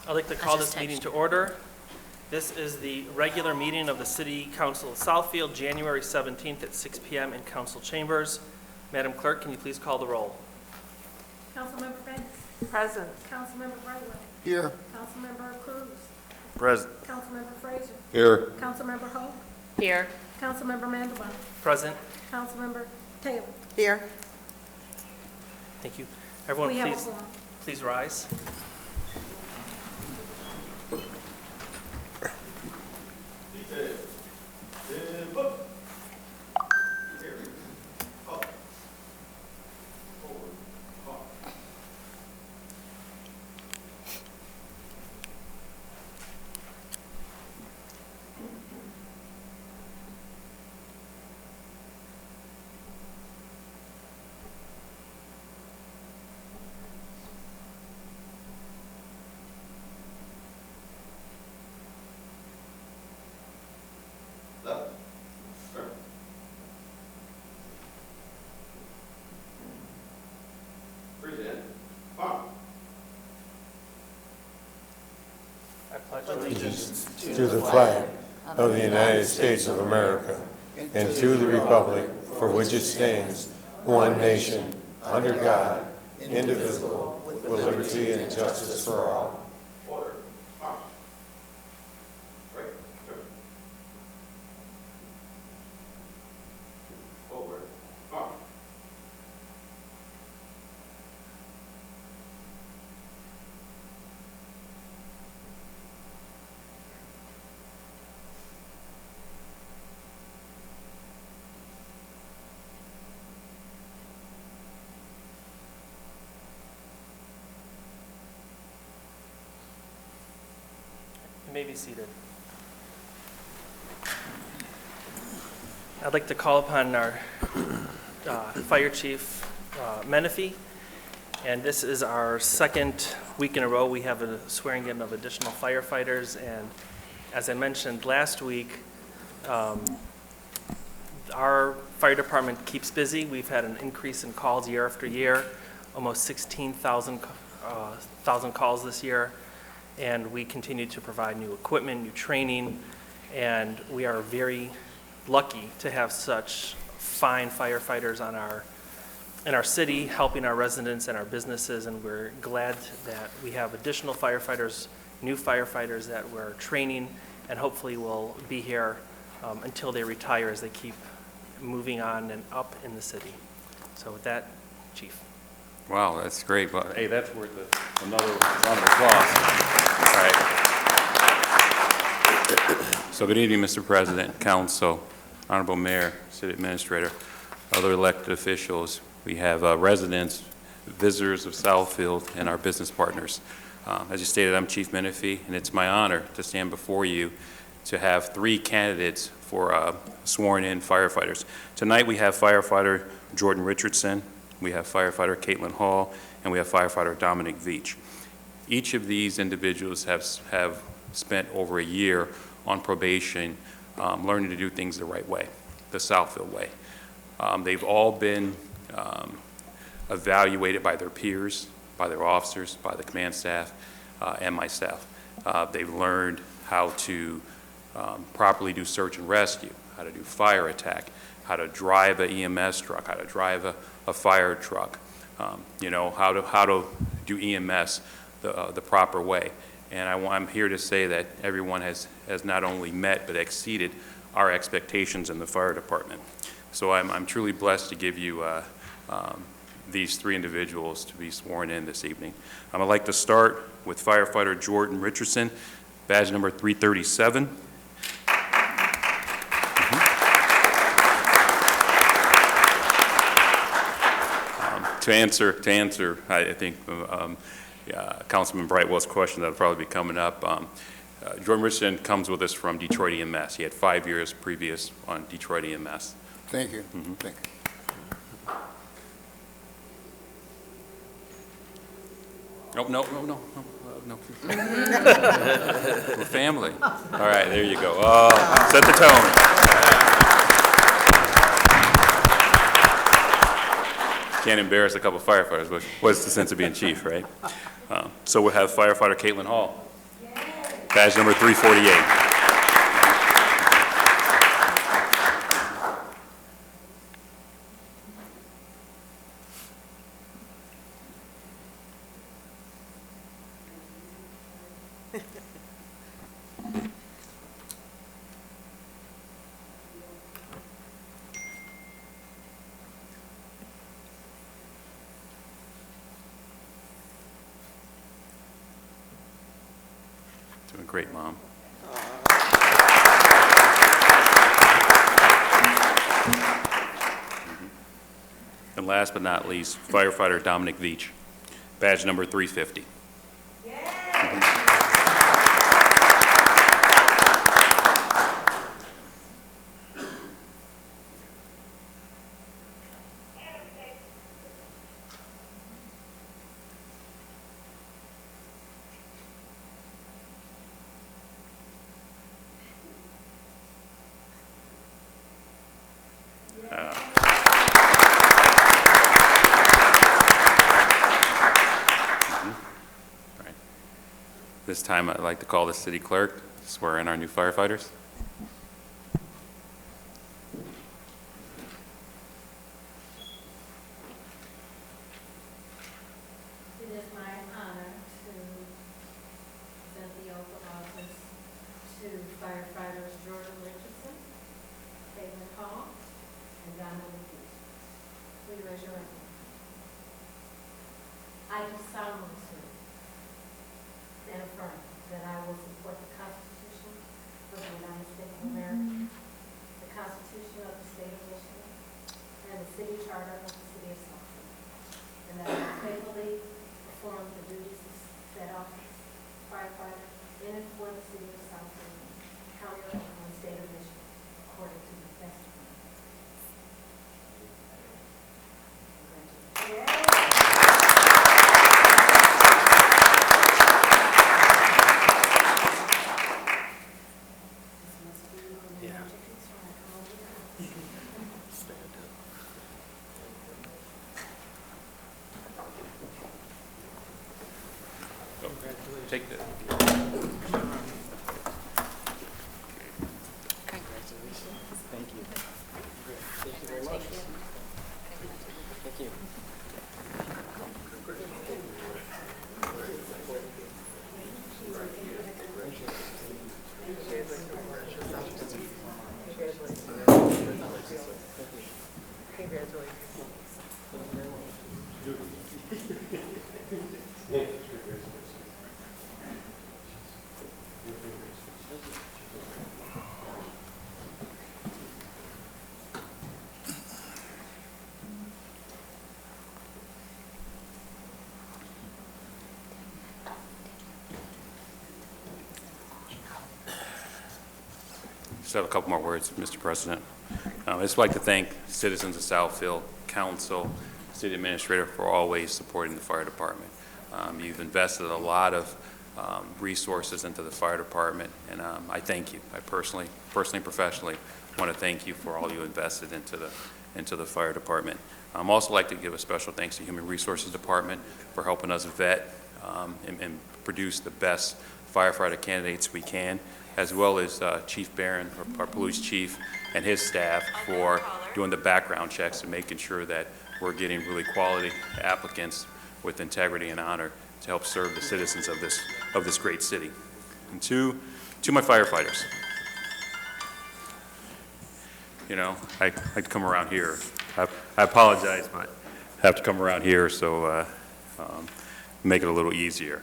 I'd like to call this meeting to order. This is the regular meeting of the City Council of Southfield, January 17th at 6 p.m. in council chambers. Madam Clerk, can you please call the roll? Councilmember Fence. Present. Councilmember Brightwell. Here. Councilmember Cruz. Present. Councilmember Frazier. Here. Councilmember Hope. Here. Councilmember Mandelbaum. Present. Councilmember Taylor. Here. Thank you. Everyone, We have a please, quorum. please rise. I pledge allegiance To the flag of the United States of America and to the republic for which it stands, one nation, under God, indivisible, with liberty and justice for all. You may be seated. I'd like to call upon our Fire Chief Menifee, and this is our second week in a row we have a swearing in of additional firefighters. And as I mentioned last week, our fire department keeps busy. We've had an increase in calls year after year, almost 16,000 calls this year. And we continue to provide new equipment, new training, and we are very lucky to have such fine firefighters in our city, helping our residents and our businesses, and we're glad that we have additional firefighters, new firefighters that we're training, and hopefully will be here until they retire as they keep moving on and up in the city. So with that, Chief. Wow, that's great. Well, hey, that's worth another round of applause. All right. So good evening, Mr. President, Council, Honorable Mayor, City Administrator, other elected officials. We have residents, visitors of Southfield, and our business partners. As you stated, I'm Chief Menifee, and it's my honor to stand before you to have three candidates for sworn-in firefighters. Tonight we have firefighter Jordan Richardson, we have firefighter Caitlin Hall, and we have firefighter Dominic Veach. Each of these individuals have spent over a year on probation, learning to do things the right way, the Southfield way. They've all been evaluated by their peers, by their officers, by the command staff, and myself. They've learned how to properly do search and rescue, how to do fire attack, how to drive an EMS truck, how to drive a fire truck, you know, how to do EMS the proper way. And I'm here to say that everyone has not only met but exceeded our expectations in the fire department. So I'm truly blessed to give you these three individuals to be sworn in this evening. I'd like to start with firefighter Jordan Richardson, badge number 337. To answer, I think Councilman Brightwell's question that'll probably be coming up. Jordan Richardson comes with us from Detroit EMS. He had 5 years previous on Detroit EMS. Thank you. Thank you. Oh, no. We're family. All right, there you go. Set the tone. Can't embarrass a couple firefighters, but what's the sense of being chief, right? So we'll have firefighter Caitlin Hall. Badge number 348. Doing great, Mom. And last but not least, firefighter Dominic Veach, badge number 350. Right. This time, I'd like to call the city clerk to swear in our new firefighters. It is my honor to present the oath of office to firefighters Jordan Richardson, Caitlin Hall, and Dominic Veach. Please raise your right hand. I do solemnly swear and affirm that I will support the Constitution of the United States of America, the Constitution of the State of Michigan, and the City Charter of the City of Southfield, and that I will faithfully perform the duties of said office, firefighter, in and for the City of Southfield, County of Oklahoma, and State of Michigan, according to the best of my ability. Take the. Just have a couple more words, Mr. President. I'd just like to thank citizens of Southfield, council, city administrator for always supporting the fire department. You've invested a lot of resources into the fire department, and I thank you. I personally and professionally want to thank you for all you invested into the fire department. I'd also like to give a special thanks to Human Resources Department for helping us vet and produce the best firefighter candidates we can, as well as Chief Barron, our police chief, and his staff for doing the background checks and making sure that we're getting really quality applicants with integrity and honor to help serve the citizens of this great city. And to my firefighters, you know, I like to come around here. I apologize, but I have to come around here so make it a little easier.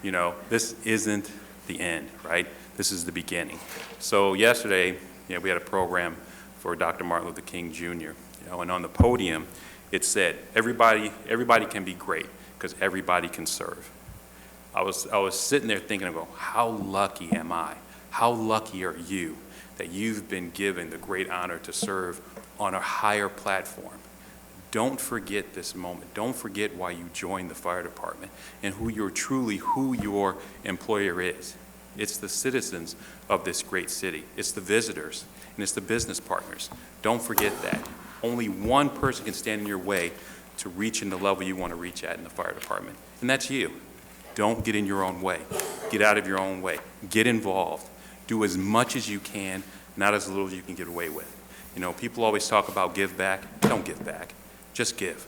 You know, this isn't the end, right? This is the beginning. So yesterday, you know, we had a program for Dr. Martin Luther King Jr., you know, and on the podium, it said, everybody can be great because everybody can serve. I was sitting there thinking, how lucky am I? How lucky are you that you've been given the great honor to serve on a higher platform? Don't forget this moment. Don't forget why you joined the fire department and who your employer is. It's the citizens of this great city. It's the visitors, and it's the business partners. Don't forget that. Only one person can stand in your way to reaching the level you want to reach at in the fire department, and that's you. Don't get in your own way. Get out of your own way. Get involved. Do as much as you can, not as little as you can get away with. You know, people always talk about give back. Don't give back. Just give.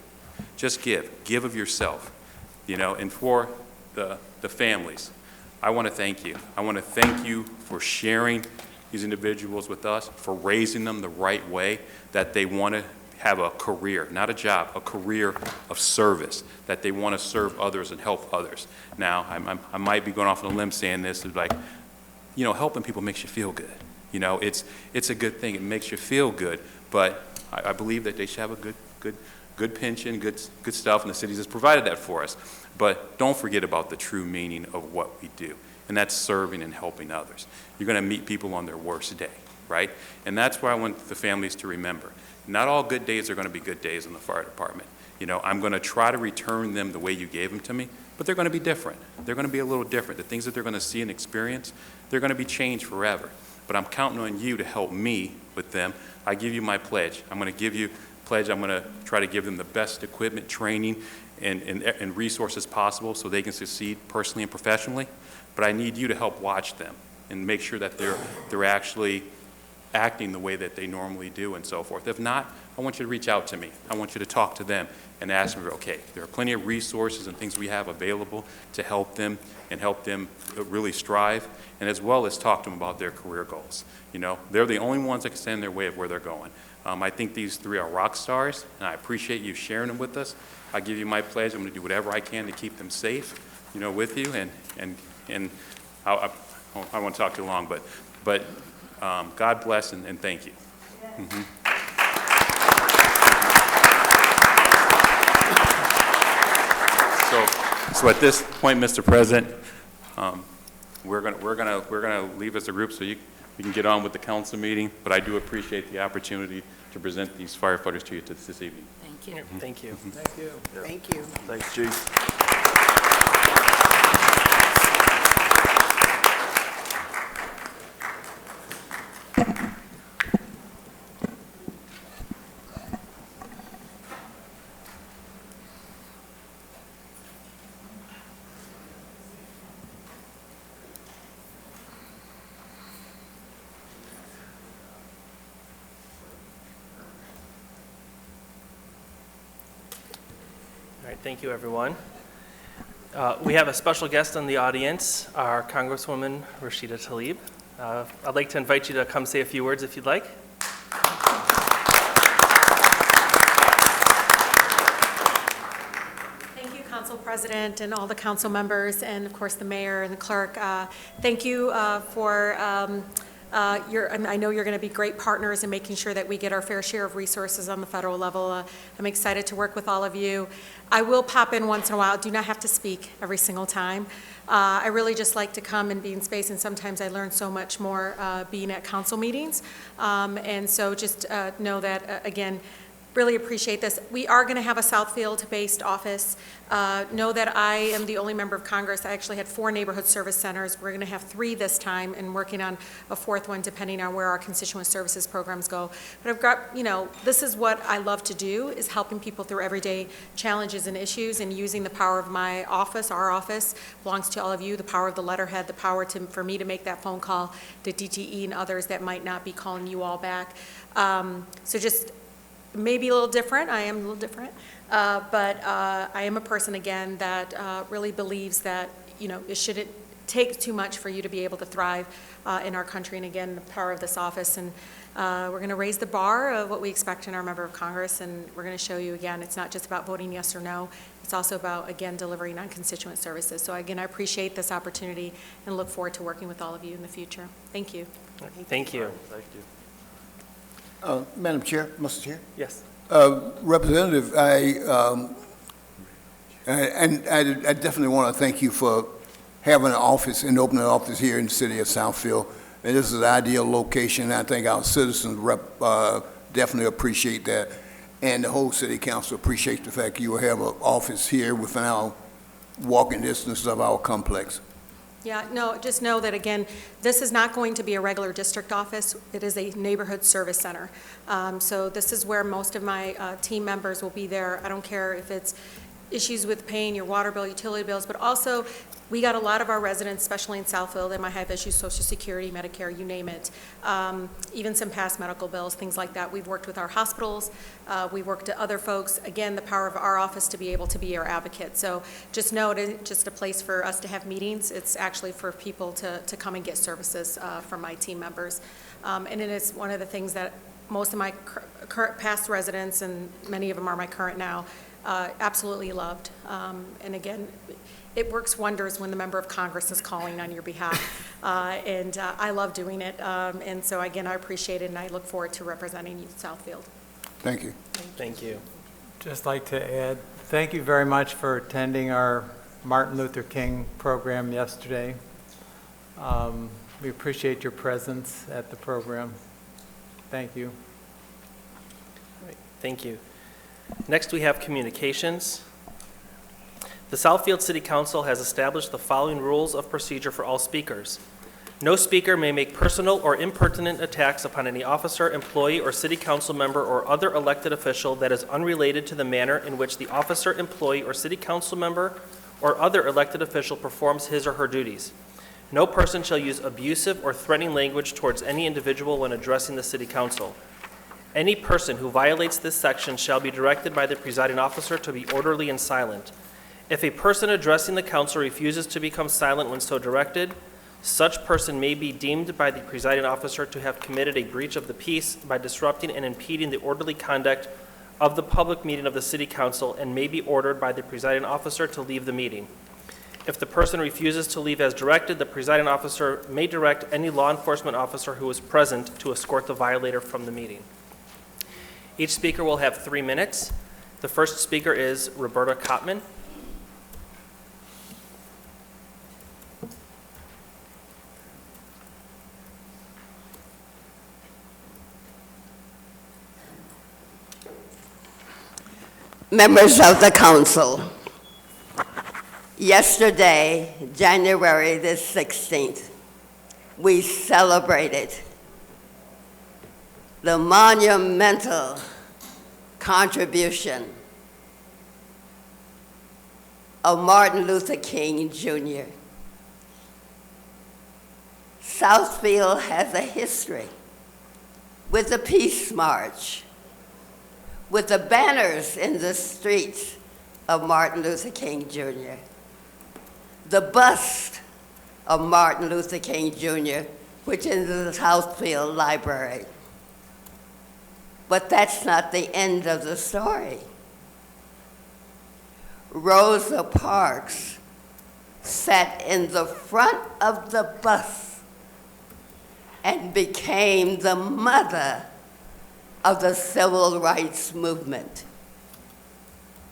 Just give. Give of yourself. You know, and for the families, I want to thank you. I want to thank you for sharing these individuals with us, for raising them the right way, that they want to have a career, not a job, a career of service, that they want to serve others and help others. Now, I might be going off on a limb saying this, is like, you know, helping people makes you feel good. You know, it's a good thing. It makes you feel good, but I believe that they should have a good pension, good stuff, and the city has provided that for us. But don't forget about the true meaning of what we do, and that's serving and helping others. You're going to meet people on their worst day, right? And that's why I want the families to remember. Not all good days are going to be good days in the fire department. You know, I'm going to try to return them the way you gave them to me, but they're going to be different. They're going to be a little different. The things that they're going to see and experience, they're going to be changed forever. But I'm counting on you to help me with them. I give you my pledge. I'm going to give you pledge. I'm going to try to give them the best equipment, training, and resources possible so they can succeed personally and professionally. But I need you to help watch them and make sure that they're actually acting the way that they normally do and so forth. If not, I want you to reach out to me. I want you to talk to them and ask them, okay, there are plenty of resources and things we have available to help them and help them really strive, and as well as talk to them about their career goals. You know, they're the only ones that can stand in their way of where they're going. I think these three are rock stars, and I appreciate you sharing them with us. I give you my pledge. I'm going to do whatever I can to keep them safe, you know, with you, and I won't talk too long, but God bless and thank you. Mm-hmm. So at this point, Mr. President, we're gonna leave as a group so you can get on with the council meeting. But I do appreciate the opportunity to present these firefighters to you this evening. Thank you. Thank you. Thank you. Thank you. Thanks, Chief. All right, thank you, everyone. We have a special guest in the audience, our Congresswoman Rashida Tlaib. I'd like to invite you to come say a few words if you'd like. Thank you, Council President, and all the council members, and of course the mayor and the clerk. Thank you for I know you're going to be great partners in making sure that we get our fair share of resources on the federal level. I'm excited to work with all of you. I will pop in once in a while. I do not have to speak every single time. I really just like to come and be in space, and sometimes I learn so much more being at council meetings. And so just know that, again, really appreciate this. We are going to have a Southfield-based office. Know that I am the only member of Congress. I actually had 4 neighborhood service centers. We're going to have 3 this time, and working on a 4th one depending on where our constituent services programs go. But I've got, you know, this is what I love to do, is helping people through everyday challenges and issues, and using the power of my office. Our office belongs to all of you, the power of the letterhead, the power for me to make that phone call to DTE and others that might not be calling you all back. So just maybe a little different. I am a little different, but I am a person, again, that really believes that, you know, it shouldn't take too much for you to be able to thrive in our country. And again, the power of this office, and we're going to raise the bar of what we expect in our member of Congress, and we're going to show you, again, it's not just about voting yes or no. It's also about, again, delivering on constituent services. So again, I appreciate this opportunity and look forward to working with all of you in the future. Thank you. Thank you. Thank you. Madam Chair, Mr. Chair. Yes. Representative, I definitely want to thank you for having an office and opening an office here in the city of Southfield. And this is an ideal location. I think our citizens definitely appreciate that. And the whole city council appreciates the fact you will have an office here within our walking distance of our complex. Yeah, no, just know that, again, this is not going to be a regular district office. It is a neighborhood service center. So this is where most of my team members will be there. I don't care if it's issues with paying your water bill, utility bills, but also we got a lot of our residents, especially in Southfield, that might have issues, Social Security, Medicare, you name it, even some past medical bills, things like that. We've worked with our hospitals, we worked to other folks. Again, the power of our office to be able to be our advocate. So just know it isn't just a place for us to have meetings, it's actually for people to come and get services from my team members. And it is one of the things that most of my current past residents, and many of them are my current now, absolutely loved. And again, it works wonders when the member of Congress is calling on your behalf. And I love doing it. And so again, I appreciate it and I look forward to representing you in Southfield. Thank you. Thank you. Just like to add, thank you very much for attending our Martin Luther King program yesterday. We appreciate your presence at the program. Thank you. Right, thank you. Next, we have communications. The Southfield City Council has established the following rules of procedure for all speakers. No speaker may make personal or impertinent attacks upon any officer, employee, or city council member or other elected official that is unrelated to the manner in which the officer, employee, or city council member or other elected official performs his or her duties. No person shall use abusive or threatening language towards any individual when addressing the city council. Any person who violates this section shall be directed by the presiding officer to be orderly and silent. If a person addressing the council refuses to become silent when so directed, such person may be deemed by the presiding officer to have committed a breach of the peace by disrupting and impeding the orderly conduct of the public meeting of the city council and may be ordered by the presiding officer to leave the meeting. If the person refuses to leave as directed, the presiding officer may direct any law enforcement officer who is present to escort the violator from the meeting. Each speaker will have 3 minutes. The first speaker is Roberta Kottman. Members of the council, yesterday, January the 16th, we celebrated the monumental contribution of Martin Luther King Jr. Southfield has a history with the Peace March, with the banners in the streets of Martin Luther King Jr., the bust of Martin Luther King Jr., which is in the Southfield Library. But that's not the end of the story. Rosa Parks sat in the front of the bus and became the mother of the civil rights movement.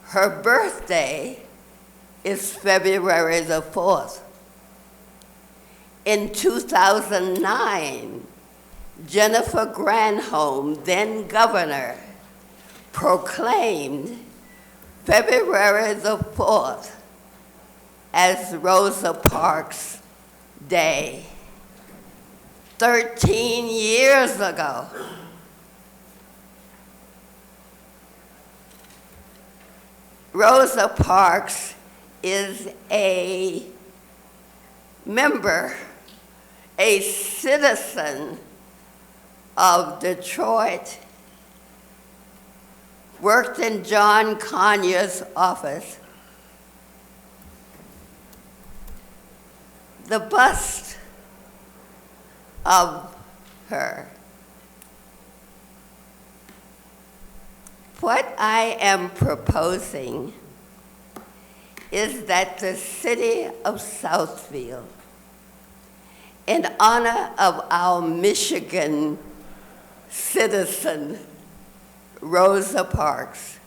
Her birthday is February the 4th. In 2009, Jennifer Granholm, then governor, proclaimed February the 4th as Rosa Parks Day. 13 years ago. Rosa Parks is a member, a citizen of Detroit, worked in John Conyers' office. The bust of her. What I am proposing is that the city of Southfield, in honor of our Michigan citizen, Rosa Parks,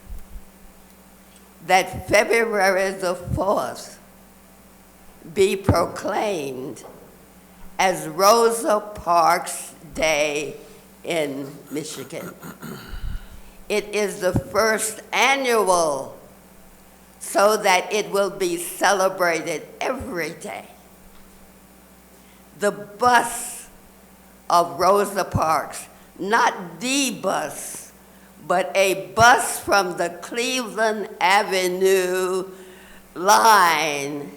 that February the 4th be proclaimed as Rosa Parks Day in Michigan. It is the first annual, so that it will be celebrated every day. The bus of Rosa Parks, not the bus, but a bus from the Cleveland Avenue line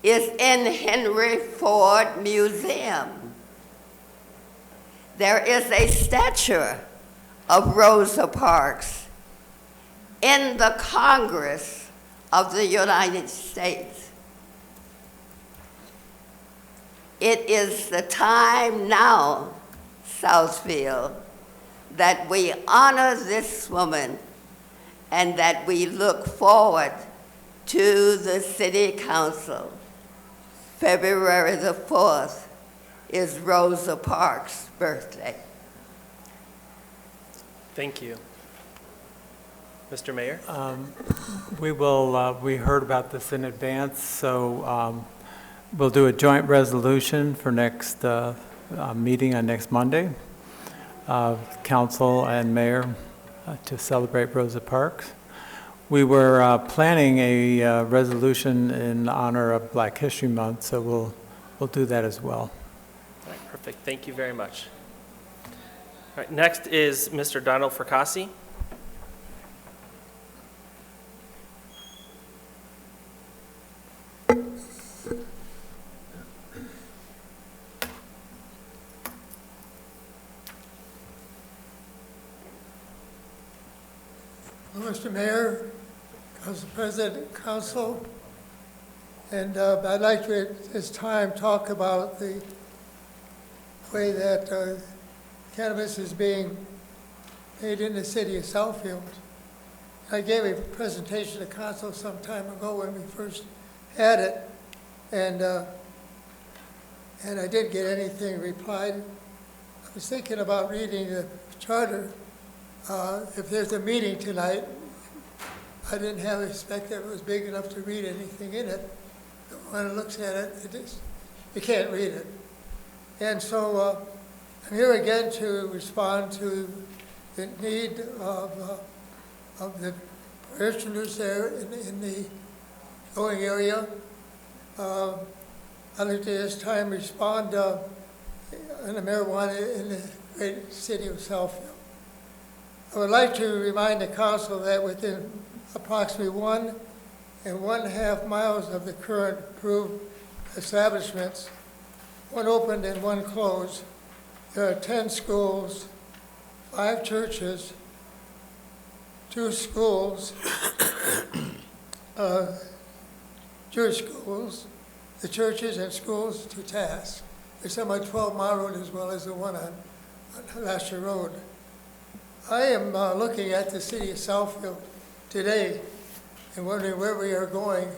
is in Henry Ford Museum. There is a statue of Rosa Parks in the Congress of the United States. It is the time now, Southfield, that we honor this woman and that we look forward to the City Council. February the 4th is Rosa Parks' birthday. Thank you. Mr. Mayor? We heard about this in advance, so we'll do a joint resolution for next meeting on next Monday, council and mayor to celebrate Rosa Parks. We were planning a resolution in honor of Black History Month, so we'll do that as well. All right, perfect. Thank you very much. All right, next is Mr. Donald Fracassi. Mr. Mayor, Council President, Council, and I'd like to at this time talk about the way that cannabis is being made in the city of Southfield. I gave a presentation to Council some time ago when we first had it, and I didn't get anything replied. I was thinking about reading the charter. If there's a meeting tonight, I didn't have expect that it was big enough to read anything in it. But when it looks at it, you can't read it. And so I'm here again to respond to the need of the parishioners there in the going area. I'd like to this time respond on the marijuana in the great city of Southfield. I would like to remind the council that within approximately 1 1/2 miles of the current approved establishments, one opened and one closed, there are 10 schools, 5 churches, 2 schools, Jewish schools, the churches and schools to task. There's some on 12 Mile Road as well as the one on Lasher Road. I am looking at the city of Southfield today and wondering where we are going.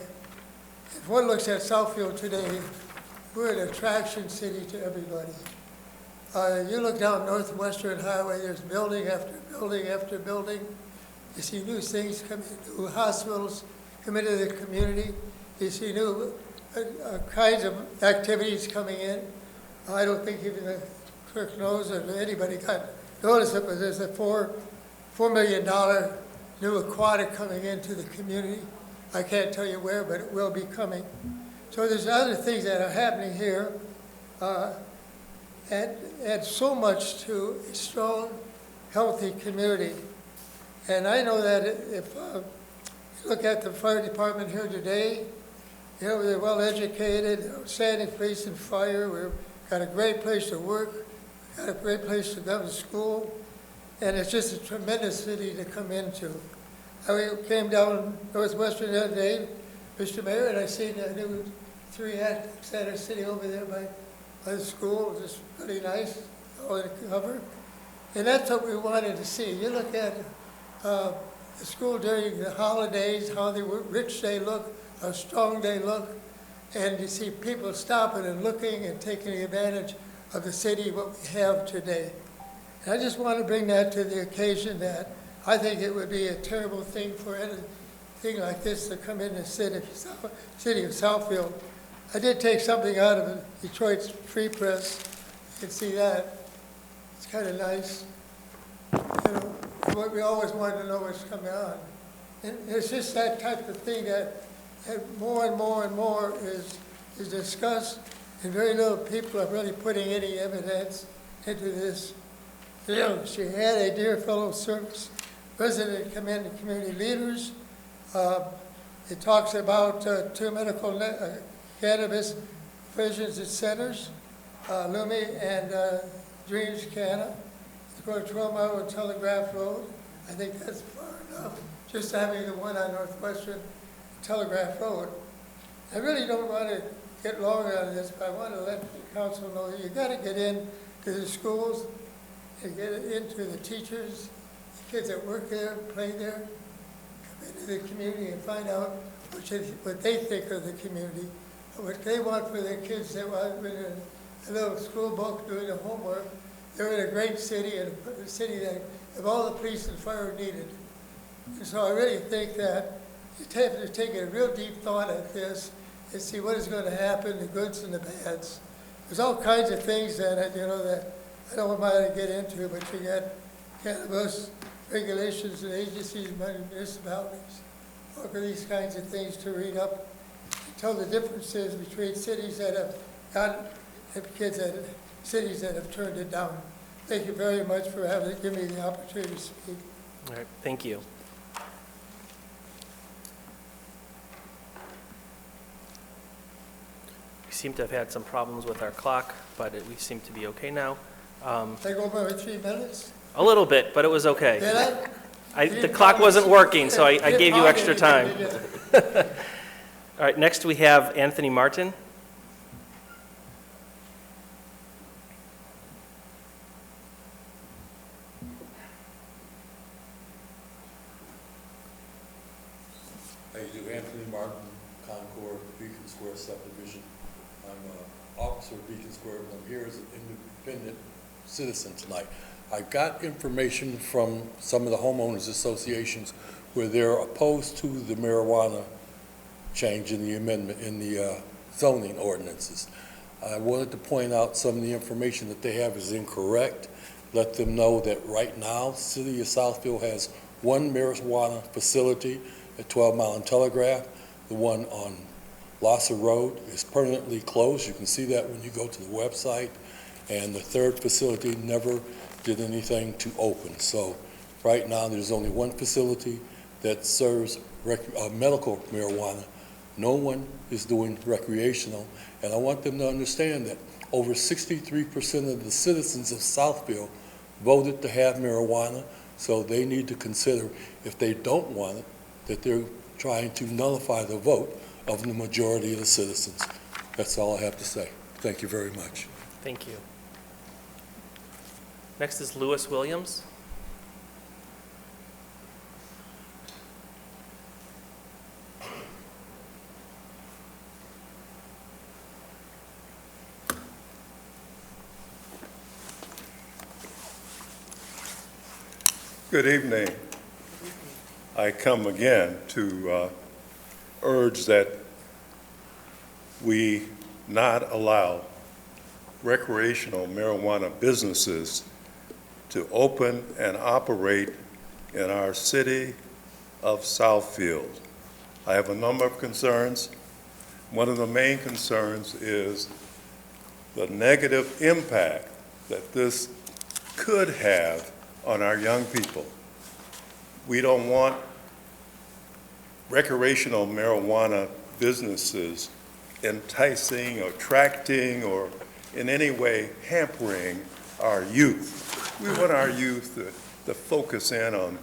If one looks at Southfield today, we're an attraction city to everybody. You look down Northwestern Highway, there's building after building after building. You see new things come in, new hospitals come into the community. You see new kinds of activities coming in. I don't think even the clerk knows or anybody got notice it, but there's a $4 million new aquatic coming into the community. I can't tell you where, but it will be coming. So there's other things that are happening here, add so much to a strong, healthy community. And I know that if you look at the fire department here today, you know, they're well educated, outstanding police and fire. We've got a great place to work. Got a great place to go to school, and it's just a tremendous city to come into. I came down Northwestern the other day, Mr. Mayor, and I seen a new 3-act center sitting over there by the school. It was just pretty nice, all in cover. And that's what we wanted to see. You look at the school during the holidays, how rich they look, how strong they look, and you see people stopping and looking and taking advantage of the city, what we have today. And I just want to bring that to the occasion that I think it would be a terrible thing for anything like this to come in the city of Southfield. I did take something out of Detroit's Free Press. You can see that. It's kind of nice. You know, what we always wanted to know what's coming on. And it's just that type of thing that more and more and more is discussed, and very little people are really putting any evidence into this. She had a dear fellow service resident come in, the community leaders. It talks about 2 medical cannabis provisions at centers, Lumi and Dreams Canna. It's going 12 Mile and Telegraph Road. I think that's far enough, just having the one on Northwestern Telegraph Road. I really don't want to get longer on this, but I want to let the council know that you got to get into the schools and get into the teachers, the kids that work there, play there, come into the community and find out what they think of the community, what they want for their kids. They want a little school book doing the homework. They're in a great city, and a city that have all the police and fire needed. And so I really think that you have to take a real deep thought at this and see what is going to happen, the goods and the bads. There's all kinds of things that I don't want to get into, but you got cannabis regulations and agencies, municipalities, all of these kinds of things to read up, tell the differences between cities that have got kids and cities that have turned it down. Thank you very much for giving me the opportunity to speak. All right, thank you. We seem to have had some problems with our clock, but we seem to be okay now. Take over 3 minutes? A little bit, but it was okay. Did I? The clock wasn't working, so I gave you extra time. All right, next we have Anthony Martin. How you do? Anthony Martin, Concord, Beacon Square subdivision. I'm an officer of Beacon Square, and I'm here as an independent citizen tonight. I got information from some of the homeowners associations where they're opposed to the marijuana change in the amendment in the zoning ordinances. I wanted to point out some of the information that they have is incorrect. Let them know that right now, the city of Southfield has one marijuana facility at 12 Mile and Telegraph. The one on Losser Road is permanently closed. You can see that when you go to the website. And the third facility never did anything to open. So right now, there's only one facility that serves medical marijuana. No one is doing recreational. And I want them to understand that over 63% of the citizens of Southfield voted to have marijuana, so they need to consider, if they don't want it, that they're trying to nullify the vote of the majority of the citizens. That's all I have to say. Thank you very much. Thank you. Next is Lewis Williams. Good evening. I come again to urge that we not allow recreational marijuana businesses to open and operate in our city of Southfield. I have a number of concerns. One of the main concerns is the negative impact that this could have on our young people. We don't want recreational marijuana businesses enticing or attracting or in any way hampering our youth. We want our youth to focus in on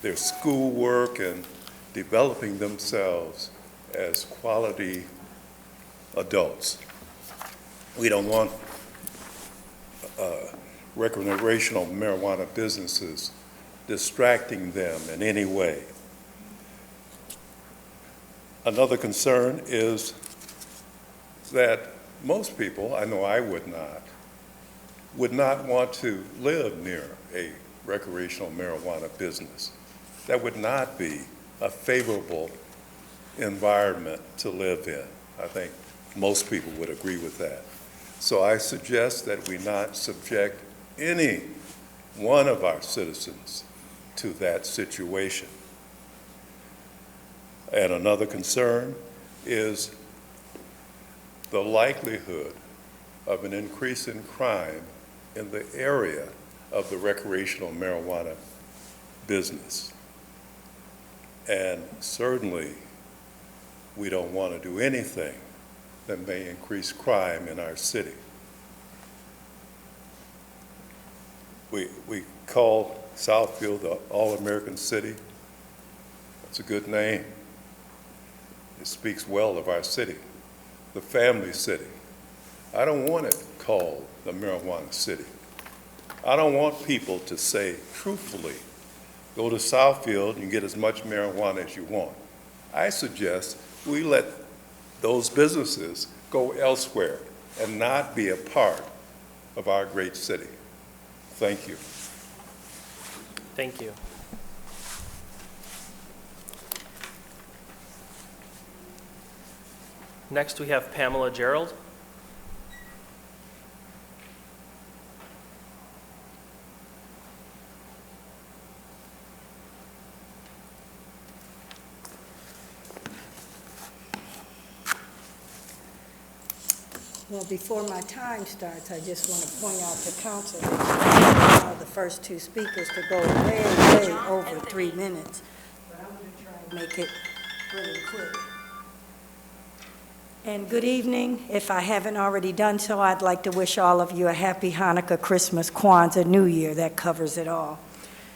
their schoolwork and developing themselves as quality adults. We don't want recreational marijuana businesses distracting them in any way. Another concern is that most people, I know I would not want to live near a recreational marijuana business. That would not be a favorable environment to live in. I think most people would agree with that. So I suggest that we not subject any one of our citizens to that situation. And another concern is the likelihood of an increase in crime in the area of the recreational marijuana business. And certainly, we don't want to do anything that may increase crime in our city. We call Southfield the All-American City. That's a good name. It speaks well of our city, the family city. I don't want it called the marijuana city. I don't want people to say, truthfully, go to Southfield and get as much marijuana as you want. I suggest we let those businesses go elsewhere and not be a part of our great city. Thank you. Thank you. Next, we have Pamela Gerald. Well, before my time starts, I just want to point out to council that the first two speakers to go way over 3 minutes. But I'm going to try and make it really quick. And good evening. If I haven't already done so, I'd like to wish all of you a happy Hanukkah, Christmas, Kwanzaa, New Year. That covers it all.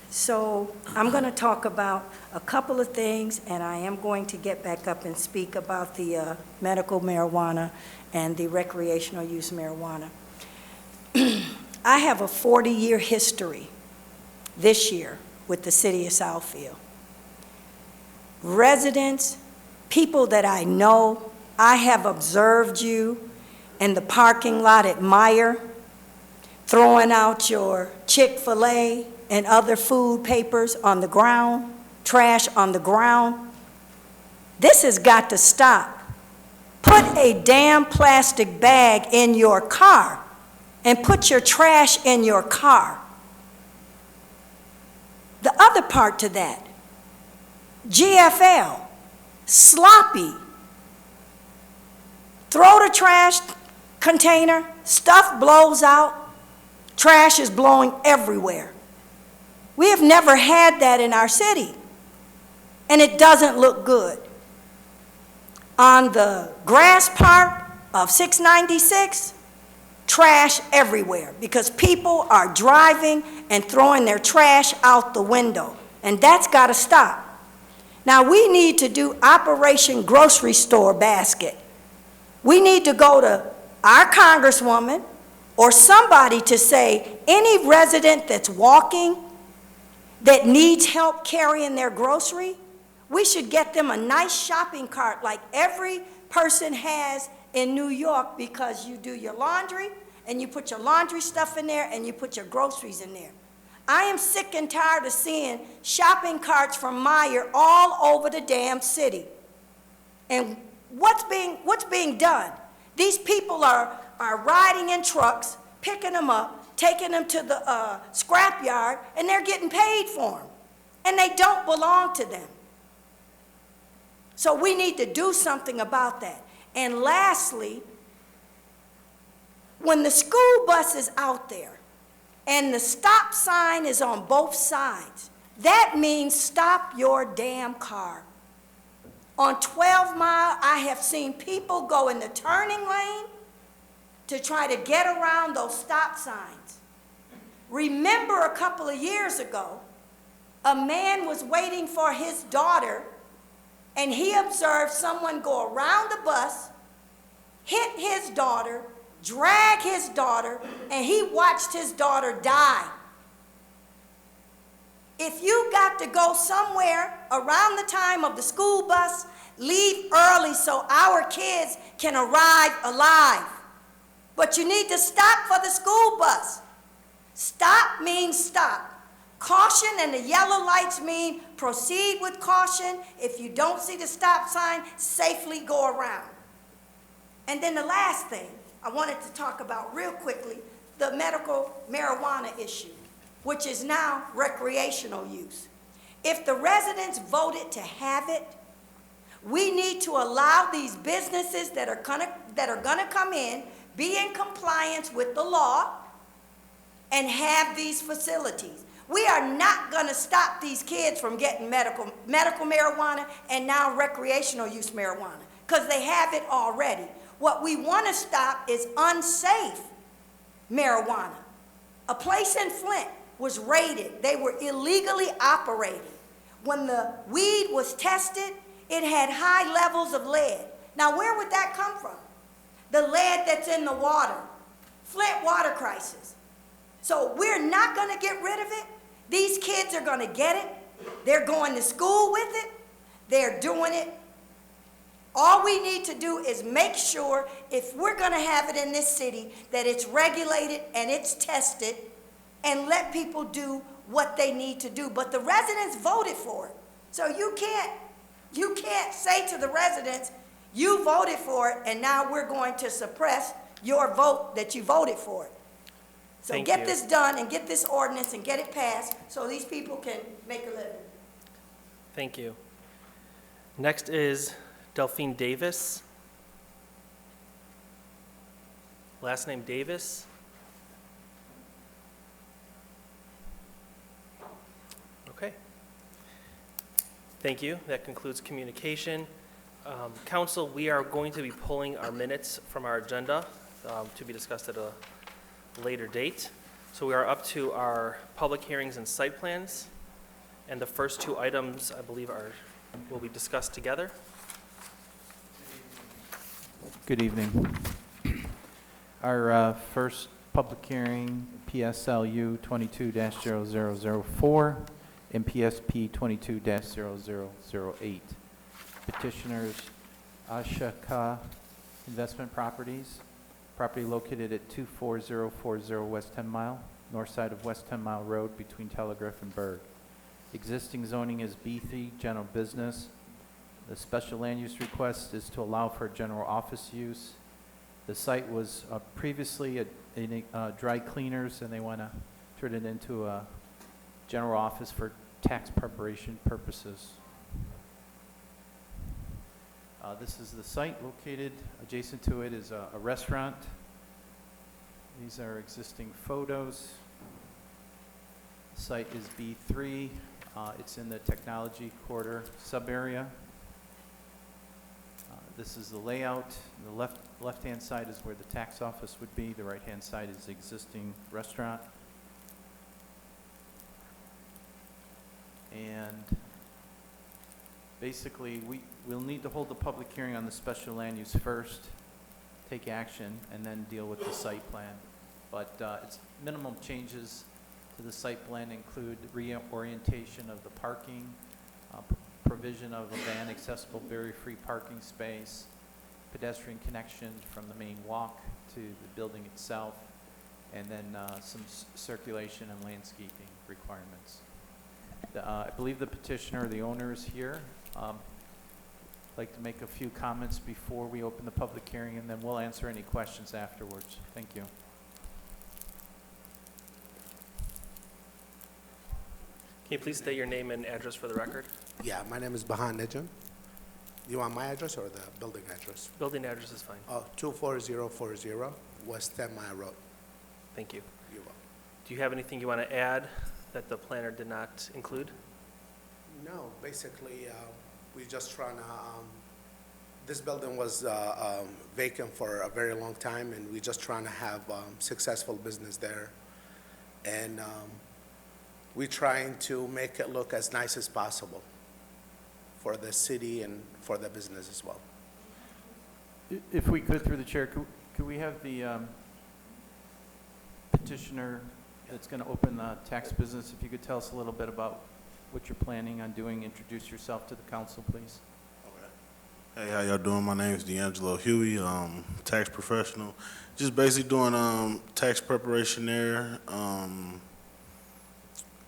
So I'm going to talk about a couple of things, and I am going to get back up and speak about the medical marijuana and the recreational use marijuana. I have a 40-year history this year with the city of Southfield. Residents, people that I know, I have observed you in the parking lot at Meijer, throwing out your Chick-fil-A and other food papers on the ground, trash on the ground. This has got to stop. Put a damn plastic bag in your car and put your trash in your car. The other part to that, GFL, sloppy. Throw the trash container, stuff blows out, trash is blowing everywhere. We have never had that in our city, and it doesn't look good. On the grass part of 696, trash everywhere because people are driving and throwing their trash out the window, and that's got to stop. Now, we need to do Operation Grocery Store Basket. We need to go to our congresswoman or somebody to say, any resident that's walking that needs help carrying their grocery, we should get them a nice shopping cart like every person has in New York, because you do your laundry and you put your laundry stuff in there and you put your groceries in there. I am sick and tired of seeing shopping carts from Meijer all over the damn city. And what's being done? These people are riding in trucks, picking them up, taking them to the scrap yard, and they're getting paid for them. And they don't belong to them. So we need to do something about that. And lastly, when the school bus is out there and the stop sign is on both sides, that means stop your damn car. On 12 Mile, I have seen people go in the turning lane to try to get around those stop signs. Remember a couple of years ago, a man was waiting for his daughter, and he observed someone go around the bus, hit his daughter, drag his daughter, and he watched his daughter die. If you got to go somewhere around the time of the school bus, leave early so our kids can arrive alive. But you need to stop for the school bus. Stop means stop. Caution and the yellow lights mean proceed with caution. If you don't see the stop sign, safely go around. And then the last thing I wanted to talk about real quickly, the medical marijuana issue, which is now recreational use. If the residents voted to have it, we need to allow these businesses that are gonna come in, be in compliance with the law, and have these facilities. We are not going to stop these kids from getting medical marijuana and now recreational use marijuana, because they have it already. What we want to stop is unsafe marijuana. A place in Flint was raided. They were illegally operating. When the weed was tested, it had high levels of lead. Now, where would that come from? The lead that's in the water. Flint water crisis. So we're not going to get rid of it. These kids are going to get it. They're going to school with it. They're doing it. All we need to do is make sure, if we're going to have it in this city, that it's regulated and it's tested, and let people do what they need to do. But the residents voted for it. So you can't say to the residents, you voted for it, and now we're going to suppress your vote that you voted for it. So Thank get you. this done and get this ordinance and get it passed so these people can make a living. Thank you. Next is Delphine Davis. Last name Davis. Okay. Thank you. That concludes communication. Council, we are going to be pulling our minutes from our agenda to be discussed at a later date. So we are up to our public hearings and site plans. And the first two items, I believe, will be discussed together. Good evening. Our first public hearing, PSLU 22-0004 and PSP 22-0008. Petitioners Ashaka Investment Properties, property located at 24040 West 10 Mile, north side of West 10 Mile Road between Telegraph and Berg. Existing zoning is B3, general business. The special land use request is to allow for general office use. The site was previously a dry cleaners, and they want to turn it into a general office for tax preparation purposes. This is the site. Located adjacent to it is a restaurant. These are existing photos. The site is B3. It's in the technology quarter sub-area. This is the layout. The left-hand side is where the tax office would be. The right-hand side is the existing restaurant. And basically, we'll need to hold the public hearing on the special land use first, take action, and then deal with the site plan. But it's minimum changes to the site plan include reorientation of the parking, provision of a van accessible barrier-free parking space, pedestrian connection from the main walk to the building itself, and then some circulation and landscaping requirements. I believe the petitioner, the owner, is here. I'd like to make a few comments before we open the public hearing, and then we'll answer any questions afterwards. Thank you. Can you please state your name and address for the record? Yeah, my name is Bahan Nejam. You want my address or the building address? Building address is fine. 24040 West 10 Mile Road. Thank you. You're welcome. Do you have anything you want to add that the planner did not include? No, basically, we just trying to, this building was vacant for a very long time, and we just trying to have successful business there. And we're trying to make it look as nice as possible for the city and for the business as well. If we could, through the chair, could we have the petitioner that's going to open the tax business, if you could tell us a little bit about what you're planning on doing, introduce yourself to the council, please. Hey, how y'all doing? My name is D'Angelo Huey, tax professional. Just basically doing tax preparation there.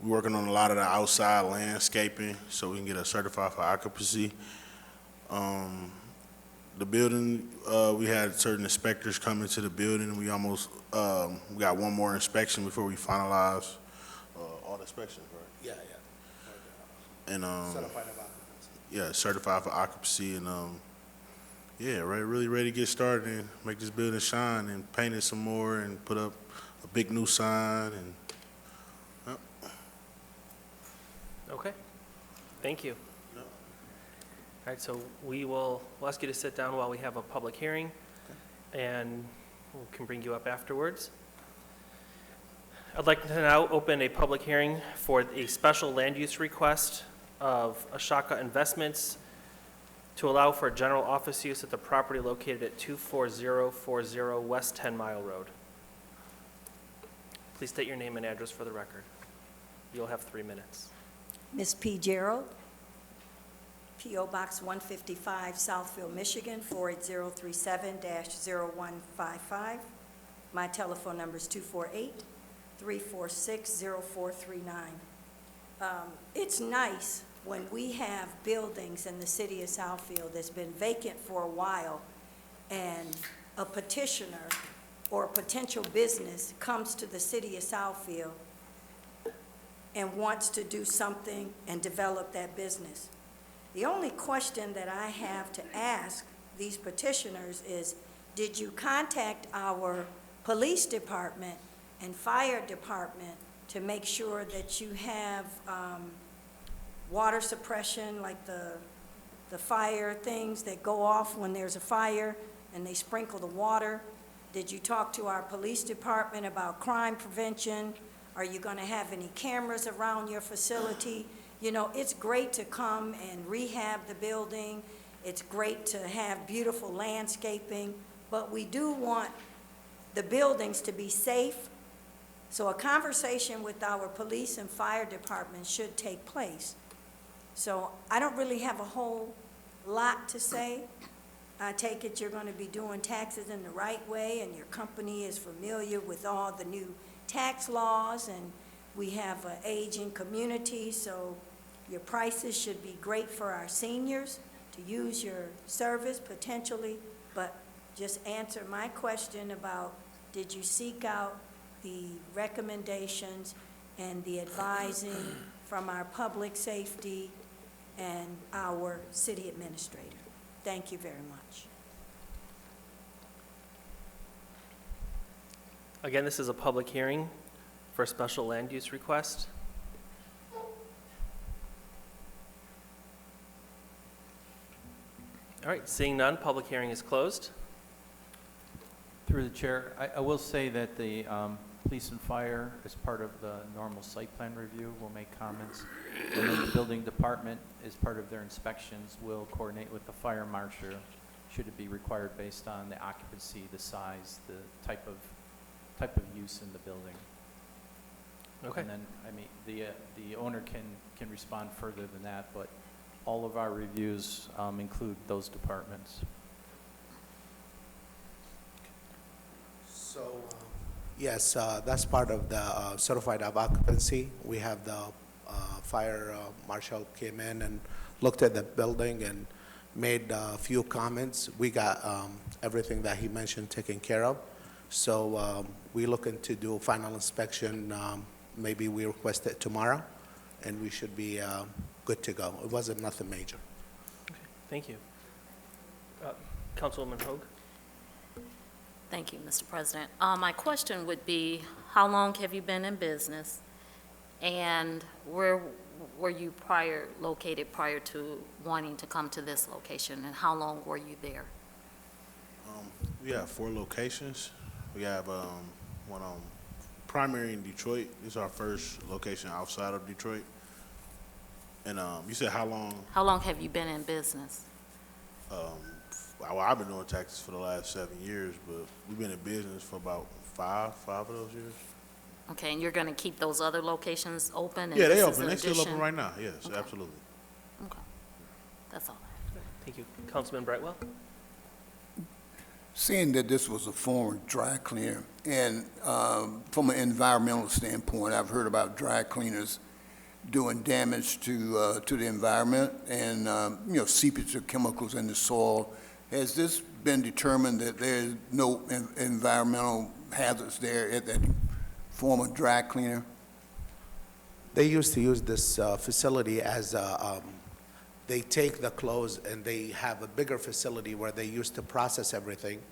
We're working on a lot of the outside landscaping so we can get a certified for occupancy. The building, we had certain inspectors come into the building. We almost, we got one more inspection before we finalize all the inspections, right? Yeah. And Certified of occupancy. yeah, certified for occupancy, and yeah, really ready to get started and make this building shine and paint it some more and put up a a big new sign, and Okay, thank you. All right, so we'll ask you to sit down while we have a public hearing, and we can bring you up afterwards. I'd like to now open a public hearing for a special land use request of Ashaka Investments to allow for general office use at the property located at 24040 West 10 Mile Road. Please state your name and address for the record. You'll have 3 minutes. Ms. P. Gerald, P.O. Box 155, Southfield, Michigan, 48037-0155. My telephone number is 248-346-0439. It's nice when we have buildings in the city of Southfield that's been vacant for a while, and a petitioner or a potential business comes to the city of Southfield and wants to do something and develop that business. The only question that I have to ask these petitioners is, did you contact our police department and fire department to make sure that you have water suppression, like the fire things that go off when there's a fire and they sprinkle the water? Did you talk to our police department about crime prevention? Are you going to have any cameras around your facility? You know, it's great to come and rehab the building. It's great to have beautiful landscaping, but we do want the buildings to be safe. So a conversation with our police and fire department should take place. So I don't really have a whole lot to say. I take it you're going to be doing taxes in the right way, and your company is familiar with all the new tax laws, and we have an aging community, so your prices should be great for our seniors to use your service potentially. But just answer my question about, did you seek out the recommendations and the advising from our public safety and our city administrator? Thank you very much. Again, this is a public hearing for a special land use request. All right, seeing none, public hearing is closed. Through the chair, I will say that the police and fire, as part of the normal site plan review, will make comments. And then the building department, as part of their inspections, will coordinate with the fire marshal, should it be required based on the occupancy, the size, the type of use in the building. Okay. And then, I mean, the owner can respond further than that, but all of our reviews include those departments. So, yes, that's part of the certified of occupancy. We have the fire marshal came in and looked at the building and made a few comments. We got everything that he mentioned taken care of. So we're looking to do a final inspection. Maybe we request it tomorrow, and we should be good to go. It wasn't nothing major. Okay, thank you. Councilwoman Hoag? Thank you, Mr. President. My question would be, how long have you been in business? And where were you located prior to wanting to come to this location? And how long were you there? We have 4 locations. We have one primary in Detroit. This is our first location outside of Detroit. And you said how long? How long have you been in business? Well, I've been doing taxes for the last 7 years, but we've been in business for about five of those years. Okay, and you're going to keep those other locations open? Yeah, they they open. They're still open right now. Yes, Okay. absolutely. Okay, that's all. Thank you. Councilman Brightwell? Seeing that this was a former dry cleaner, and from an environmental standpoint, I've heard about dry cleaners doing damage to the environment and seepage of chemicals in the soil. Has this been determined that there's no environmental hazards there at that former dry cleaner? They used to use this facility as they take the clothes and they have a bigger facility where they used to process everything.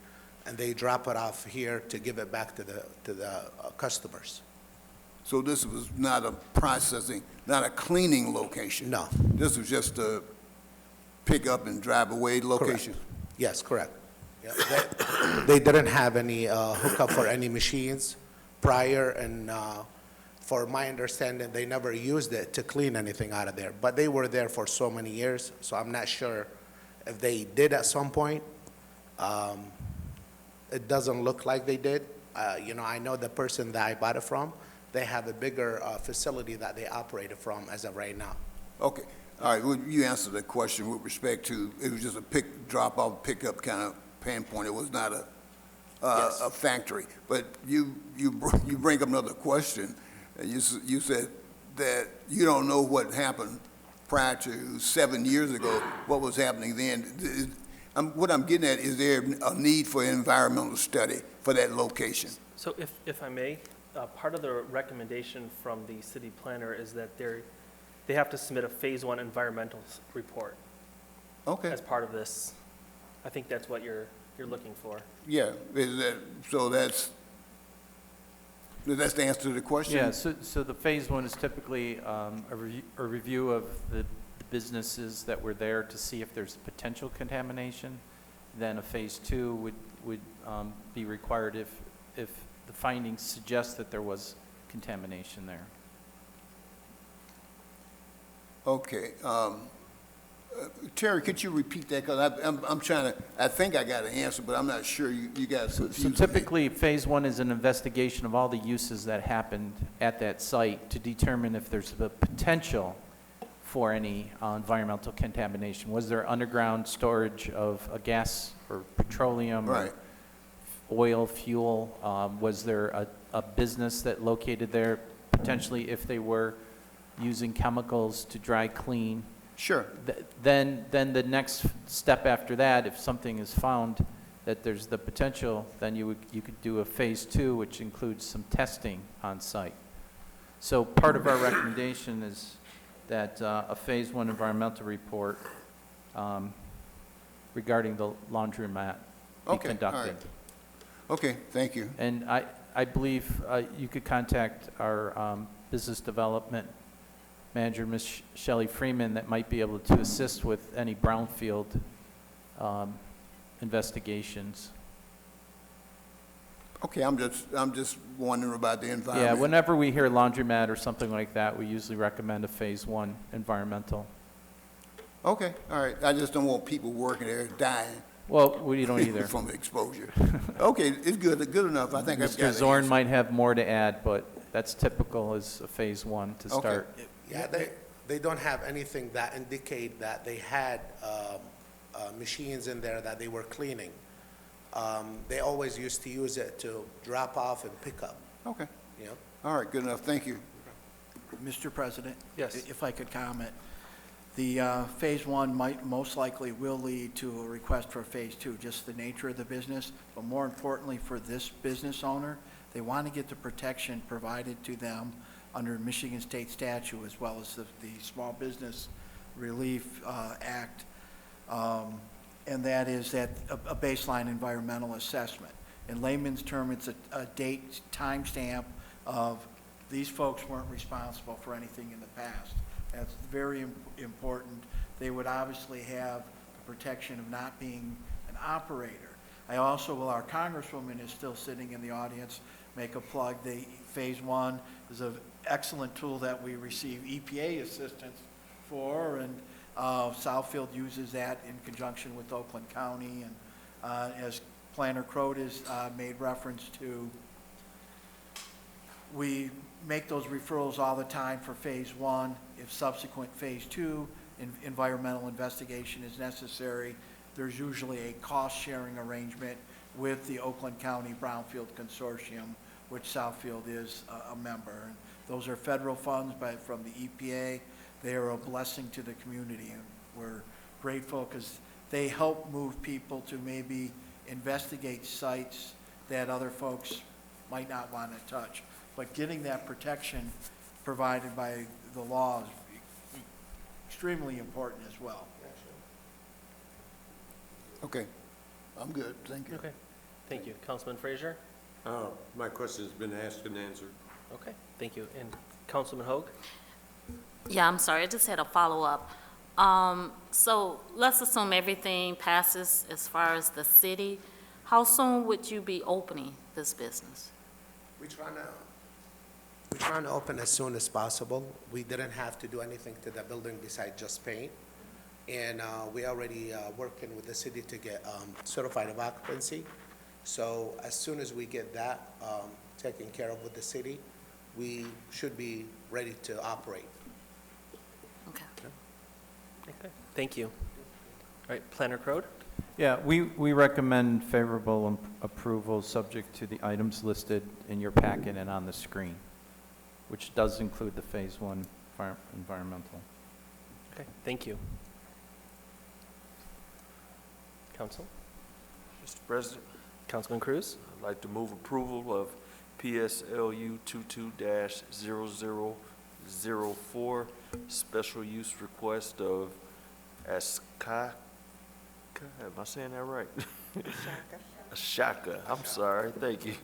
and they drop it off here to give it back to the customers. So this was not a processing, not a cleaning location? No. This was just a pick up and drive away location? Yes, correct. Yeah, they didn't have any hookup for any machines prior, and for my understanding, they never used it to clean anything out of there. But they were there for so many years, so I'm not sure if they did at some point. It doesn't look like they did. I know the person that I bought it from, they have a bigger facility that they operated from as of right now. Okay, all right, well, you answered the question with respect to, it was just a drop-off, pickup kind of pinpoint. It was not a factory. But you bring up another question. You said that you don't know what happened prior to 7 years ago, what was happening then. What I'm getting at, is there a need for environmental study for that location? So if I may, part of the recommendation from the city planner is that they have to submit a Phase 1 environmental report. Okay. As part of this. I think that's what you're looking for. Yeah, so that's the answer to the question? Yeah, so the Phase 1 is typically a review of the businesses that were there to see if there's potential contamination. Then a Phase 2 would be required if the findings suggest that there was contamination there. Okay. Terry, could you repeat that? Because I'm trying to, I think I got an answer, but I'm not sure you guys So confused me. typically, Phase 1 is an investigation of all the uses that happened at that site to determine if there's the potential for any environmental contamination. Was there underground storage of a gas or petroleum? Right. Or oil, fuel? Was there a business that located there, potentially if they were using chemicals to dry clean? Sure. Then the next step after that, if something is found that there's the potential, then you could do a Phase 2, which includes some testing on site. So part of our recommendation is that a Phase 1 environmental report regarding the laundromat be conducted. All right. Okay, thank you. And I believe you could contact our business development manager, Ms. Shelley Freeman, that might be able to assist with any brownfield investigations. Okay, I'm just wondering about the Yeah, environment. whenever we hear laundromat or something like that, we usually recommend a Phase 1 environmental. Okay, all right. I just don't want people working there dying. Well, we don't either. From exposure. Okay, it's good enough. I think I've got Mr. it. Zorn might have more to add, but that's typical as a Phase 1 to Okay. start. Yeah, they don't have anything that indicate that they had machines in there that they were cleaning. They always used to use it to drop off and pick up. Okay. You know? All right, good enough. Thank you. Mr. President? Yes. If I could comment. The Phase 1 most likely will lead to a request for Phase 2, just the nature of the business, but more importantly for this business owner, they want to get the protection provided to them under Michigan State statute as well as the Small Business Relief Act, and that is that a baseline environmental assessment. In layman's term, it's a date timestamp of these folks weren't responsible for anything in the past. That's very important. They would obviously have the protection of not being an operator. I also, while our Congresswoman is still sitting in the audience, make a plug. The Phase 1 is an excellent tool that we receive EPA assistance for, and Southfield uses that in conjunction with Oakland County. And as Planner Crote has made reference to, we make those referrals all the time for Phase 1. If subsequent Phase 2 environmental investigation is necessary, there's usually a cost-sharing arrangement with the Oakland County Brownfield Consortium, which Southfield is a member. And those are federal funds from the EPA. They are a blessing to the community, and we're grateful because they help move people to maybe investigate sites that other folks might not want to touch. But getting that protection provided by the law is extremely important as well. Okay, I'm good. Thank you. Okay. Thank you. Councilman Frazier? My question's been asked and answered. Okay, thank you. And Councilman Hoag? Yeah, I'm sorry, I just had a follow-up. So let's assume everything passes as far as the city. How soon would you be opening this business? We're trying to open as soon as possible. We didn't have to do anything to the building besides just paint. And we already working with the city to get certified of occupancy. So as soon as we get that taken care of with the city, we should be ready to operate. Okay. Okay, thank you. All right, Planner Crode? Yeah, we recommend favorable approval, subject to the items listed in your packet and on the screen, which does include the Phase 1 environmental. Okay, thank you. Council? Mr. President, Councilman Cruz? I'd like to move approval of PSLU 22-0004, special use request of Ashaka, am I saying that right? Ashaka, I'm sorry, thank you.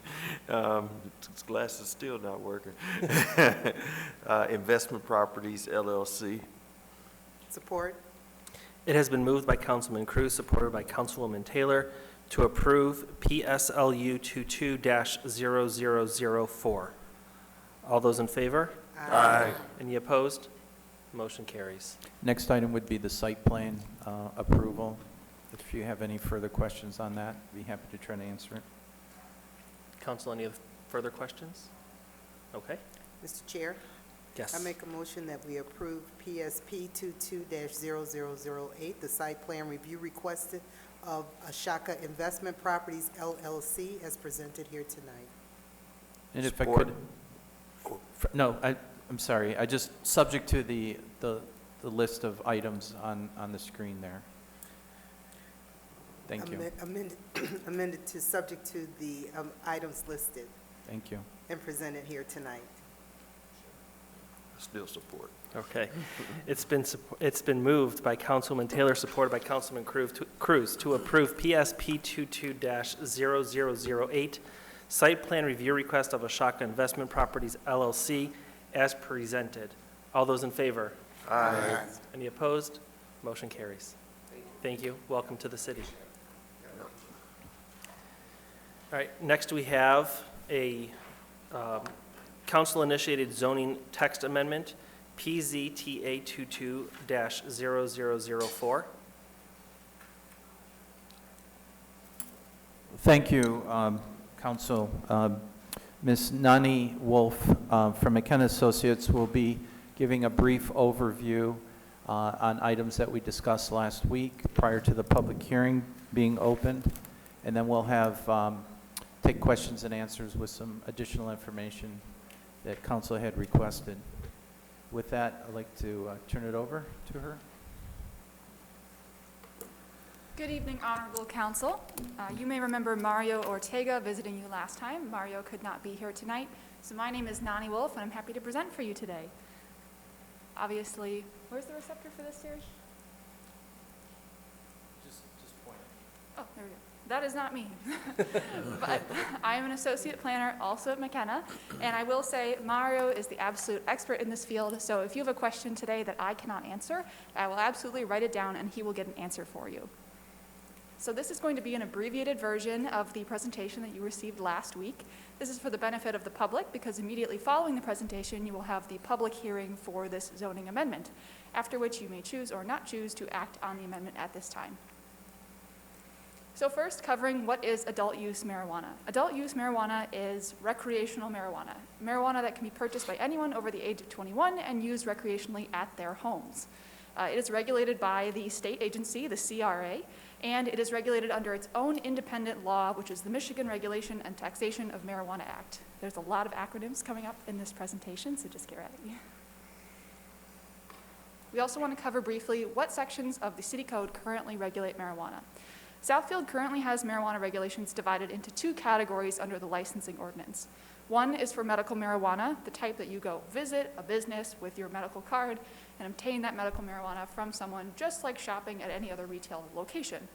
This glass is still not working. Investment Properties LLC. Support. It has been moved by Councilman Cruz, supported by Councilwoman Taylor, to approve PSLU 22-0004. All those in favor? Aye. Any opposed? Motion carries. Next item would be the site plan approval. If you have any further questions on that, I'd be happy to try to answer it. Council, any further questions? Okay. Mr. Chair? Yes. I make a motion that we approve PSP 22-0008, the site plan review requested of Ashaka Investment Properties LLC as presented here tonight. And if I Support. could, no, I'm sorry, I just, subject to the list of items on the screen there. Thank you. Amended to subject to the items listed Thank you. and presented here tonight. Still support. Okay. It's been moved by Councilwoman Taylor, supported by Councilman Cruz, to approve PSP 22-0008, site plan review request of Ashaka Investment Properties LLC as presented. All those in favor? Aye. Any opposed? Motion carries. Thank you. Welcome to the city. All right, next we have a council-initiated zoning text amendment, PZTA 22-0004. Thank you, Council. Ms. Nani Wolf from McKenna Associates will be giving a brief overview on items that we discussed last week prior to the public hearing being opened. And then we'll have take questions and answers with some additional information that Council had requested. With that, I'd like to turn it over to her. Good evening, Honorable Council. You may remember Mario Ortega visiting you last time. Mario could not be here tonight, so my name is Nani Wolf, and I'm happy to present for you today. Obviously, where's the receptor for this, Siri? Just point it. Oh, there we go. That is not me. But I am an associate planner also at McKenna, and I will say Mario is the absolute expert in this field, so if you have a question today that I cannot answer, I will absolutely write it down and he will get an answer for you. So this is going to be an abbreviated version of the presentation that you received last week. This is for the benefit of the public because immediately following the presentation, you will have the public hearing for this zoning amendment, after which you may choose or not choose to act on the amendment at this time. So first, covering what is adult use marijuana. Adult use marijuana is recreational marijuana, marijuana that can be purchased by anyone over the age of 21 and used recreationally at their homes. It is regulated by the state agency, the CRA, and it is regulated under its own independent law, which is the Michigan Regulation and Taxation of Marijuana Act. There's a lot of acronyms coming up in this presentation, so just get ready. We also want to cover briefly what sections of the city code currently regulate marijuana. Southfield currently has marijuana regulations divided into two categories under the licensing ordinance. One is for medical marijuana, the type that you go visit a business with your medical card and obtain that medical marijuana from someone just like shopping at any other retail location.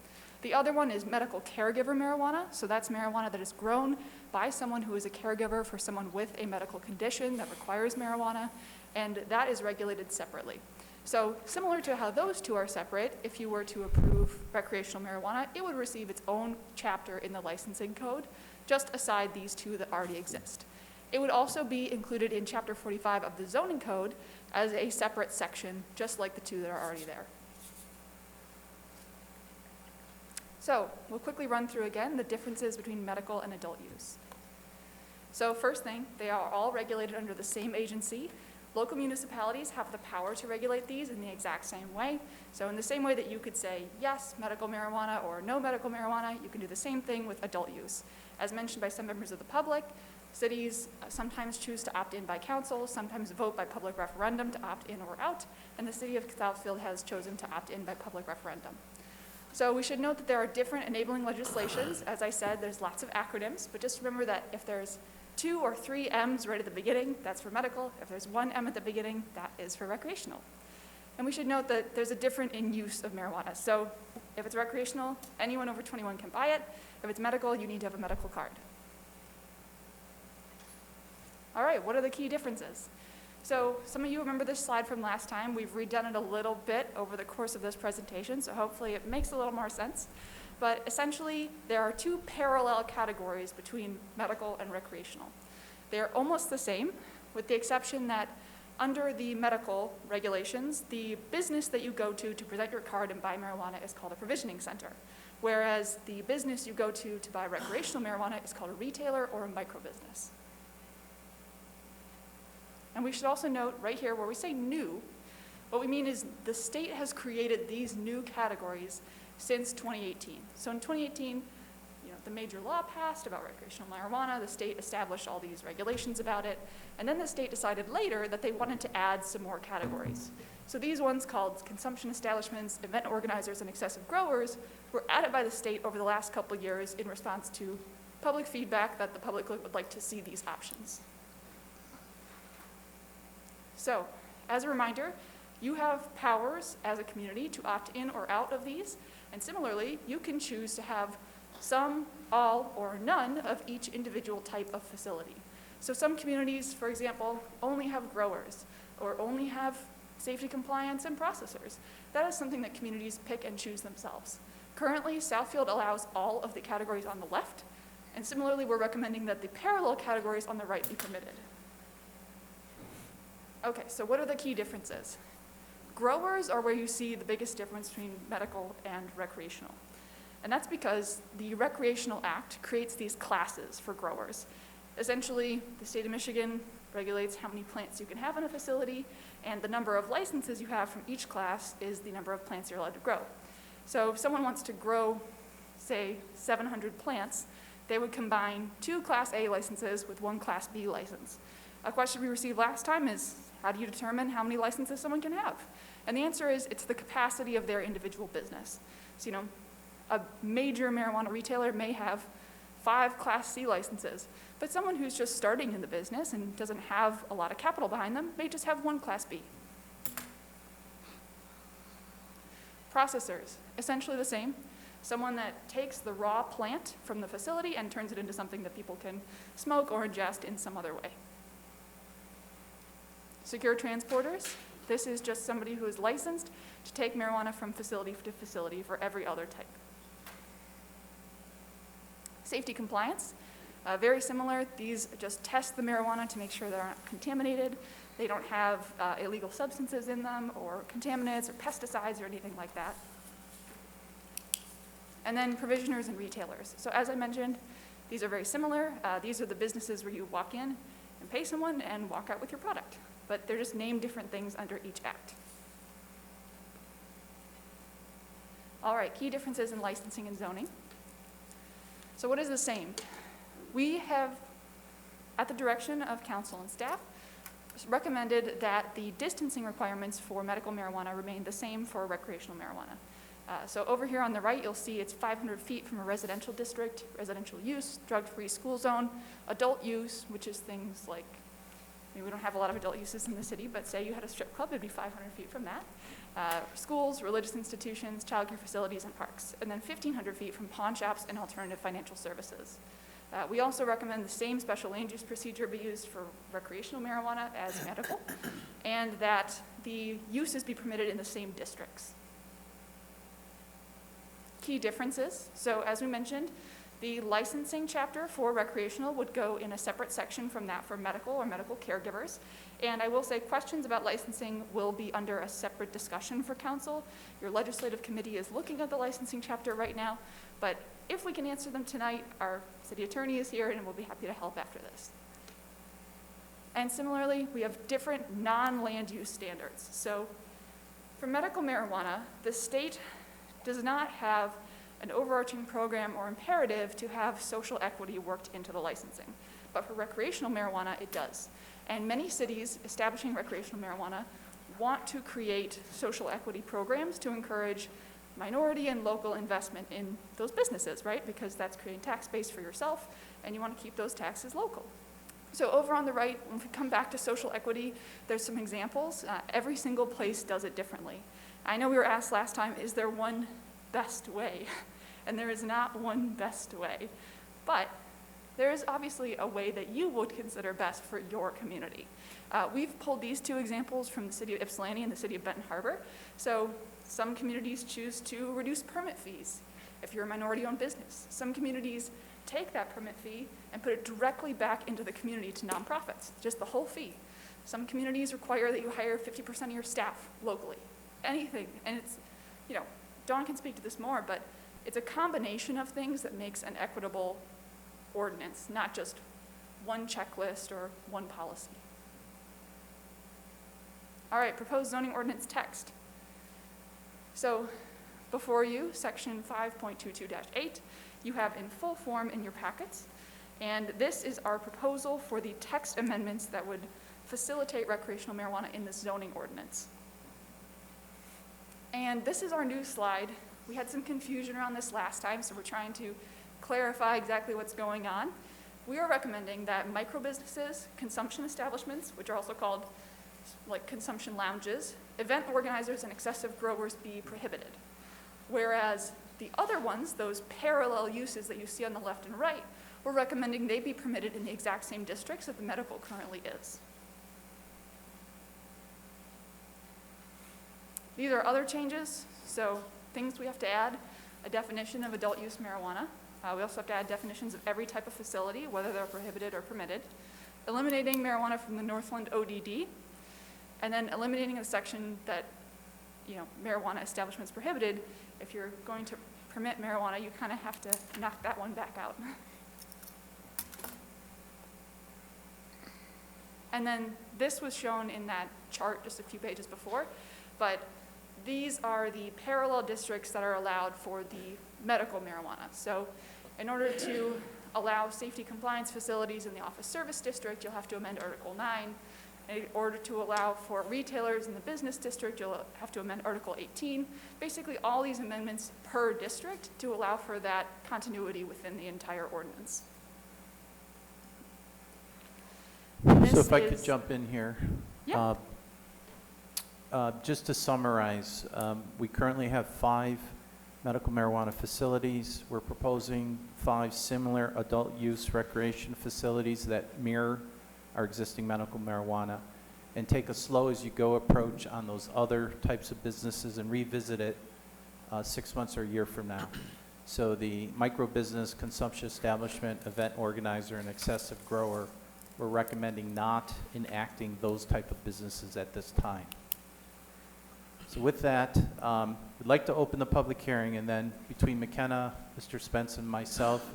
The other one is medical caregiver marijuana. So that's marijuana that is grown by someone who is a caregiver for someone with a medical condition that requires marijuana, and that is regulated separately. So similar to how those two are separate, if you were to approve recreational marijuana, it would receive its own chapter in the licensing code, just aside these two that already exist. It would also be included in Chapter 45 of the zoning code as a separate section, just like the two that are already there. So we'll quickly run through again the differences between medical and adult use. So first thing, they are all regulated under the same agency. Local municipalities have the power to regulate these in the exact same way. So in the same way that you could say yes, medical marijuana, or no medical marijuana, you can do the same thing with adult use. As mentioned by some members of the public, cities sometimes choose to opt in by council, sometimes vote by public referendum to opt in or out, and the city of Southfield has chosen to opt in by public referendum. So we should note that there are different enabling legislations. As I said, there's lots of acronyms, but just remember that if there's 2 or 3 M's right at the beginning, that's for medical. If there's 1 M at the beginning, that is for recreational. And we should note that there's a difference in use of marijuana. So if it's recreational, anyone over 21 can buy it. If it's medical, you need to have a medical card. All right, what are the key differences? So some of you remember this slide from last time. We've redone it a little bit over the course of this presentation, so hopefully it makes a little more sense. But essentially, there are 2 parallel categories between medical and recreational. They're almost the same, with the exception that under the medical regulations, the business that you go to present your card and buy marijuana is called a provisioning center, whereas the business you go to buy recreational marijuana is called a retailer or a microbusiness. And we should also note right here where we say new, what we mean is the state has created these new categories since 2018. So in 2018, the major law passed about recreational marijuana. The state established all these regulations about it. And then the state decided later that they wanted to add some more categories. So these ones called consumption establishments, event organizers, and excessive growers were added by the state over the last couple of years in response to public feedback that the public would like to see these options. So, as a reminder, you have powers as a community to opt in or out of these, and similarly, you can choose to have some, all, or none of each individual type of facility. So some communities, for example, only have growers, or only have safety compliance and processors. That is something that communities pick and choose themselves. Currently, Southfield allows all of the categories on the left, and similarly, we're recommending that the parallel categories on the right be permitted. Okay, so what are the key differences? Growers are where you see the biggest difference between medical and recreational. And that's because the Recreational Act creates these classes for growers. Essentially, the state of Michigan regulates how many plants you can have in a facility, and the number of licenses you have from each class is the number of plants you're allowed to grow. So if someone wants to grow, say, 700 plants, they would combine 2 Class A licenses with 1 Class B license. A question we received last time is, how do you determine how many licenses someone can have? And the answer is, it's the capacity of their individual business. So, a major marijuana retailer may have 5 Class C licenses, but someone who's just starting in the business and doesn't have a lot of capital behind them may just have 1 Class B. Processors, essentially the same. Someone that takes the raw plant from the facility and turns it into something that people can smoke or ingest in some other way. Secure transporters, this is just somebody who is licensed to take marijuana from facility to facility for every other type. Safety compliance, very similar. These just test the marijuana to make sure they're not contaminated. They don't have illegal substances in them or contaminants or pesticides or anything like that. And then provisioners and retailers. So as I mentioned, these are very similar. These are the businesses where you walk in and pay someone and walk out with your product. But they're just named different things under each act. All right, key differences in licensing and zoning. So what is the same? We have, at the direction of council and staff, recommended that the distancing requirements for medical marijuana remain the same for recreational marijuana. So over here on the right, you'll see it's 500 feet from a residential district, residential use, drug-free school zone, adult use, which is things like mean, we don't have a lot of adult uses in the city, but say you had a strip club, it'd be 500 feet from that. Schools, religious institutions, childcare facilities, and parks. And then 1,500 feet from pawn shops and alternative financial services. We also recommend the same special land use procedure be used for recreational marijuana as medical, and that the uses be permitted in the same districts. Key differences. So as we mentioned, the licensing chapter for recreational would go in a separate section from that for medical or medical caregivers. And I will say questions about licensing will be under a separate discussion for council. Your legislative committee is looking at the licensing chapter right now, but if we can answer them tonight, our city attorney is here and we'll be happy to help after this. And similarly, we have different non-land use standards. So for medical marijuana, the state does not have an overarching program or imperative to have social equity worked into the licensing. But for recreational marijuana, it does. And many cities establishing recreational marijuana want to create social equity programs to encourage minority and local investment in those businesses, right? Because that's creating tax base for yourself, and you want to keep those taxes local. So over on the right, when we come back to social equity, there's some examples. Every single place does it differently. I know we were asked last time, is there one best way? And there is not one best way. But there is obviously a way that you would consider best for your community. We've pulled these two examples from the city of Ypsilanti and the city of Benton Harbor. So some communities choose to reduce permit fees if you're a minority-owned business. Some communities take that permit fee and put it directly back into the community to nonprofits, just the whole fee. Some communities require that you hire 50% of your staff locally. Anything, and it's, you know, Dawn can speak to this more, but it's a combination of things that makes an equitable ordinance, not just one checklist or one policy. All right, proposed zoning ordinance text. So before you, section 5.22-8, you have in full form in your packets, and this is our proposal for the text amendments that would facilitate recreational marijuana in the zoning ordinance. And this is our new slide. We had some confusion around this last time, so we're trying to clarify exactly what's going on. We are recommending that micro businesses, consumption establishments, which are also called like consumption lounges, event organizers, and excessive growers be prohibited. Whereas the other ones, those parallel uses that you see on the left and right, we're recommending they be permitted in the exact same districts that the medical currently is. These are other changes, so things we have to add: a definition of adult use marijuana. We also have to add definitions of every type of facility, whether they're prohibited or permitted. Eliminating marijuana from the Northland ODD, and then eliminating the section that, you know, marijuana establishments prohibited. If you're going to permit marijuana, you kind of have to knock that one back out. And then this was shown in that chart just a few pages before, but these are the parallel districts that are allowed for the medical marijuana. So in order to allow safety compliance facilities in the office service district, you'll have to amend Article 9. In order to allow for retailers in the business district, you'll have to amend Article 18. Basically, all these amendments per district to allow for that continuity within the entire ordinance. So if I could jump in here. Yeah. Just to summarize, we currently have 5 medical marijuana facilities. We're proposing 5 similar adult use recreation facilities that mirror our existing medical marijuana, and take a slow as you go approach on those other types of businesses and revisit it 6 months or a year from now. So the micro business, consumption establishment, event organizer, and excessive grower, we're recommending not enacting those type of businesses at this time. So with that, we'd like to open the public hearing, and then between McKenna, Mr. Spence, and myself,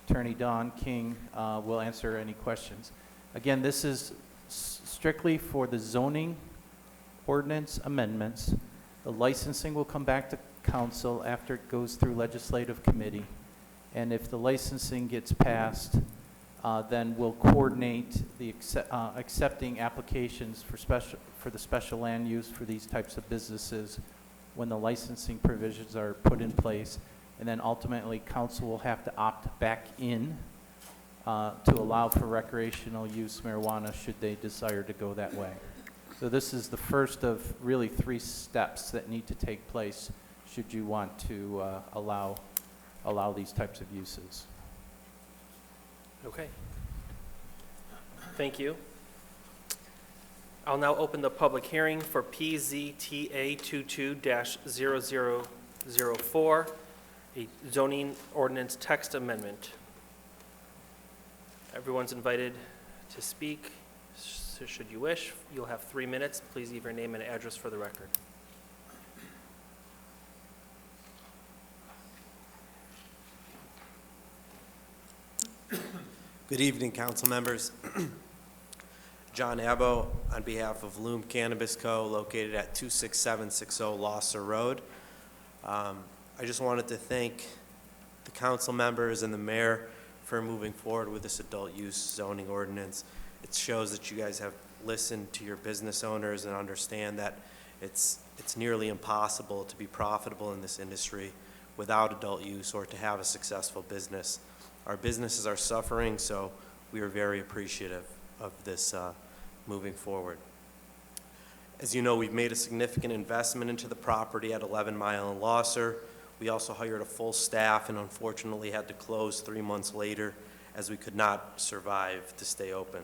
Attorney Dawn King will answer any questions. Again, this is strictly for the zoning ordinance amendments. The licensing will come back to council after it goes through legislative committee. And if the licensing gets passed, then we'll coordinate the accepting applications for the special land use for these types of businesses when the licensing provisions are put in place. And then ultimately, council will have to opt back in to allow for recreational use marijuana should they desire to go that way. So this is the first of really 3 steps that need to take place should you want to allow these types of uses. Okay. Thank you. I'll now open the public hearing for PZTA 22-0004, a zoning ordinance text amendment. Everyone's invited to speak. So should you wish, you'll have 3 minutes. Please leave your name and address for the record. Good evening, council members. John Abbo on behalf of Loom Cannabis Co. located at 26760 Losser Road. I just wanted to thank the council members and the mayor for moving forward with this adult use zoning ordinance. It shows that you guys have listened to your business owners and understand that it's nearly impossible to be profitable in this industry without adult use or to have a successful business. Our businesses are suffering, so we are very appreciative of this moving forward. As you know, we've made a significant investment into the property at 11 Mile and Losser. We also hired a full staff and unfortunately had to close 3 months later as we could not survive to stay open.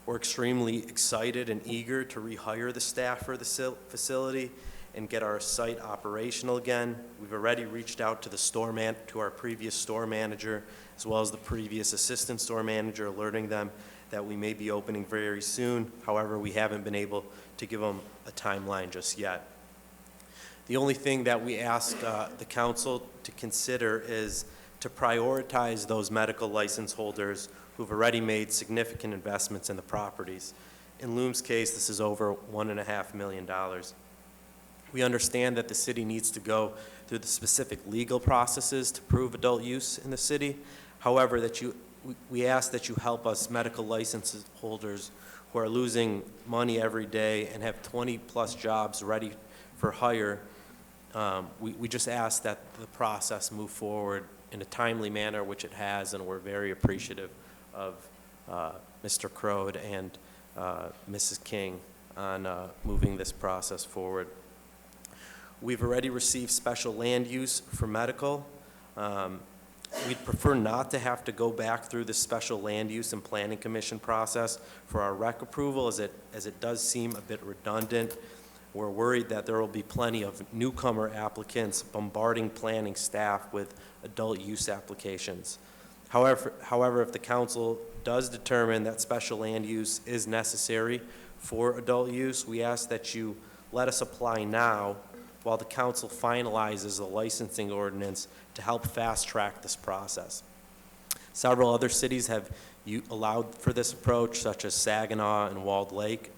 We're extremely excited and eager to rehire the staff for the facility and get our site operational again. We've already reached out to to our previous store manager, as well as the previous assistant store manager, alerting them that we may be opening very soon. However, we haven't been able to give them a timeline just yet. The only thing that we ask the council to consider is to prioritize those medical license holders who've already made significant investments in the properties. In Loom's case, this is over $1.5 million. We understand that the city needs to go through the specific legal processes to prove adult use in the city. However, we ask that you help us medical license holders who are losing money every day and have 20-plus jobs ready for hire. We just ask that the process move forward in a timely manner, which it has, and we're very appreciative of Mr. Crode and Mrs. King on moving this process forward. We've already received special land use for medical. We'd prefer not to have to go back through the special land use and planning commission process for our rec approval, as it does seem a bit redundant. We're worried that there will be plenty of newcomer applicants bombarding planning staff with adult use applications. However, if the council does determine that special land use is necessary for adult use, we ask that you let us apply now while the council finalizes the licensing ordinance to help fast-track this process. Several other cities have allowed for this approach, such as Saginaw and Walled Lake.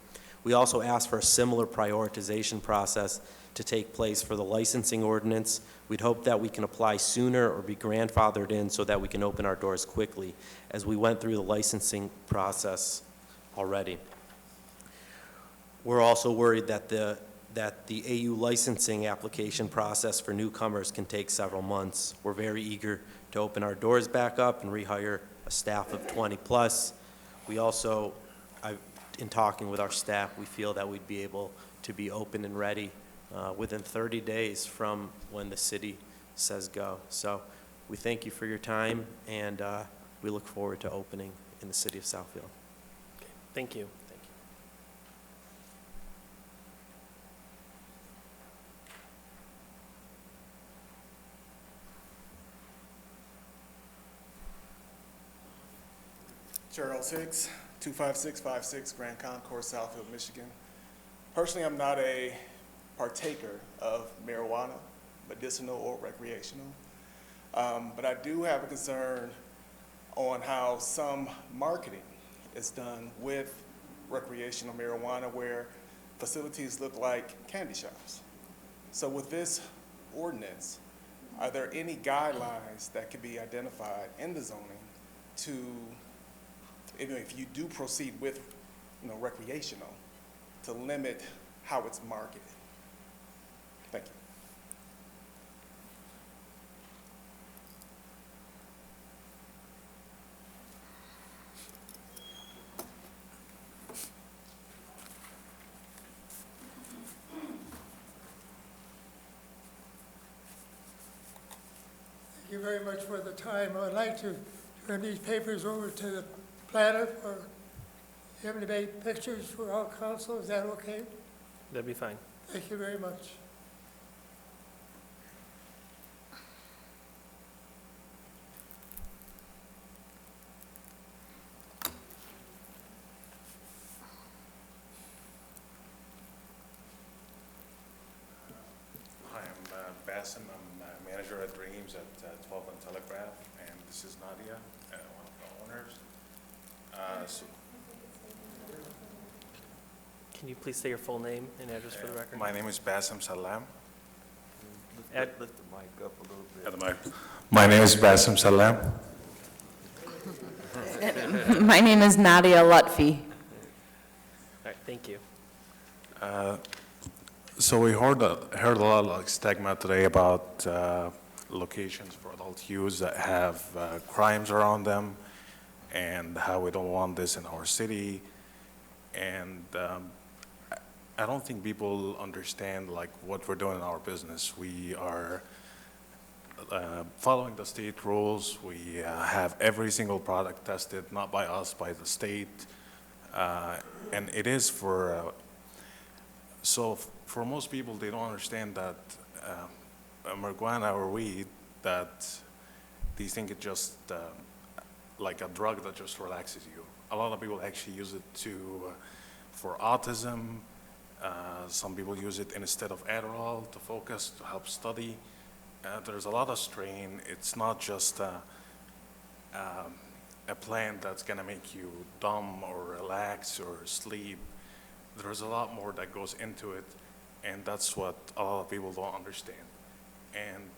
We also ask for a similar prioritization process to take place for the licensing ordinance. We'd hope that we can apply sooner or be grandfathered in so that we can open our doors quickly, as we went through the licensing process already. We're also worried that the AU licensing application process for newcomers can take several months. We're very eager to open our doors back up and rehire a staff of 20+. We also, in talking with our staff, we feel that we'd be able to be open and ready within 30 days from when the city says go. So we thank you for your time, and we look forward to opening in the city of Southfield. Okay. Thank you. Charles Hicks, 25656 Grand Concourse, Southfield, Michigan. Personally, I'm not a partaker of marijuana, medicinal or recreational, but I do have a concern on how some marketing is done with recreational marijuana, where facilities look like candy shops. So with this ordinance, are there any guidelines that could be identified in the zoning to, if you do proceed with, recreational, to limit how it's marketed? Thank you. you very much for the time. I'd like to turn these papers over to the planner for him to make pictures for all council. Is that okay? That'd be fine. Thank you very much. Hi, I'm Bassem. I'm manager at Dreams at 12 and Telegraph, and this is Nadia, one of the owners. Can you please say your full name and address for the record? My name is Bassem Salam. Ed? Lift the mic up a little bit. At the mic. My name is Bassem Salam. My name is Nadia Lutfi. All right, thank you. So we heard a lot of stigma today about locations for adult use that have crimes around them, and how we don't want this in our city. And I don't think people understand like what we're doing in our business. We are following the state rules. We have every single product tested, not by us, by the state. And it is for, so for most people, they don't understand that marijuana or weed, that they think it's just like a drug that just relaxes you. A lot of people actually use it for autism. Some people use it instead of Adderall to focus, to help study. There's a lot of strain. It's not just a plant that's gonna make you dumb or relax or sleep. There's a lot more that goes into it, and that's what a lot of people don't understand. And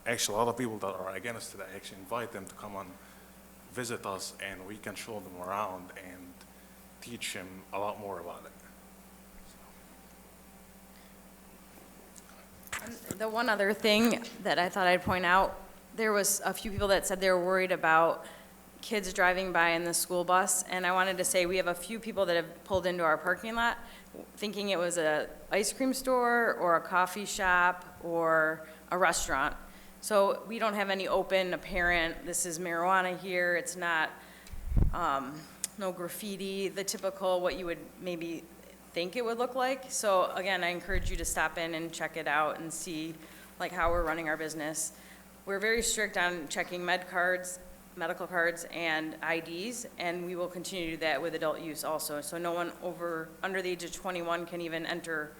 actually, a lot of people that are against it, I actually invite them to come and visit us, and we can show them around and teach them a lot more about it. The one other thing that I thought I'd point out, there was a few people that said they were worried about kids driving by in the school bus, and I wanted to say we have a few people that have pulled into our parking lot thinking it was an ice cream store or a coffee shop or a restaurant. So we don't have any open, apparent, this is marijuana here, it's not, no graffiti, the typical, what you would maybe think it would look like. So again, I encourage you to stop in and check it out and see like how we're running our business. We're very strict on checking medical cards and IDs, and we will continue to do that with adult use also. So no one under the age of 21 can even enter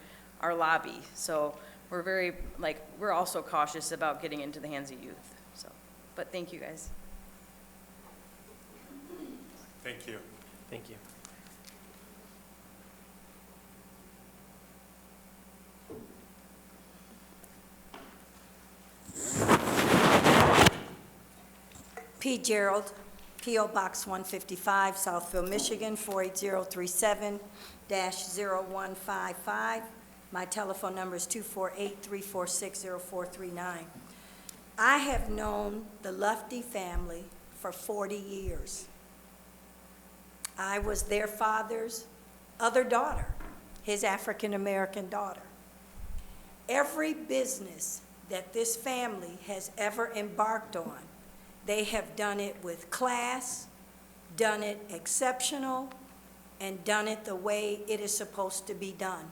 our lobby. So we're very, we're also cautious about getting into the hands of youth. So, but thank you guys. Thank you. Thank you. P. Gerald, P.O. Box 155, Southfield, Michigan, 48037-0155. My telephone number is 248-346-0439. I have known the Lutfi family for 40 years. I was their father's other daughter, his African-American daughter. Every business that this family has ever embarked on, they have done it with class, done it exceptional, and done it the way it is supposed to be done.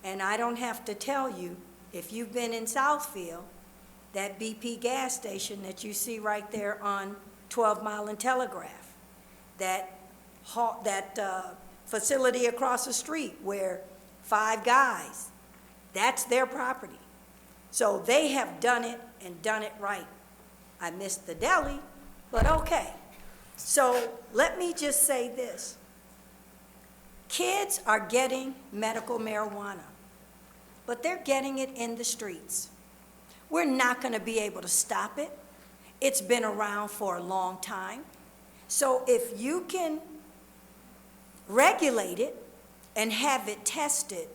And I don't have to tell you, if you've been in Southfield, that BP gas station that you see right there on 12 Mile and Telegraph, that facility across the street where Five Guys, that's their property. So they have done it and done it right. I missed the deli, but okay. So let me just say this. Kids are getting medical marijuana, but they're getting it in the streets. We're not going to be able to stop it. It's been around for a long time. So if you can regulate it and have it tested,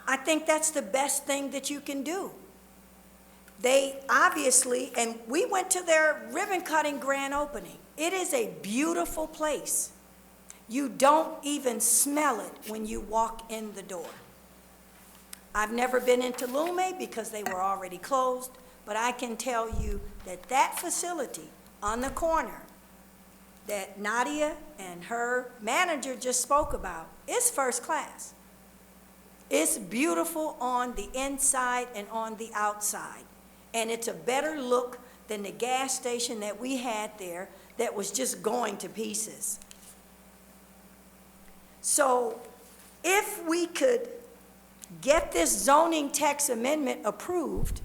I think that's the best thing that you can do. They obviously, and we went to their ribbon cutting grand opening. It is a beautiful place. You don't even smell it when you walk in the door. I've never been into Lume because they were already closed, but I can tell you that that facility on the corner that Nadia and her manager just spoke about is first class. It's beautiful on the inside and on the outside. And it's a better look than the gas station that we had there that was just going to pieces. So if we could get this zoning text amendment approved,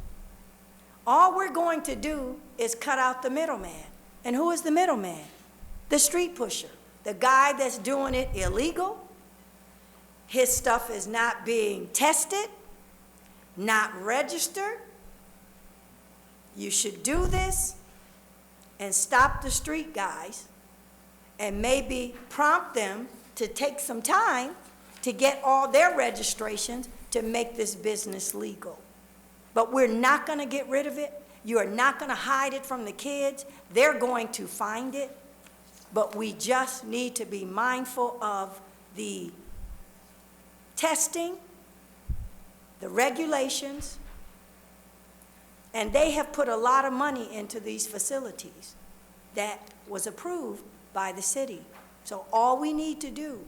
all we're going to do is cut out the middleman. And who is the middleman? The street pusher, the guy that's doing it illegal. His stuff is not being tested, not registered. You should do this and stop the street guys and maybe prompt them to take some time to get all their registrations to make this business legal. But we're not going to get rid of it. You are not going to hide it from the kids. They're going to find it. But we just need to be mindful of the testing, the regulations, and they have put a lot of money into these facilities that was approved by the city. So all we need to do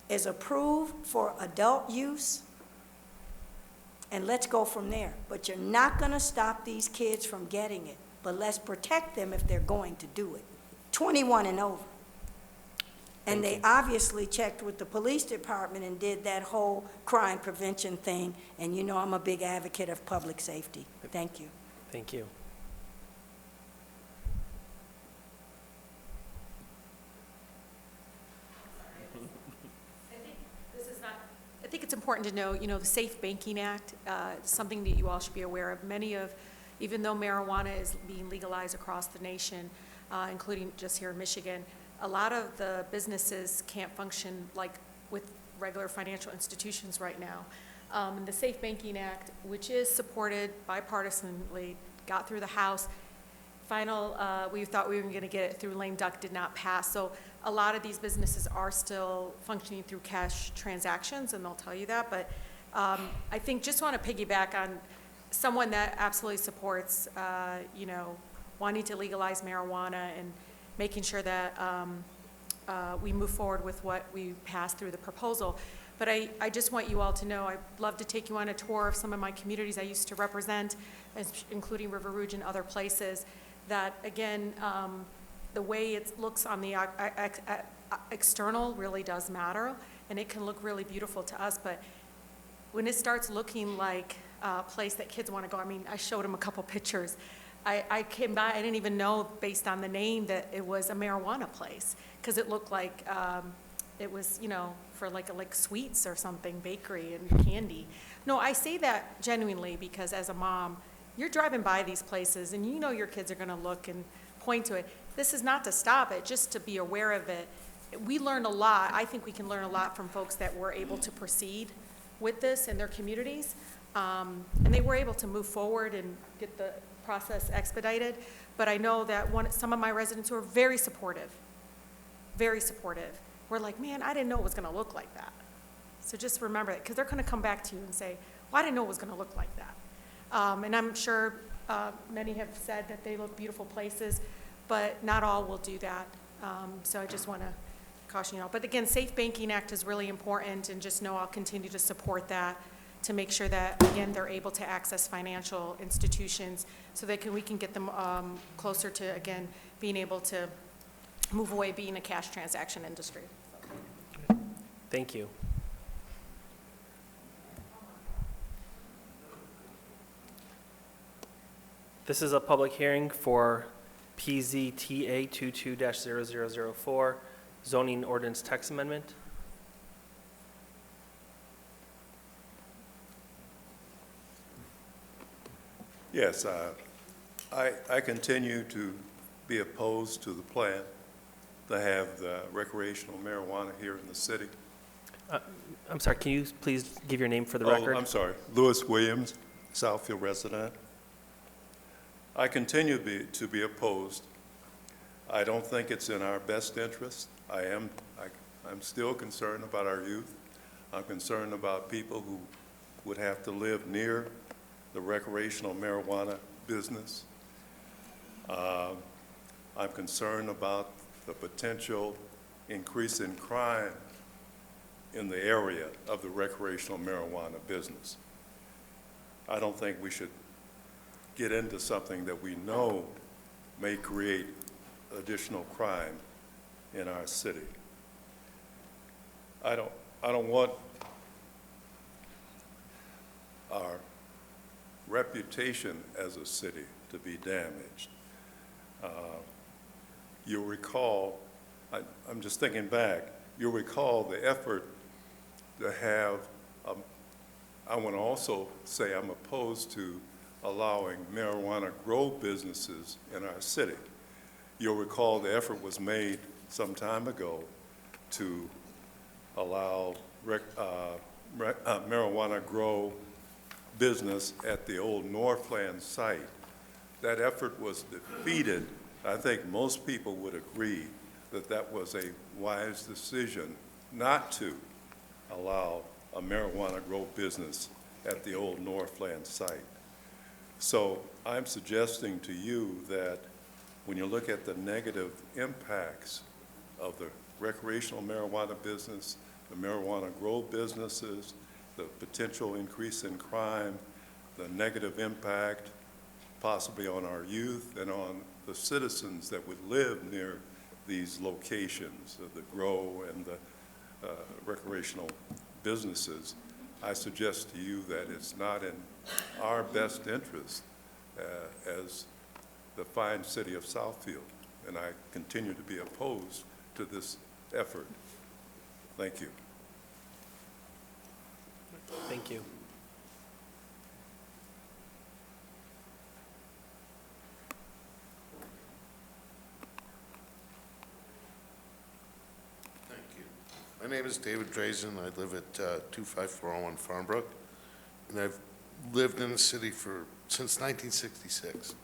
is approve for adult use, and let's go from there. But you're not going to stop these kids from getting it, but let's protect them if they're going to do it. 21 and over. And they obviously checked with the police department and did that whole crime prevention thing, and you know I'm a big advocate of public safety. Thank you. Thank you. I think it's important to know, the Safe Banking Act, is something that you all should be aware of. Even though marijuana is being legalized across the nation, including just here in Michigan, a lot of the businesses can't function like with regular financial institutions right now. And the Safe Banking Act, which is supported bipartisanly, got through the House. We thought we were going to get it through lame duck, did not pass. So a lot of these businesses are still functioning through cash transactions, and they'll tell you that. But I think just want to piggyback on someone that absolutely supports, wanting to legalize marijuana and making sure that we move forward with what we passed through the proposal. But I just want you all to know, I'd love to take you on a tour of some of my communities I used to represent, including River Rouge and other places, that, again, the way it looks on the external really does matter, and it can look really beautiful to us, but when it starts looking like a place that kids want to go, I showed them a couple pictures. I came by, I didn't even know, based on the name, that it was a marijuana place, because it looked like it was, for like sweets or something, bakery and candy. No, I say that genuinely because as a mom, you're driving by these places and you know your kids are going to look and point to it. This is not to stop it, just to be aware of it. We learned a lot. I think we can learn a lot from folks that were able to proceed with this in their communities. And they were able to move forward and get the process expedited. But I know that some of my residents who are very supportive, were like, man, I didn't know it was going to look like that. So just remember that, because they're going to come back to you and say, well, I didn't know it was going to look like that. And I'm sure many have said that they look beautiful places, but not all will do that. So I just want to caution you all. But again, Safe Banking Act is really important, and just know I'll continue to support that to make sure that, again, they're able to access financial institutions so that we can get them closer to, again, being able to move away being a cash transaction industry. Thank you. This is a public hearing for PZTA 22-0004, zoning ordinance text amendment. Yes, I continue to be opposed to the plan to have the recreational marijuana here in the city. I'm sorry, can you please give your name for the Oh, record? I'm sorry. Lewis Williams, Southfield resident. I continue to be opposed. I don't think it's in our best interest. I'm still concerned about our youth. I'm concerned about people who would have to live near the recreational marijuana business. I'm concerned about the potential increase in crime in the area of the recreational marijuana business. I don't think we should get into something that we know may create additional crime in our city. I don't want our reputation as a city to be damaged. You'll recall, I'm just thinking back, you'll recall the effort to have, I want to also say I'm opposed to allowing marijuana grow businesses in our city. You'll recall the effort was made some time ago to allow marijuana grow business at the old Northland site. That effort was defeated. I think most people would agree that that was a wise decision not to allow a marijuana grow business at the old Northland site. So I'm suggesting to you that when you look at the negative impacts of the recreational marijuana business, the marijuana grow businesses, the potential increase in crime, the negative impact possibly on our youth and on the citizens that would live near these locations of the grow and the recreational businesses, I suggest to you that it's not in our best interest as the fine city of Southfield, and I continue to be opposed to this effort. Thank you. Thank you. Thank you. My name is David Drazen. I live at 25401 Farmbrook, and I've lived in the city since 1966.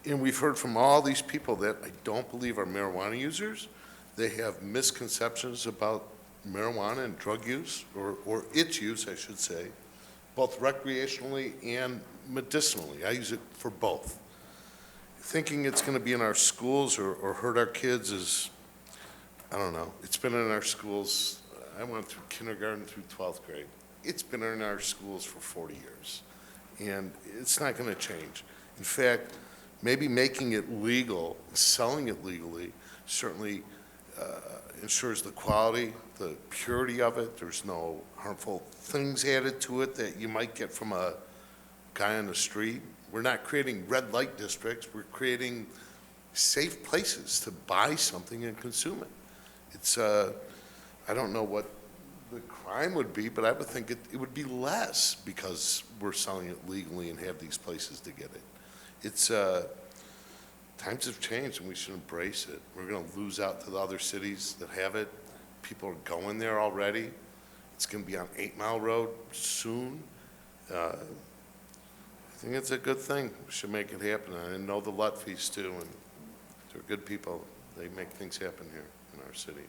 And we've heard from all these people that I don't believe are marijuana users. They have misconceptions about marijuana and drug use, or its use, I should say, both recreationally and medicinally. I use it for both. Thinking it's going to be in our schools or hurt our kids is, I don't know. It's been in our schools. I went through kindergarten through 12th grade. It's been in our schools for 40 years, and it's not going to change. In fact, maybe making it legal, selling it legally, certainly ensures the quality, the purity of it. There's no harmful things added to it that you might get from a guy on the street. We're not creating red light districts. We're creating safe places to buy something and consume it. It's, I don't know what the crime would be, but I would think it would be less because we're selling it legally and have these places to get it. It's, times have changed and we should embrace it. We're going to lose out to the other cities that have it. People are going there already. It's going to be on 8 Mile Road soon. I think it's a good thing. We should make it happen. I know the Lutfies too, and they're good people. They make things happen here in our city.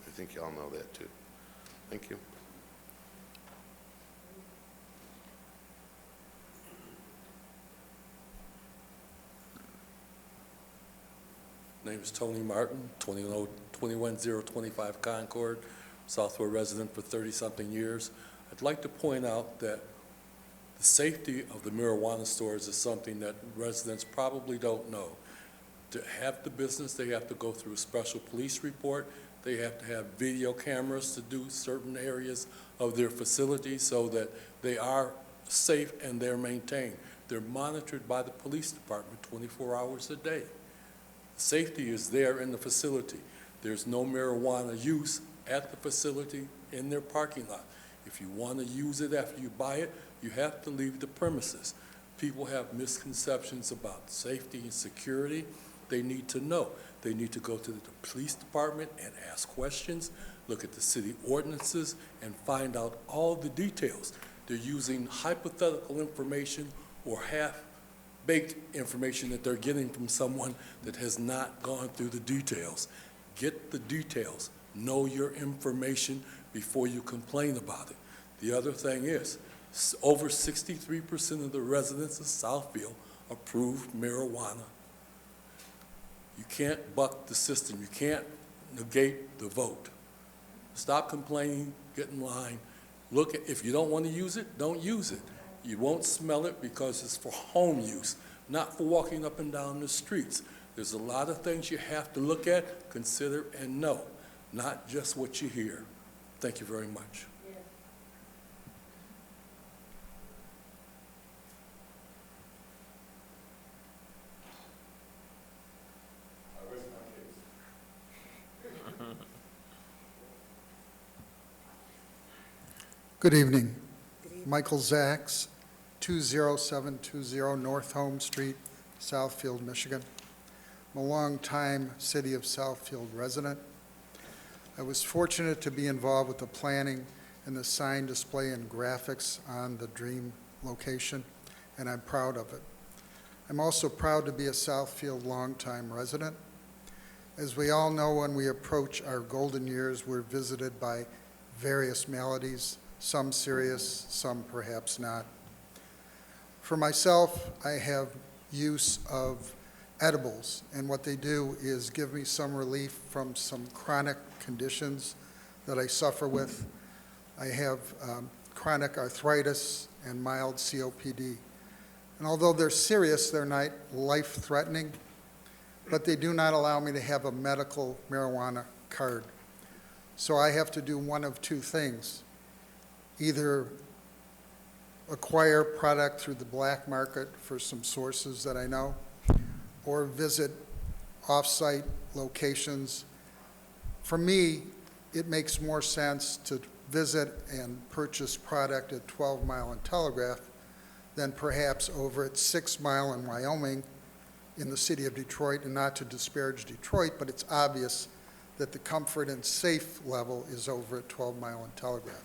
I think y'all know that too. Thank you. Name is Tony Martin, 21025 Concord, Southfield resident for 30-something years. I'd like to point out that the safety of the marijuana stores is something that residents probably don't know. To have the business, they have to go through a special police report. They have to have video cameras to do certain areas of their facility so that they are safe and they're maintained. They're monitored by the police department 24 hours a day. Safety is there in the facility. There's no marijuana use at the facility in their parking lot. If you want to use it after you buy it, you have to leave the premises. People have misconceptions about safety and security. They need to know. They need to go to the police department and ask questions, look at the city ordinances, and find out all the details. They're using hypothetical information or half-baked information that they're getting from someone that has not gone through the details. Get the details. Know your information before you complain about it. The other thing is, Over 63% of the residents of Southfield approve marijuana. You can't buck the system. You can't negate the vote. Stop complaining, get in line. Look, if you don't want to use it, don't use it. You won't smell it because it's for home use, not for walking up and down the streets. There's a lot of things you have to look at, consider, and know, not just what you hear. Thank you very much. Good evening. Michael Zacks, 20720 North Home Street, Southfield, Michigan. I'm a longtime City of Southfield resident. I was fortunate to be involved with the planning and the sign display and graphics on the Dream location, and I'm proud of it. I'm also proud to be a Southfield longtime resident. As we all know, when we approach our golden years, we're visited by various maladies, some serious, some perhaps not. For myself, I have use of edibles, and what they do is give me some relief from some chronic conditions that I suffer with. I have chronic arthritis and mild COPD. And although they're serious, they're not life-threatening, but they do not allow me to have a medical marijuana card. So I have to do one of two things. Either acquire product through the black market for some sources that I know, or visit off-site locations. For me, it makes more sense to visit and purchase product at 12 Mile and Telegraph than perhaps over at 6 Mile in Wyoming in the city of Detroit, and not to disparage Detroit, but it's obvious that the comfort and safe level is over at 12 Mile and Telegraph.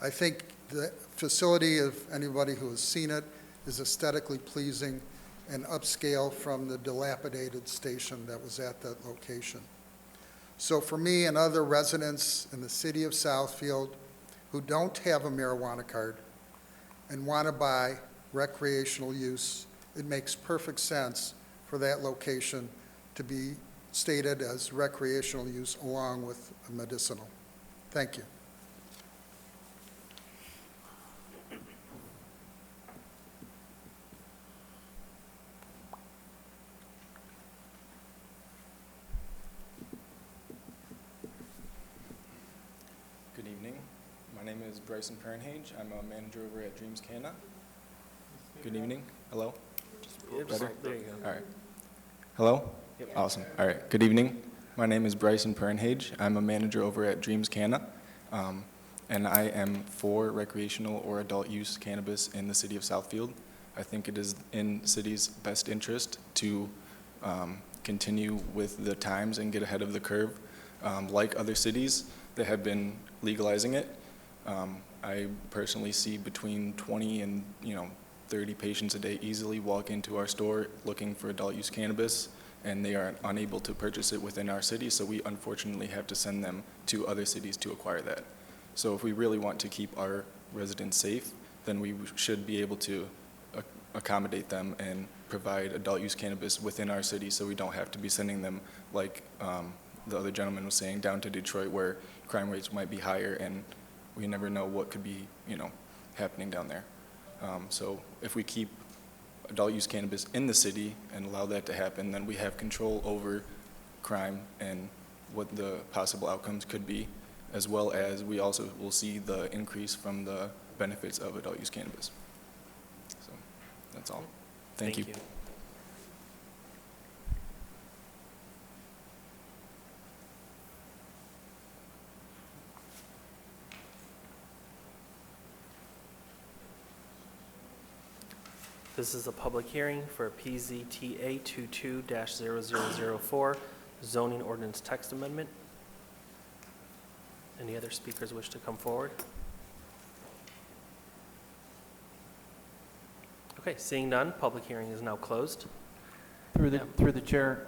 I think the facility, if anybody who has seen it, is aesthetically pleasing and upscale from the dilapidated station that was at that location. So for me and other residents in the city of Southfield who don't have a marijuana card and want to buy recreational use, it makes perfect sense for that location to be stated as recreational use along with medicinal. Thank you. Good evening. My name is Bryson Pernhage. I'm a manager over at Dreams Canada. Good evening. Hello? Better? There you go. All right. Hello? Yep. Awesome. All right. Good evening. My name is Bryson Pernhage. I'm a manager over at Dreams Canada, and I am for recreational or adult use cannabis in the city of Southfield. I think it is in the city's best interest to continue with the times and get ahead of the curve. Like other cities that have been legalizing it, I personally see between 20 and 30 patients a day easily walk into our store looking for adult use cannabis, and they are unable to purchase it within our city, so we unfortunately have to send them to other cities to acquire that. So if we really want to keep our residents safe, then we should be able to accommodate them and provide adult use cannabis within our city, so we don't have to be sending them, like the other gentleman was saying, down to Detroit where crime rates might be higher and we never know what could be happening down there. So if we keep adult use cannabis in the city and allow that to happen, then we have control over crime and what the possible outcomes could be, as well as we also will see the increase from the benefits of adult use cannabis. So that's all. Thank you. This is a public hearing for PZTA 22-0004, zoning ordinance text amendment. Any other speakers wish to come forward? Okay, seeing none, public hearing is now closed. Through the chair,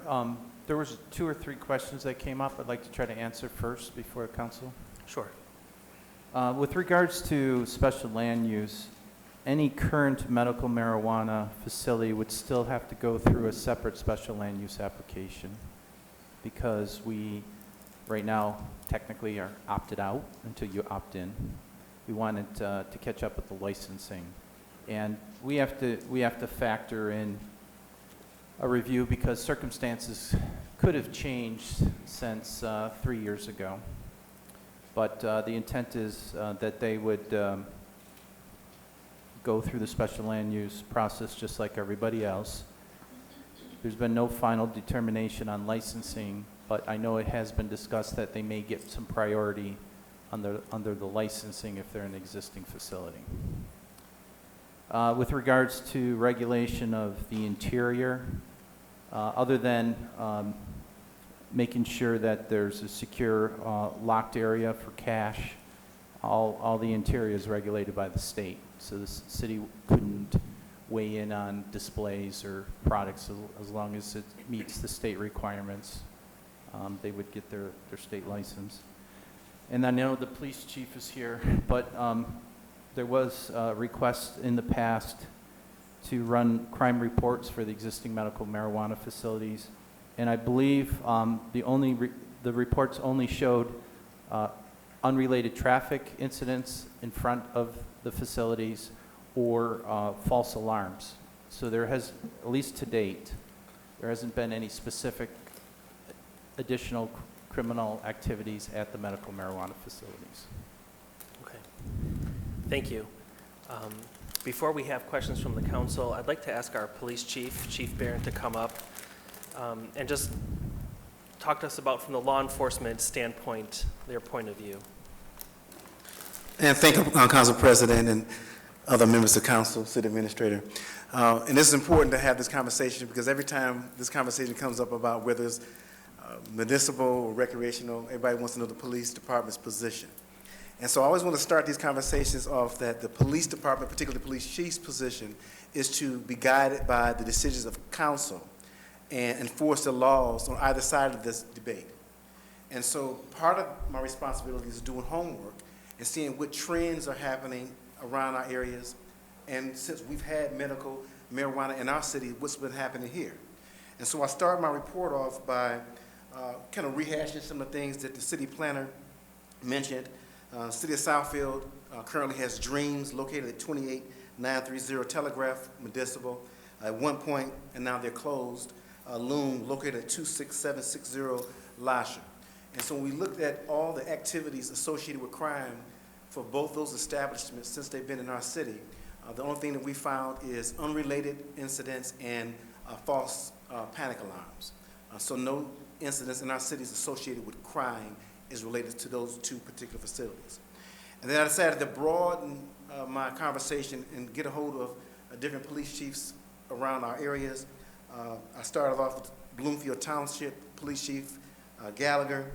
there was 2 or 3 questions that came up I'd like to try to answer first before council. Sure. With regards to special land use, any current medical marijuana facility would still have to go through a separate special land use application because we, right now, technically are opted out until you opt in. We wanted to catch up with the licensing. And we have to factor in a review because circumstances could have changed since 3 years ago. But the intent is that they would go through the special land use process just like everybody else. There's been no final determination on licensing, but I know it has been discussed that they may get some priority under the licensing if they're an existing facility. With regards to regulation of the interior, other than making sure that there's a secure locked area for cash, all the interior is regulated by the state. So the city couldn't weigh in on displays or products as long as it meets the state requirements. They would get their state license. And I know the police chief is here, but there was a request in the past to run crime reports for the existing medical marijuana facilities. And I believe the reports only showed unrelated traffic incidents in front of the facilities or false alarms. So there has, at least to date, there hasn't been any specific additional criminal activities at the medical marijuana facilities. Okay. Thank you. Before we have questions from the council, I'd like to ask our police chief, Chief Barron, to come up and just talk to us about, from the law enforcement standpoint, their point of view. And thank you, Council President and other members of council, city administrator. And this is important to have this conversation because every time this conversation comes up about whether it's municipal or recreational, everybody wants to know the police department's position. And so I always want to start these conversations off that the police department, particularly the police chief's position, is to be guided by the decisions of council and enforce the laws on either side of this debate. And so part of my responsibility is doing homework and seeing what trends are happening around our areas. And since we've had medical marijuana in our city, what's been happening here? And so I start my report off by kind of rehashing some of the things that the city planner mentioned. City of Southfield currently has Dreams located at 28930 Telegraph Medicinal. At one point, and now they're closed, Loom located at 26760 Lasher. And so when we looked at all the activities associated with crime for both those establishments since they've been in our city, the only thing that we found is unrelated incidents and false panic alarms. So no incidents in our cities associated with crime is related to those two particular facilities. And then I decided to broaden my conversation and get a hold of different police chiefs around our areas. I started off with Bloomfield Township Police Chief Gallagher,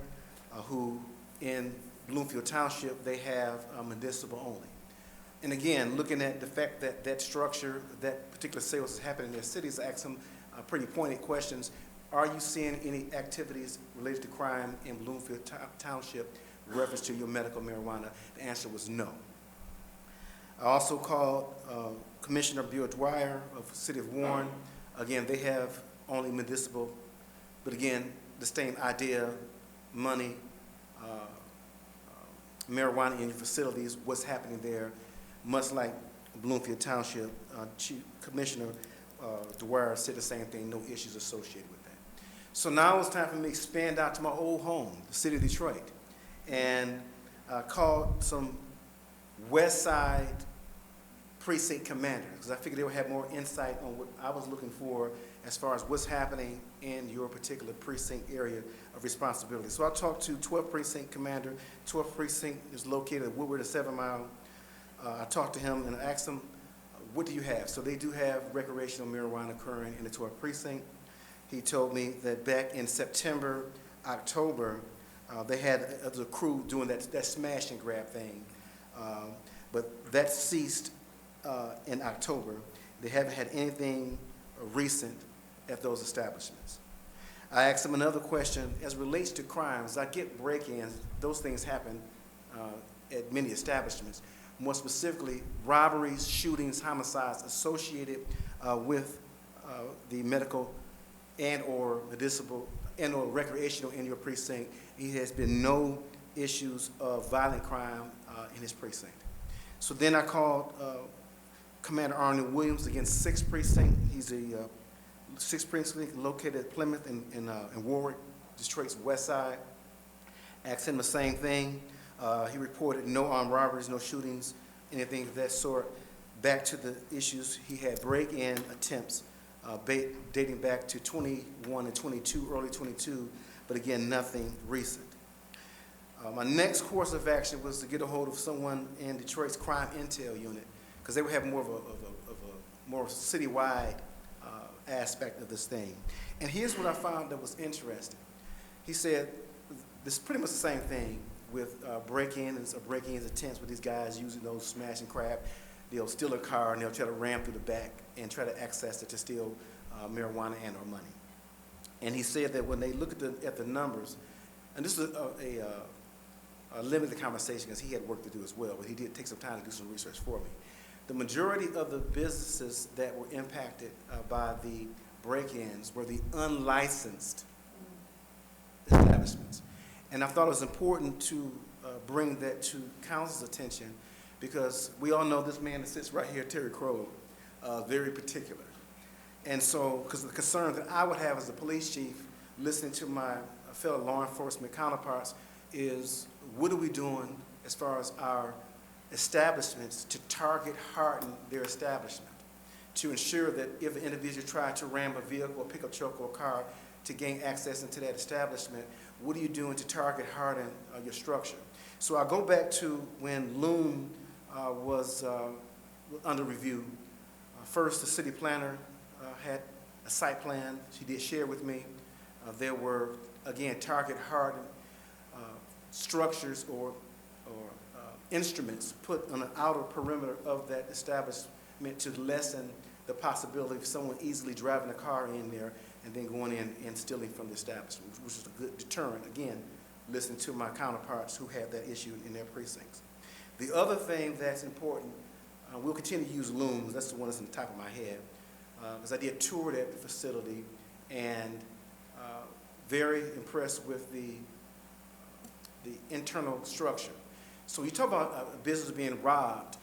who in Bloomfield Township, they have municipal only. And again, looking at the fact that that structure, that particular sales is happening in their cities, I asked them pretty pointed questions. Are you seeing any activities related to crime in Bloomfield Township with reference to your medical marijuana? The answer was no. I also called Commissioner Bill Dwyer of the City of Warren. Again, they have only municipal, but again, the same idea, money, marijuana in your facilities, what's happening there, much like Bloomfield Township. Chief Commissioner Dwyer said the same thing, no issues associated with that. So now it's time for me to expand out to my old home, the city of Detroit, and called some West Side precinct commanders, because I figured they would have more insight on what I was looking for as far as what's happening in your particular precinct area of responsibility. So I talked to 12th Precinct Commander. 12th Precinct is located at Woodward at 7 Mile. I talked to him and I asked him, what do you have? So they do have recreational marijuana occurring in the 12th Precinct. He told me that back in September, October, they had a crew doing that smash and grab thing. But that ceased in October. They haven't had anything recent at those establishments. I asked him another question as relates to crimes. I get break-ins, those things happen at many establishments. More specifically, robberies, shootings, homicides associated with the medical and/or medicinal and/or recreational in your precinct. He has been no issues of violent crime in his precinct. So then I called Commander Arnold Williams, again, 6th Precinct. He's a 6th Precinct located at Plymouth and Warwick, Detroit's west side. Asked him the same thing. He reported no armed robberies, no shootings, anything of that sort. Back to the issues, he had break-in attempts dating back to 21 and 22, early 22, but again, nothing recent. My next course of action was to get a hold of someone in Detroit's crime intel unit, because they would have more of a more citywide aspect of this thing. And here's what I found that was interesting. He said, this is pretty much the same thing with break-ins or break-ins attempts with these guys using those smash and grab. They'll steal a car and they'll try to ram through the back and try to access it to steal marijuana and or money. And he said that when they look at the numbers, and this is a limited conversation because he had work to do as well, but he did take some time to do some research for me. The majority of the businesses that were impacted by the break-ins were the unlicensed establishments. And I thought it was important to bring that to council's attention because we all know this man that sits right here, Terry Crow, very particular. And so, because the concern that I would have as a police chief, listening to my fellow law enforcement counterparts, is what are we doing as far as our establishments to target harden their establishment, to ensure that if an individual tried to ram a vehicle, a pickup truck, or a car to gain access into that establishment, what are you doing to target harden your structure? So I go back to when Loom was under review. First, the city planner had a site plan she did share with me. There were, again, target hardened structures or instruments put on the outer perimeter of that establishment to lessen the possibility of someone easily driving a car in there and then going in and stealing from the establishment, which is a good deterrent. Again, listening to my counterparts who had that issue in their precincts. The other thing that's important, we'll continue to use Looms. That's the one that's on the top of my head. Because I did tour that facility and very impressed with the internal structure. So you talk about a business being robbed,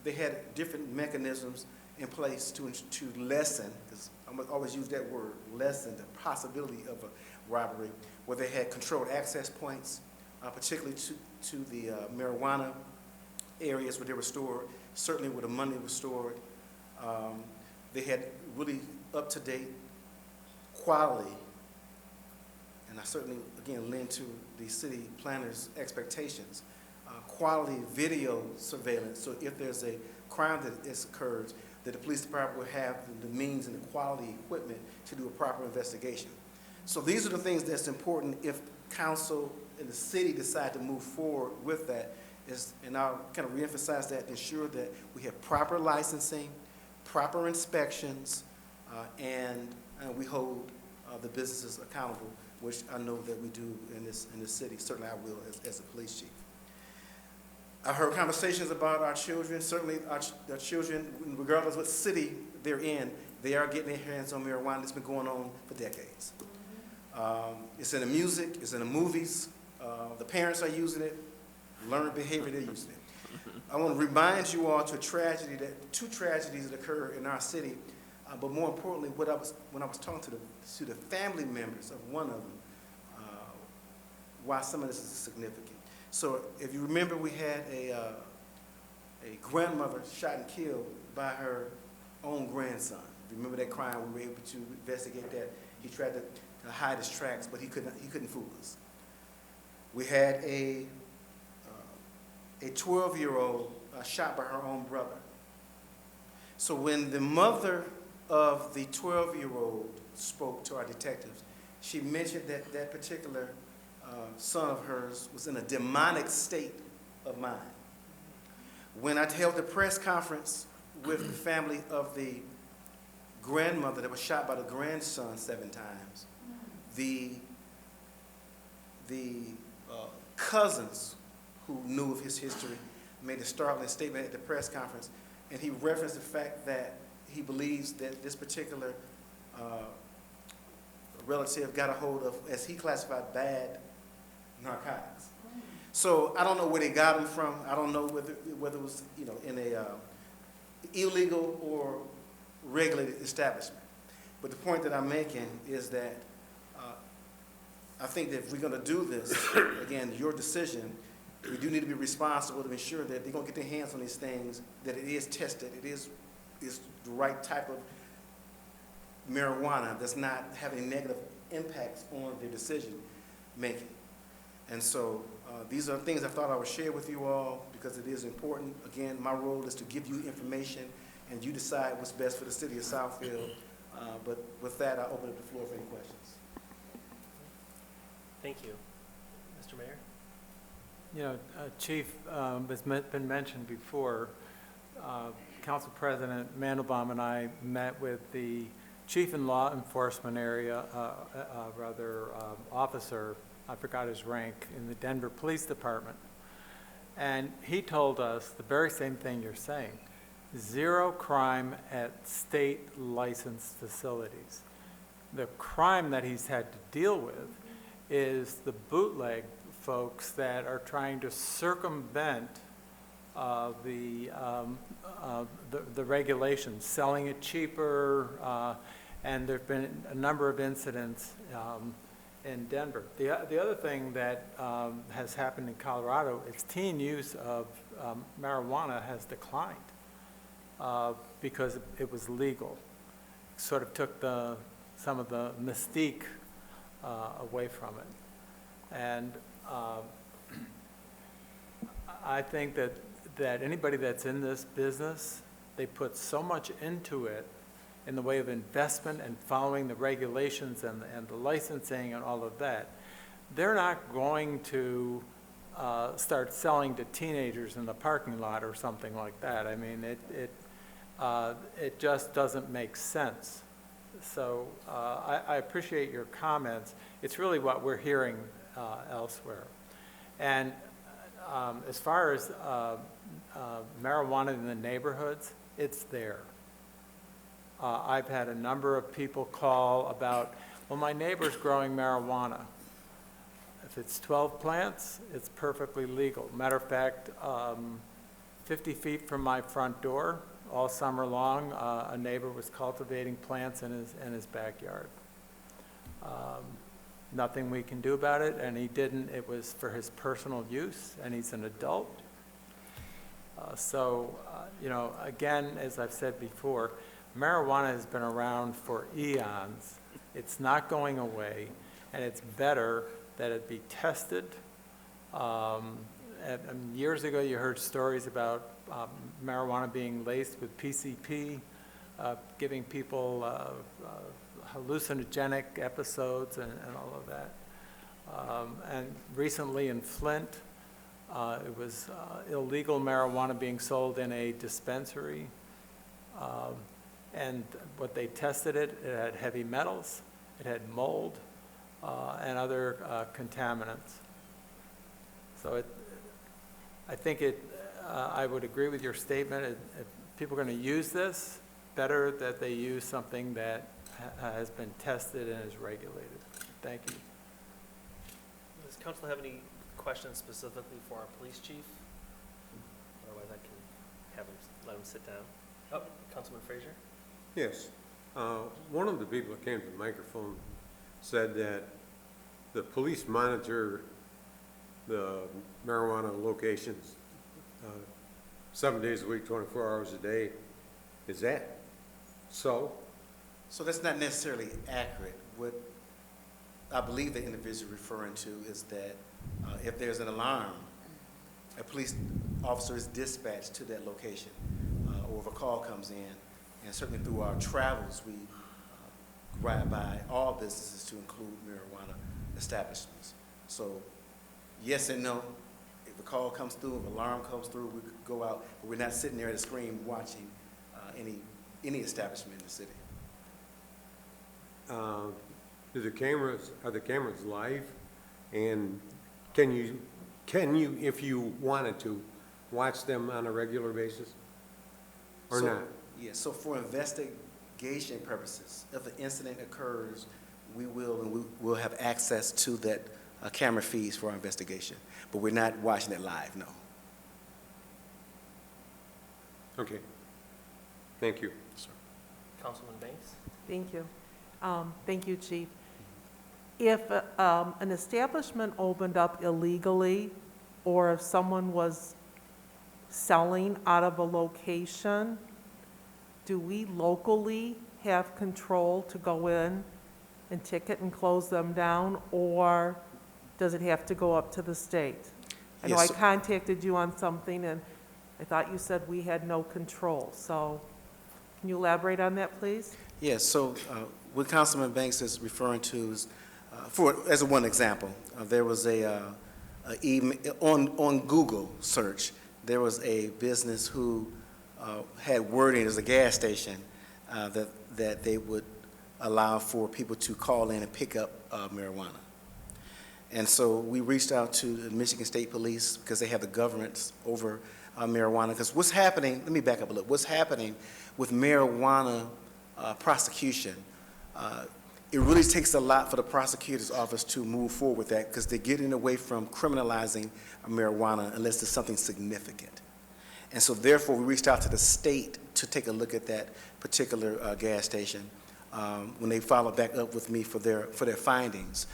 they had different mechanisms in place to lessen, because I'm going to always use that word, lessen the possibility of a robbery, where they had controlled access points, particularly to the marijuana areas where they were stored, certainly where the money was stored. They had really up-to-date quality, and I certainly, again, lend to the city planner's expectations, quality video surveillance, so if there's a crime that has occurred, that the police department will have the means and the quality equipment to do a proper investigation. So these are the things that's important if council and the city decide to move forward with that, and I'll kind of reemphasize that to ensure that we have proper licensing, proper inspections, and we hold the businesses accountable, which I know that we do in this city. Certainly I will as a police chief. I heard conversations about our children. Certainly our children, regardless of what city they're in, they are getting their hands on marijuana. It's been going on for decades. It's in the music, it's in the movies. The parents are using it. Learned behavior, they're using it. I want to remind you all to two tragedies that occurred in our city, but more importantly, when I was talking to the family members of one of them, why some of this is significant. So if you remember, we had a grandmother shot and killed by her own grandson. Remember that crime? We were able to investigate that. He tried to hide his tracks, but he couldn't fool us. We had a 12-year-old shot by her own brother. So when the mother of the 12-year-old spoke to our detectives, she mentioned that that particular son of hers was in a demonic state of mind. When I held the press conference with the family of the grandmother that was shot by the grandson 7 times, the cousins who knew of his history, made a startling statement at the press conference, and he referenced the fact that he believes that this particular relative got a hold of, as he classified, bad narcotics. So I don't know where they got them from. I don't know whether it was, you know, in a illegal or regulated establishment. But the point that I'm making is that I think that if we're going to do this, again, your decision, we do need to be responsible to ensure that they're going to get their hands on these things, that it is tested, it is the right type of marijuana that's not having negative impacts on their decision making. And so these are things I thought I would share with you all because it is important. Again, my role is to give you information and you decide what's best for the city of Southfield. But with that, I open up the floor for any questions. Thank you. Mr. Mayor? You know, Chief, has been mentioned before, Council President Mandelbaum and I met with the chief in law enforcement area, officer, I forgot his rank, in the Denver Police Department. And he told us the very same thing you're saying. Zero crime at state licensed facilities. The crime that he's had to deal with is the bootleg folks that are trying to circumvent the regulations, selling it cheaper, and there've been a number of incidents in Denver. The other thing that has happened in Colorado is teen use of marijuana has declined because it was legal. Sort of took some of the mystique away from it. And I think that anybody that's in this business, they put so much into it in the way of investment and following the regulations and the licensing and all of that. They're not going to start selling to teenagers in the parking lot or something like that. I mean, it just doesn't make sense. So I appreciate your comments. It's really what we're hearing elsewhere. And as far as marijuana in the neighborhoods, it's there. I've had a number of people call about, well, my neighbor's growing marijuana. If it's 12 plants, it's perfectly legal. Matter of fact, 50 feet from my front door, all summer long, a neighbor was cultivating plants in his backyard. Nothing we can do about it, and he didn't. It was for his personal use, and he's an adult. You know, again, as I've said before, marijuana has been around for eons. It's not going away, and it's better that it be tested. Years ago, you heard stories about marijuana being laced with PCP, giving people hallucinogenic episodes and all of that. And recently in Flint, it was illegal marijuana being sold in a dispensary. And what they tested it had heavy metals, it had mold, and other contaminants. So I think I would agree with your statement. If people are going to use this, better that they use something that has been tested and is regulated. Thank you. Does council have any questions specifically for our police chief? Otherwise, I can let him sit down. Oh, Councilman Frazier? Yes. One of the people that came to the microphone said that the police monitor the marijuana locations 7 days a week, 24 hours a day. Is that so? So that's not necessarily accurate. What I believe the individual referring to is that if there's an alarm, a police officer is dispatched to that location, or if a call comes in, and certainly through our travels, we ride by all businesses to include marijuana establishments. So yes and no. If a call comes through, if an alarm comes through, we could go out, but we're not sitting there at a screen watching any establishment in the city. Are the cameras live? And can you can you, if you wanted to, watch them on a regular basis? Or So- not? Yeah, so for investigation purposes, if an incident occurs, we will have access to that camera feeds for our investigation. But we're not watching it live, no. Okay. Thank you. Councilman Banks? Thank you. Thank you, Chief. If an establishment opened up illegally, or if someone was selling out of a location, do we locally have control to go in and ticket and close them down, or does it have to go up to the state? I know I Yes. contacted you on something, and I thought you said we had no control, so can you elaborate on that, please? Yes, so what Councilman Banks is referring to is, as one example, there was on Google search, there was a business who had wording as a gas station that they would allow for people to call in and pick up marijuana. And so we reached out to the Michigan State Police because they have the governance over marijuana. Because what's happening, let me back up a little, what's happening with marijuana prosecution, it really takes a lot for the prosecutor's office to move forward with that because they're getting away from criminalizing marijuana unless there's something significant. And so therefore, we reached out to the state to take a look at that particular gas station. When they followed back up with me for their findings,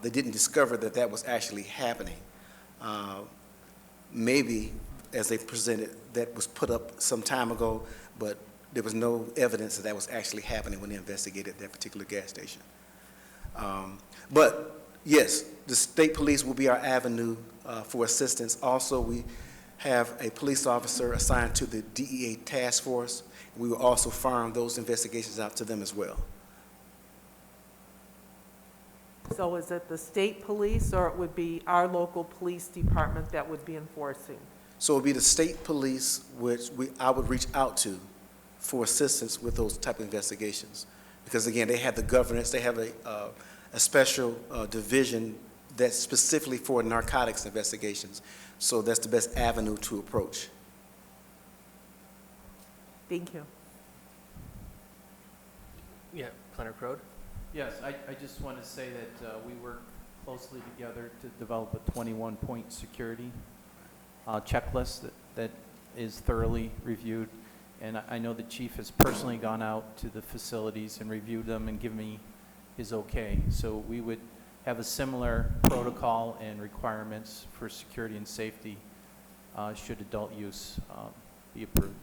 they didn't discover that that was actually happening. Maybe, as they presented, that was put up some time ago, but there was no evidence that that was actually happening when they investigated that particular gas station. But yes, the state police will be our avenue for assistance. Also, we have a police officer assigned to the DEA task force. We will also farm those investigations out to them as well. So is it the state police, or it would be our local police department that would be enforcing? So it would be the state police which I would reach out to for assistance with those type of investigations. Because again, they have the governance, they have a special division that's specifically for narcotics investigations. So that's the best avenue to approach. Thank you. Yeah, Planner Crode? Yes, I just want to say that we work closely together to develop a 21-point security checklist that is thoroughly reviewed. And I know the chief has personally gone out to the facilities and reviewed them and given me his okay. So we would have a similar protocol and requirements for security and safety should adult use be approved.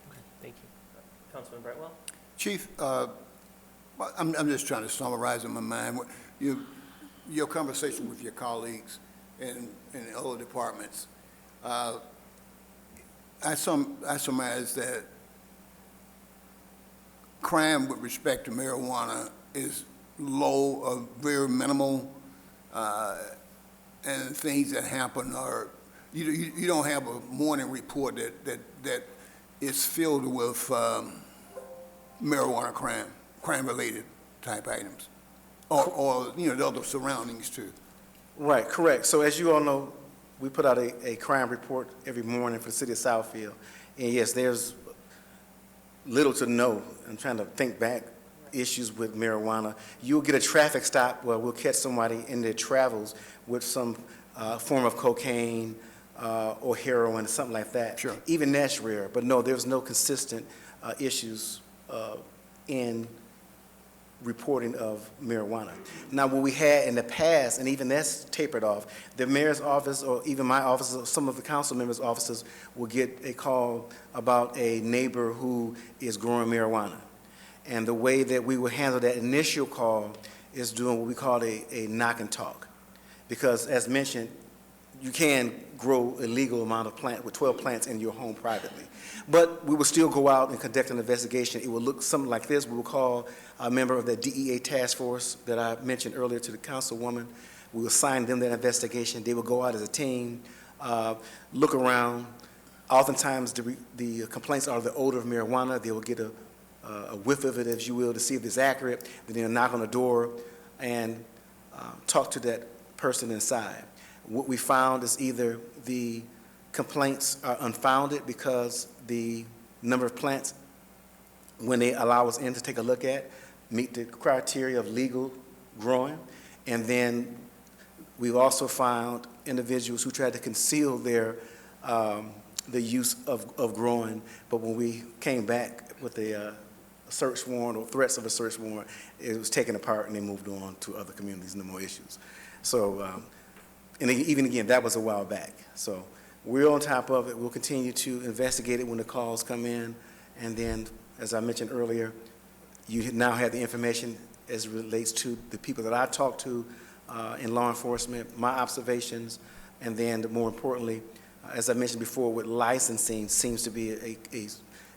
Okay, thank you. Councilman Brightwell? Chief, I'm just trying to summarize in my mind your conversation with your colleagues in other departments. I surmise that crime with respect to marijuana is low or very minimal, and things that happen are, you don't have a morning report that is filled with marijuana crime-related type items, or the other surroundings too. Right, correct. So as you all know, we put out a crime report every morning for the city of Southfield. And yes, there's little to no, I'm trying to think back, issues with marijuana. You'll get a traffic stop where we'll catch somebody in their travels with some form of cocaine or heroin, something like that. Sure. Even that's rare, but no, there's no consistent issues in reporting of marijuana. Now, what we had in the past, and even that's tapered off, the mayor's office or even my office or some of the council members' offices will get a call about a neighbor who is growing marijuana. And the way that we would handle that initial call is doing what we call a knock and talk. Because as mentioned, you can grow a legal amount of plant with 12 plants in your home privately. But we will still go out and conduct an investigation. It will look something like this. We will call a member of the DEA task force that I mentioned earlier to the councilwoman. We will assign them that investigation. They will go out as a team, look around. Oftentimes the complaints are the odor of marijuana. They will get a whiff of it, if you will, to see if it's accurate. Then they'll knock on the door and talk to that person inside. What we found is either the complaints are unfounded because the number of plants, when they allow us in to take a look at, meet the criteria of legal growing. And then we've also found individuals who tried to conceal their, the use of growing, but when we came back with a search warrant or threats of a search warrant, it was taken apart and they moved on to other communities, no more issues. So, and even again, that was a while back. So we're on top of it. We'll continue to investigate it when the calls come in. And then, as I mentioned earlier, you now have the information as it relates to the people that I talked to in law enforcement, my observations, and then more importantly, as I mentioned before, with licensing seems to be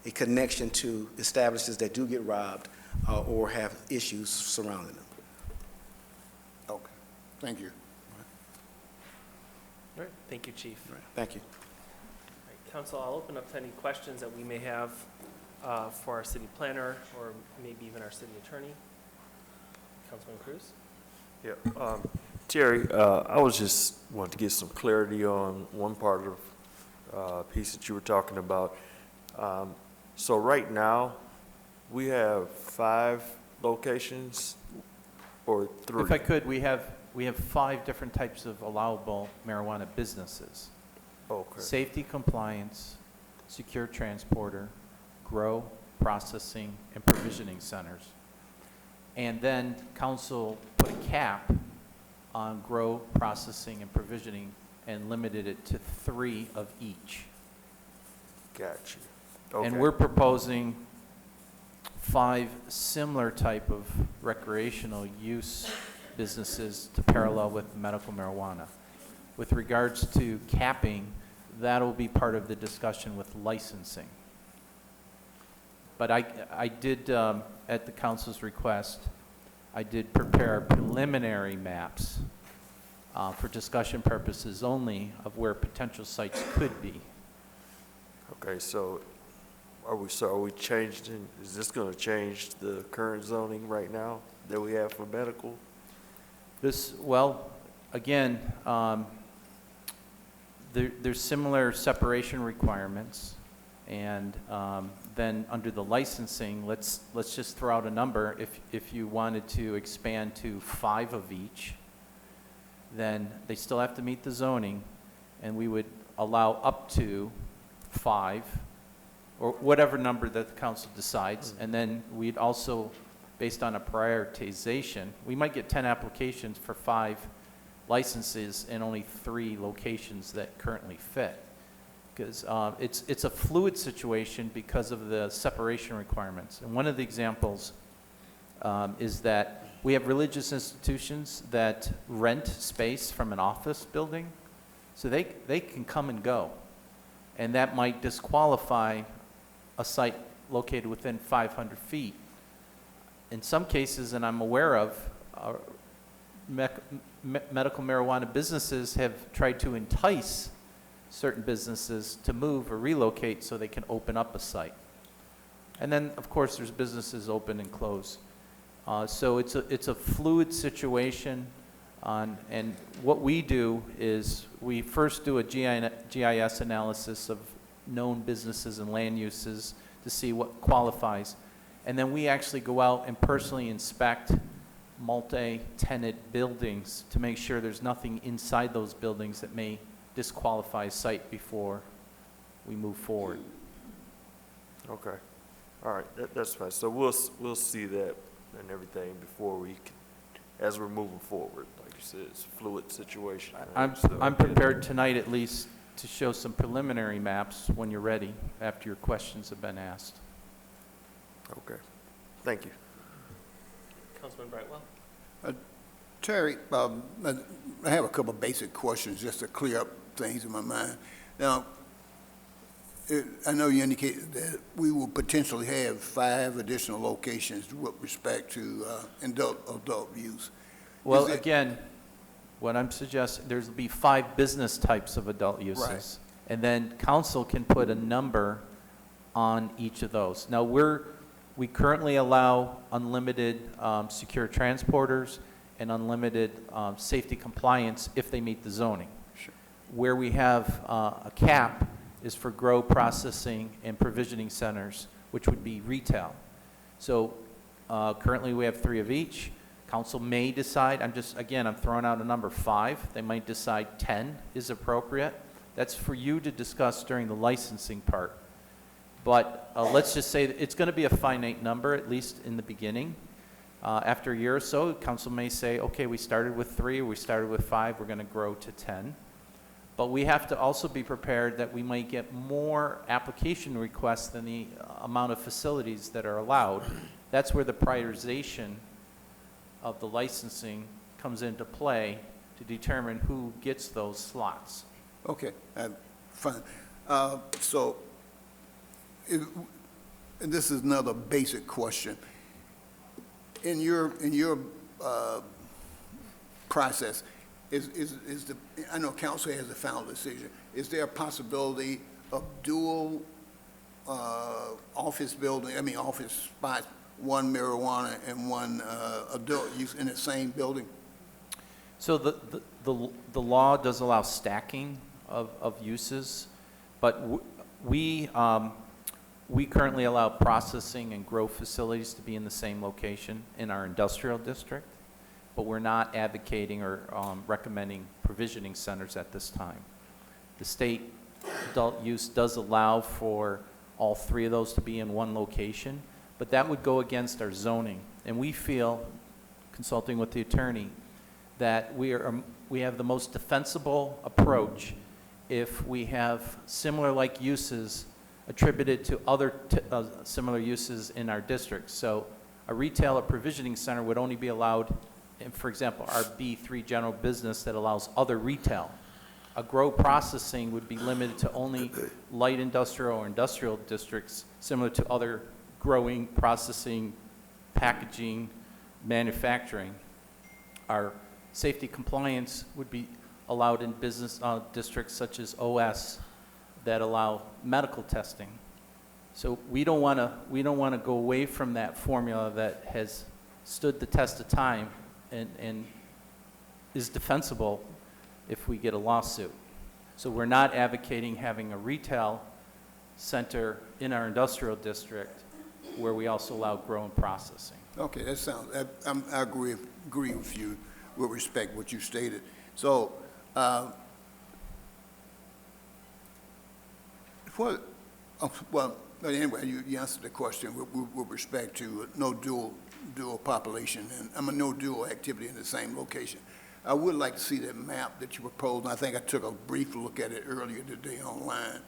a connection to establishments that do get robbed or have issues surrounding them. Okay, thank you. All right, thank you, Chief. All right, thank you. All right, Council, I'll open up to any questions that we may have for our city planner or maybe even our city attorney. Councilman Cruz? Yeah, Terry, I was just wanting to get some clarity on one part of piece that you were talking about. So right now, we have 5 locations or 3? If I could, we have 5 different types of allowable marijuana businesses. Okay. Safety compliance, secure transporter, grow, processing, and provisioning centers. And then council put a cap on grow, processing, and provisioning and limited it to 3 of each. Gotcha. Okay. And we're proposing 5 similar type of recreational use businesses to parallel with medical marijuana. With regards to capping, that'll be part of the discussion with licensing. But I did, at the council's request, I did prepare preliminary maps for discussion purposes only of where potential sites could be. Okay, so are we changing, is this going to change the current zoning right now that we have for medical? Well, again, there's similar separation requirements, and then under the licensing, let's just throw out a number. If you wanted to expand to 5 of each, then they still have to meet the zoning, and we would allow up to 5, or whatever number that the council decides, and then we'd also, based on a prioritization, we might get 10 applications for 5 licenses and only 3 locations that currently fit. Because it's a fluid situation because of the separation requirements. And one of the examples is that we have religious institutions that rent space from an office building, so they can come and go. And that might disqualify a site located within 500 feet. In some cases, and I'm aware of, medical marijuana businesses have tried to entice certain businesses to move or relocate so they can open up a site. And then, of course, there's businesses open and close. So it's a fluid situation. And what we do is we first do a GIS analysis of known businesses and land uses to see what qualifies. And then we actually go out and personally inspect multi-tenant buildings to make sure there's nothing inside those buildings that may disqualify a site before we move forward. Okay. All right, that's fine. So we'll see that and everything before we can, as we're moving forward. Like you said, it's a fluid situation. Right? I'm prepared tonight at least to show some preliminary maps when you're ready, after your questions have been asked. Okay. Thank you. Councilman Brightwell? Terry, I have a couple of basic questions just to clear up things in my mind. Now, I know you indicated that we will potentially have 5 additional locations with respect to adult use. Well, again, what I'm suggesting, there'll be 5 business types of adult uses. Right. And then council can put a number on each of those. Now, we currently allow unlimited secure transporters and unlimited safety compliance if they meet the zoning. Where we have a cap is for grow, processing, and provisioning centers, which would be retail. So currently we have 3 of each. Council may decide, I'm throwing out a number 5. They might decide 10 is appropriate. That's for you to discuss during the licensing part. But let's just say that it's going to be a finite number, at least in the beginning. After a year or so, council may say, okay, we started with 3, or we started with 5, we're going to grow to 10. But we have to also be prepared that we might get more application requests than the amount of facilities that are allowed. That's where the prioritization of the licensing comes into play to determine who gets those slots. Okay, fine. So, and this is another basic question. In your process, I know council has a final decision. Is there a possibility of dual office spots, one marijuana and one adult use in the same building? So the law does allow stacking of uses, but we currently allow processing and grow facilities to be in the same location in our industrial district, but we're not advocating or recommending provisioning centers at this time. The state adult use does allow for all 3 of those to be in one location, but that would go against our zoning. And we feel, consulting with the attorney, that we have the most defensible approach if we have similar like uses attributed to other similar uses in our district. So a retail or provisioning center would only be allowed, for example, our B3 general business that allows other retail. A grow processing would be limited to only light industrial or industrial districts similar to other growing, processing, packaging, manufacturing. Our safety compliance would be allowed in business districts such as OS that allow medical testing. So we don't want to go away from that formula that has stood the test of time and is defensible if we get a lawsuit. So we're not advocating having a retail center in our industrial district where we also allow grow and processing. Okay, that sounds, I agree with you with respect to what you stated. So, well, anyway, you answered the question with respect to no dual population and no dual activity in the same location. I would like to see that map that you proposed, and I think I took a brief look at it earlier today online.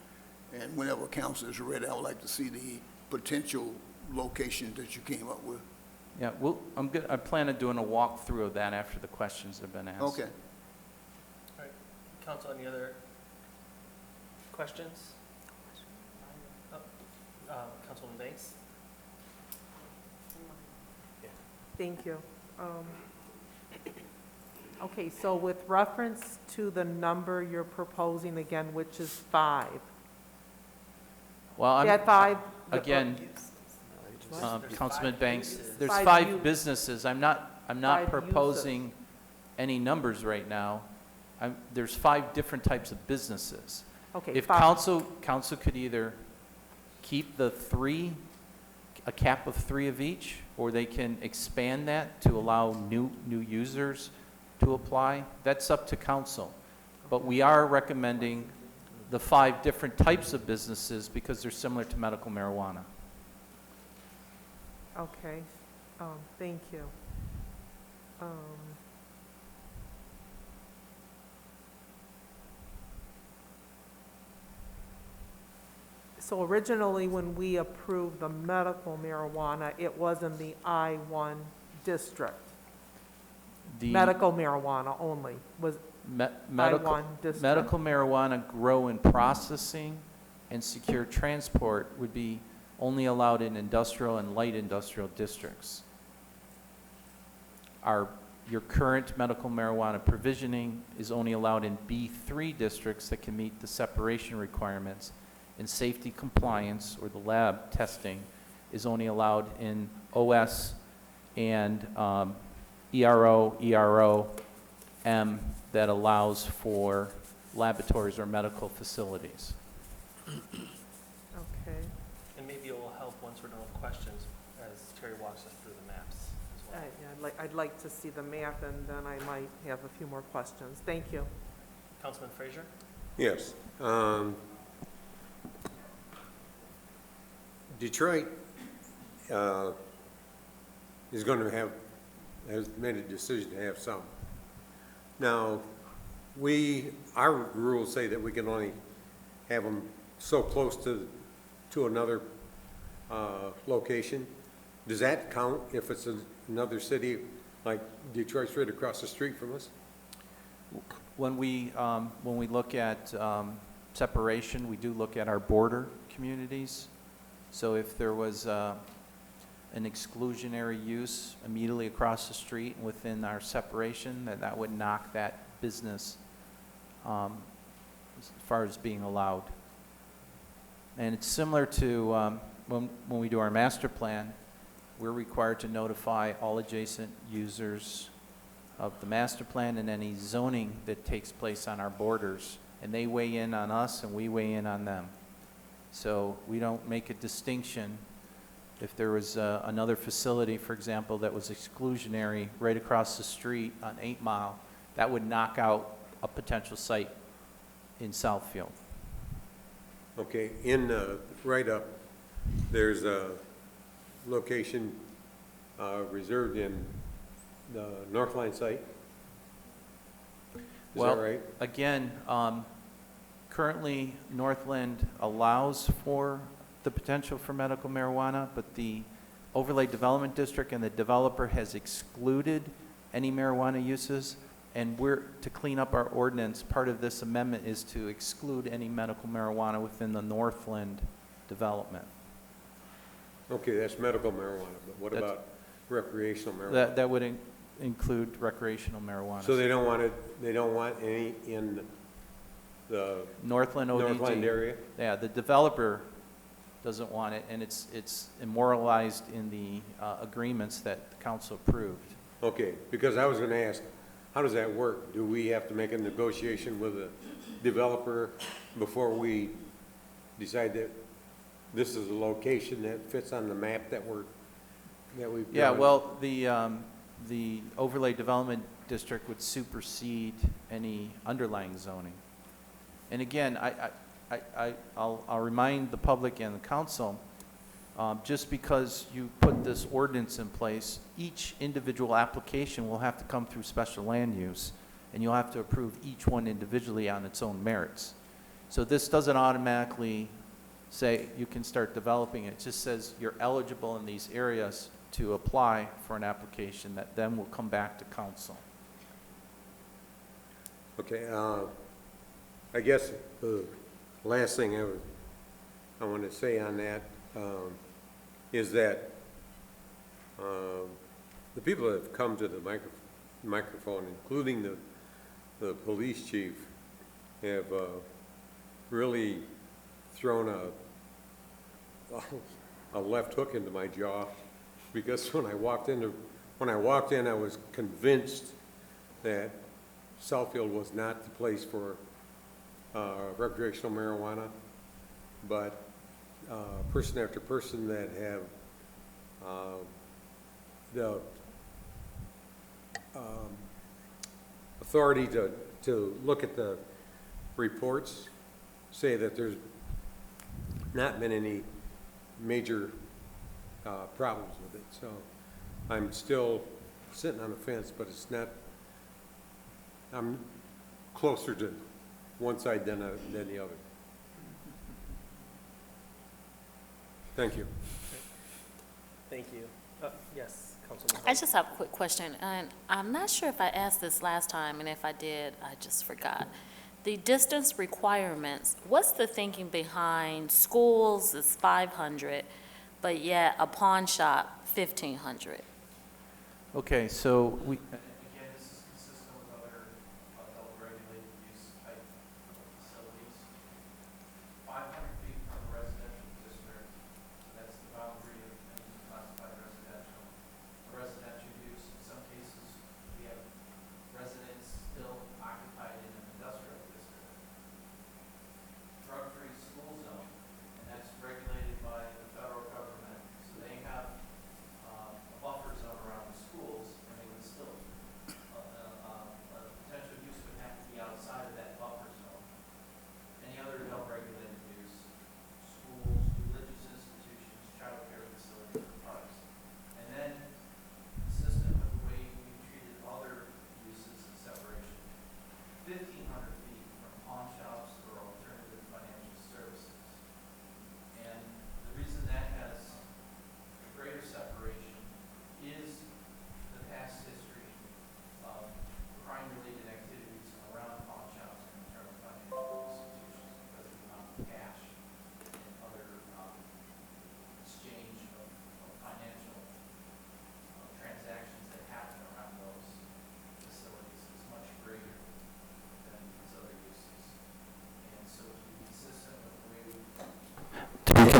And whenever council is ready, I would like to see the potential locations that you came up with. Yeah, well, I plan on doing a walkthrough of that after the questions have been asked. Okay. All right, council, any other questions? Councilman Banks? Thank you. Okay, so with reference to the number you're proposing again, which is 5. Well, That 5. again, Councilman Banks, there's 5 5 businesses. I'm not 5 proposing any numbers right now. There's 5 different types of businesses. Okay, If 5. council could either keep the 3, a cap of 3 of each, or they can expand that to allow new users to apply, that's up to council. But we are recommending the 5 different types of businesses because they're similar to medical marijuana. Okay, thank you. So originally, when we approved the medical marijuana, it was in the I-1 district. The Medical marijuana only was medical, I-1 district. medical marijuana grow and processing and secure transport would be only allowed in industrial and light industrial districts. Your current medical marijuana provisioning is only allowed in B3 districts that can meet the separation requirements, and safety compliance or the lab testing is only allowed in OS and M that allows for laboratories or medical facilities. Okay. And maybe it will help once we're done with questions as Terry walks us through the maps as well. Yeah, I'd like to see the map, and then I might have a few more questions. Thank you. Councilman Frazier? Yes. Detroit is going to has made a decision to have some. Now, our rules say that we can only have them so close to another location. Does that count if it's another city, like Detroit's right across the street from us? When we look at separation, we do look at our border communities. So if there was an exclusionary use immediately across the street within our separation, that would knock that business as far as being allowed. And it's similar to when we do our master plan, we're required to notify all adjacent users of the master plan and any zoning that takes place on our borders. And they weigh in on us and we weigh in on them. So we don't make a distinction. If there was another facility, for example, that was exclusionary right across the street on 8 Mile, that would knock out a potential site in Southfield. Okay, in the write-up, there's a location reserved in the Northline site. Is Well, that right? again, currently Northland allows for the potential for medical marijuana, but the overlay development district and the developer has excluded any marijuana uses. And to clean up our ordinance, part of this amendment is to exclude any medical marijuana within the Northland development. Okay, that's medical marijuana, but what That's- about recreational marijuana? That would include recreational marijuana. So they don't want any in the Northland ODD. Northland area? Yeah, the developer doesn't want it, and it's immoralized in the agreements that the council approved. Okay, because I was going to ask, how does that work? Do we have to make a negotiation with a developer before we decide that this is a location that fits on the map that we've Yeah, done? well, the overlay development district would supersede any underlying zoning. And again, I'll remind the public and the council, just because you put this ordinance in place, each individual application will have to come through special land use, and you'll have to approve each one individually on its own merits. So this doesn't automatically say you can start developing it. It just says you're eligible in these areas to apply for an application that then will come back to council. Okay, I guess the last thing I want to say on that is that the people that have come to the microphone, including the police chief, have really thrown a left hook into my jaw, because when I walked in, I was convinced that Southfield was not the place for recreational marijuana, but person after person that have the authority to look at the reports say that there's not been any major problems with it. So I'm still sitting on the fence, but it's not, I'm closer to one side than the other. Thank you. Thank you. Yes, Councilman. I just have a quick question, and I'm not sure if I asked this last time, and if I did, I just forgot. The distance requirements, what's the thinking behind schools is 500, but yet a pawn shop, 1,500? Okay, so again, this is consistent with other adult regulated use type facilities. 500 feet from a residential district, so that's the boundary of any classified residential. Residential use, in some cases,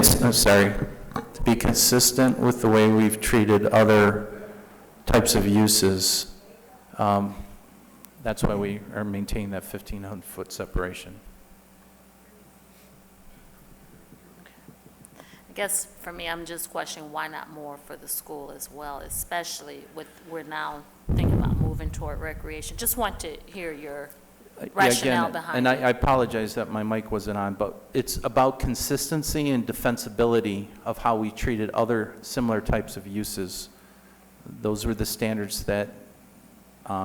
to be consistent with the way we've treated other types of uses, that's why we are maintaining that 1,500-foot separation. I guess for me, I'm just questioning why not more for the school as well, especially with, we're now thinking about moving toward recreation. Just want to hear your rationale Again, behind and it. I apologize that my mic wasn't on, but it's about consistency and defensibility of how we treated other similar types of uses. Those were the standards that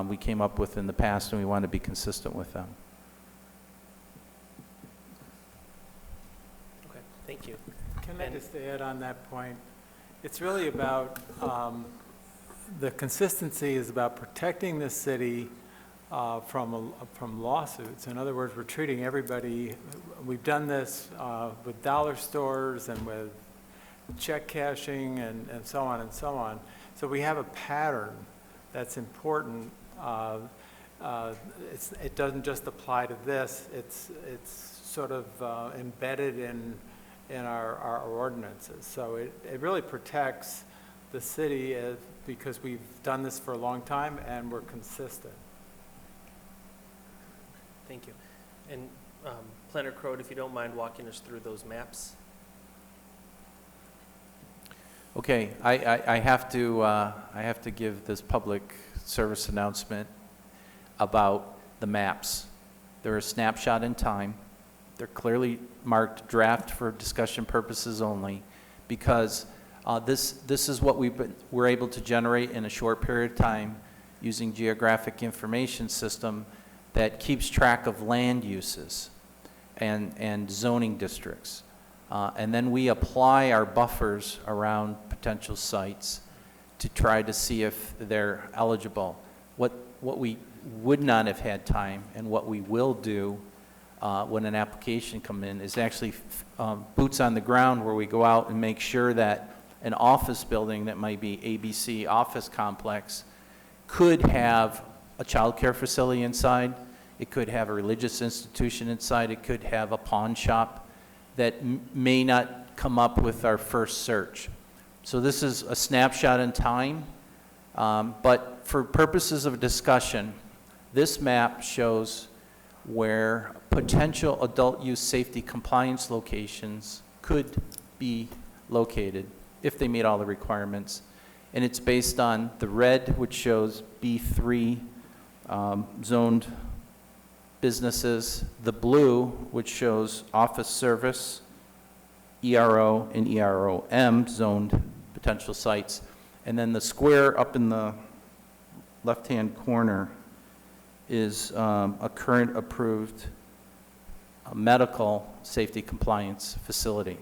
we came up with in the past, and we want to be consistent with them. Okay, thank you. Can I just add on that point? It's really about, the consistency is about protecting the city from lawsuits. In other words, we're treating everybody, we've done this with dollar stores and with check cashing and so on and so on. So we have a pattern that's important. It doesn't just apply to this, it's sort of embedded in our ordinances. So it really protects the city because we've done this for a long time and we're consistent. Thank you. And Planner Crode, if you don't mind walking us through those maps. Okay, I have to give this public service announcement about the maps. They're a snapshot in time. They're clearly marked draft for discussion purposes only, because this is what we're able to generate in a short period of time using geographic information system that keeps track of land uses and zoning districts. And then we apply our buffers around potential sites to try to see if they're eligible. What we would not have had time, and what we will do when an application comes in, is actually boots on the ground, where we go out and make sure that an office building that might be ABC office complex could have a child care facility inside, it could have a religious institution inside, it could have a pawn shop that may not come up with our first search. So this is a snapshot in time, but for purposes of discussion, this map shows where potential adult use safety compliance locations could be located if they meet all the requirements. And it's based on the red, which shows B3 zoned businesses, the blue, which shows office service, ERO and EROM zoned potential sites, and then the square up in the left-hand corner is a current approved medical safety compliance facility.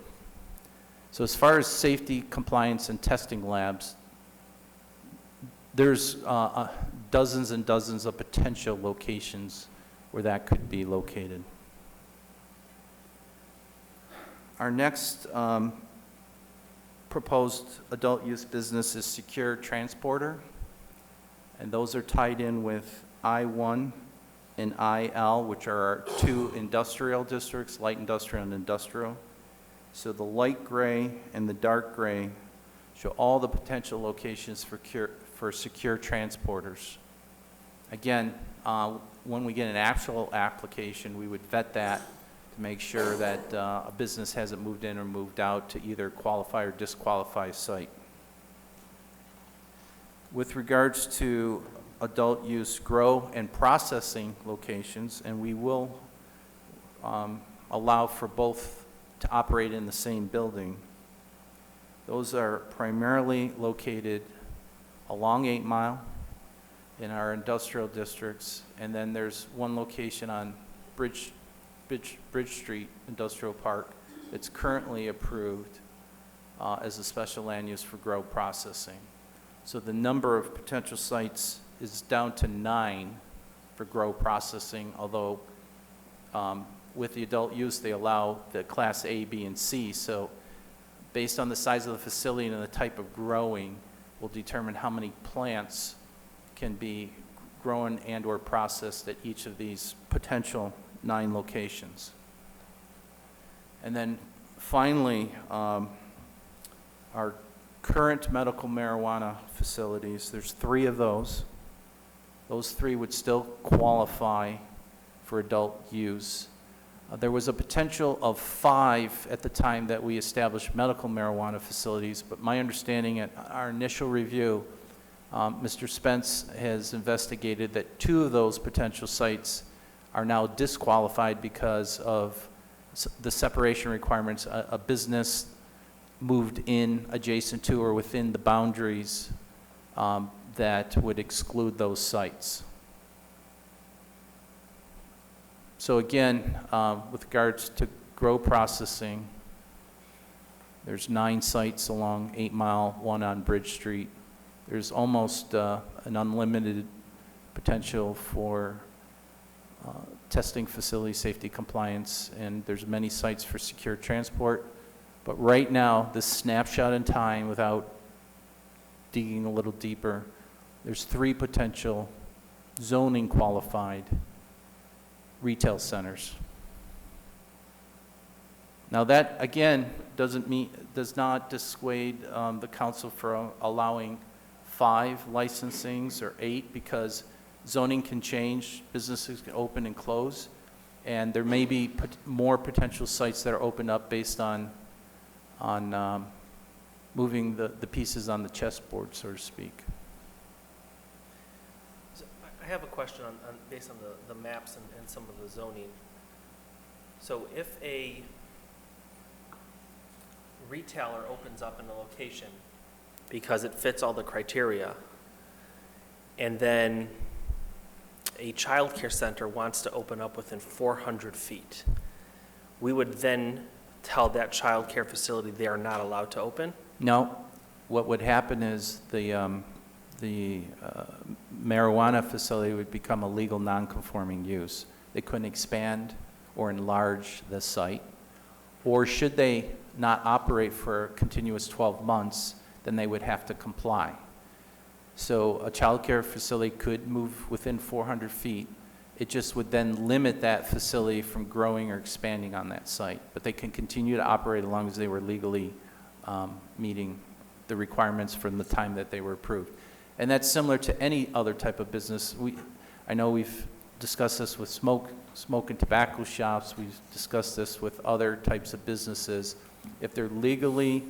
So as far as safety compliance and testing labs, there's dozens and dozens of potential locations where that could be located. Our next proposed adult use business is Secure Transporter, and those are tied in with I-1 and IL, which are our two industrial districts, light industrial and industrial. So the light gray and the dark gray show all the potential locations for secure transporters. Again, when we get an actual application, we would vet that to make sure that a business hasn't moved in or moved out to either qualify or disqualify a site. With regards to adult use grow and processing locations, and we will allow for both to operate in the same building. Those are primarily located along 8 Mile in our industrial districts, and then there's one location on Bridge Street Industrial Park that's currently approved as a special land use for grow processing. So the number of potential sites is down to 9 for grow processing, although with the adult use, they allow the class A, B, and C. So based on the size of the facility and the type of growing, will determine how many plants can be grown and or processed at each of these potential 9 locations. And then finally, our current medical marijuana facilities, there's 3 of those. Those 3 would still qualify for adult use. There was a potential of 5 at the time that we established medical marijuana facilities, but my understanding at our initial review, Mr. Spence has investigated that 2 of those potential sites are now disqualified because of the separation requirements. A business moved in adjacent to or within the boundaries that would exclude those sites. So again, with regards to grow processing, there's 9 sites along 8 Mile, 1 on Bridge Street. There's almost an unlimited potential for testing facility safety compliance, and there's many sites for secure transport. But right now, this snapshot in time, without digging a little deeper, there's 3 potential zoning qualified retail centers. Now that, again, does not dissuade the council from allowing 5 licensings or 8, because zoning can change, businesses can open and close, and there may be more potential sites that are opened up based on moving the pieces on the chessboard, so to speak. So I have a question based on the maps and some of the zoning. So if a retailer opens up in a location because it fits all the criteria, and then a child care center wants to open up within 400 feet, we would then tell that child care facility they are not allowed to open? No. What would happen is the marijuana facility would become a legal non-conforming use. They couldn't expand or enlarge the site. Or should they not operate for a continuous 12 months, then they would have to comply. So a child care facility could move within 400 feet. It just would then limit that facility from growing or expanding on that site. But they can continue to operate as long as they were legally meeting the requirements from the time that they were approved. And that's similar to any other type of business. I know we've discussed this with smoke and tobacco shops. We've discussed this with other types of businesses. If they're legally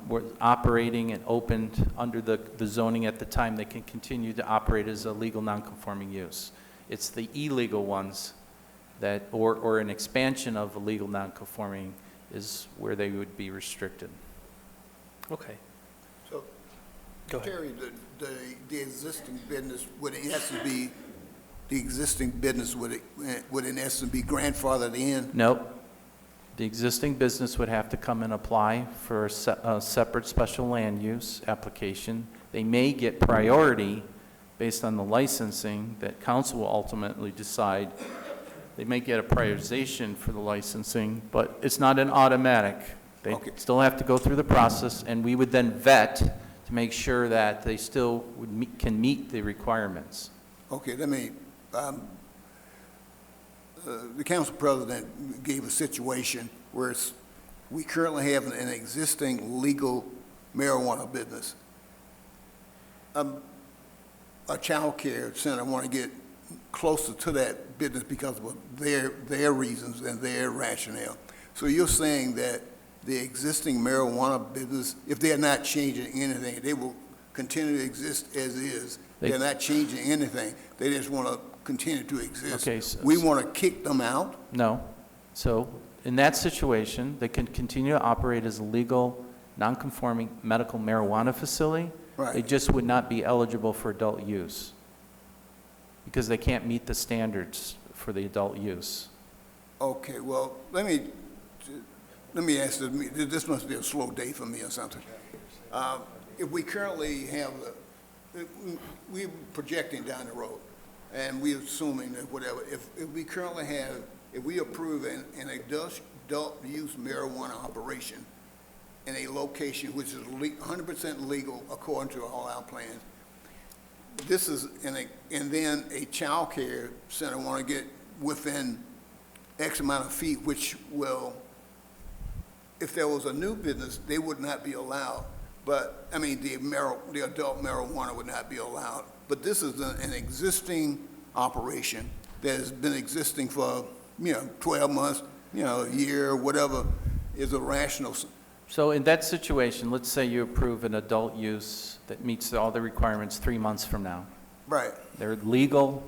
were operating and opened under the zoning at the time, they can continue to operate as a legal non-conforming use. It's the illegal ones that, or an expansion of a legal non-conforming, is where they would be restricted. Okay. So, Go ahead. Terry, the existing business would in essence be, the existing business would in essence be grandfathered in? Nope. The existing business would have to come and apply for a separate special land use application. They may get priority based on the licensing that council will ultimately decide. They may get a prioritization for the licensing, but it's not an automatic. They still have to go through the process, and we would then vet to make sure that they still can meet the requirements. Okay, let me, the council president gave a situation where we currently have an existing legal marijuana business. A child care center want to get closer to that business because of their reasons and their rationale. So you're saying that the existing marijuana business, if they're not changing anything, they will continue to exist as is. They're not changing anything. They just want to continue to exist. Okay, so we want to kick them out? No. So in that situation, they can continue to operate as a legal, non-conforming medical marijuana facility. Right. They just would not be eligible for adult use because they can't meet the standards for the adult use. Okay, well, let me ask this. This must be a slow day for me or something. If we currently have, we're projecting down the road, and we're assuming that whatever, if we currently have, if we approve an adult use marijuana operation in a location which is 100% legal according to all our plans, this is, and then a child care center want to get within X amount of feet, which will if there was a new business, they would not be allowed. But, I mean, the adult marijuana would not be allowed. But this is an existing operation that has been existing for, 12 months, a year, whatever is a rational. So in that situation, let's say you approve an adult use that meets all the requirements 3 months from now. Right. They're legal,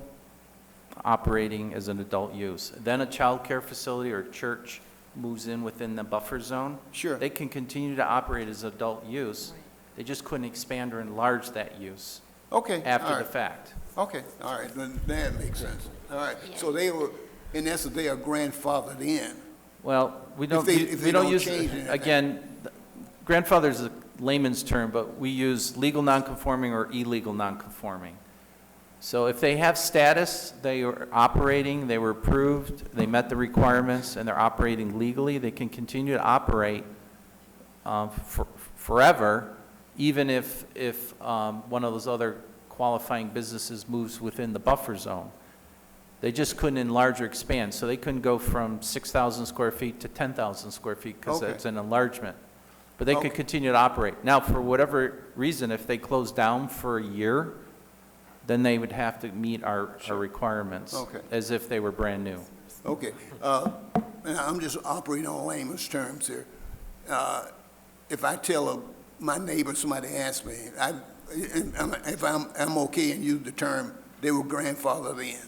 operating as an adult use. Then a child care facility or church moves in within the buffer zone. Sure. They can continue to operate as adult use. They just couldn't expand or enlarge that use. Okay. After all the right. fact. Okay, all right, then that makes sense. All right, so they were, in essence, they are grandfathered in. Well, we don't, if they we don't don't use, change anything. again, grandfather is a layman's term, but we use legal nonconforming or illegal nonconforming. So if they have status, they are operating, they were approved, they met the requirements, and they're operating legally, they can continue to operate forever, even if one of those other qualifying businesses moves within the buffer zone. They just couldn't enlarge or expand, so they couldn't go from 6,000 square feet to 10,000 square feet because Okay. it's an enlargement. But they Okay. could continue to operate. Now, for whatever reason, if they close down for a year, then they would have to meet our requirements Okay. as if they were brand new. Okay, and I'm just operating on layman's terms here. If I tell my neighbor, somebody asks me, if I'm okay and use the term, they were grandfathered in.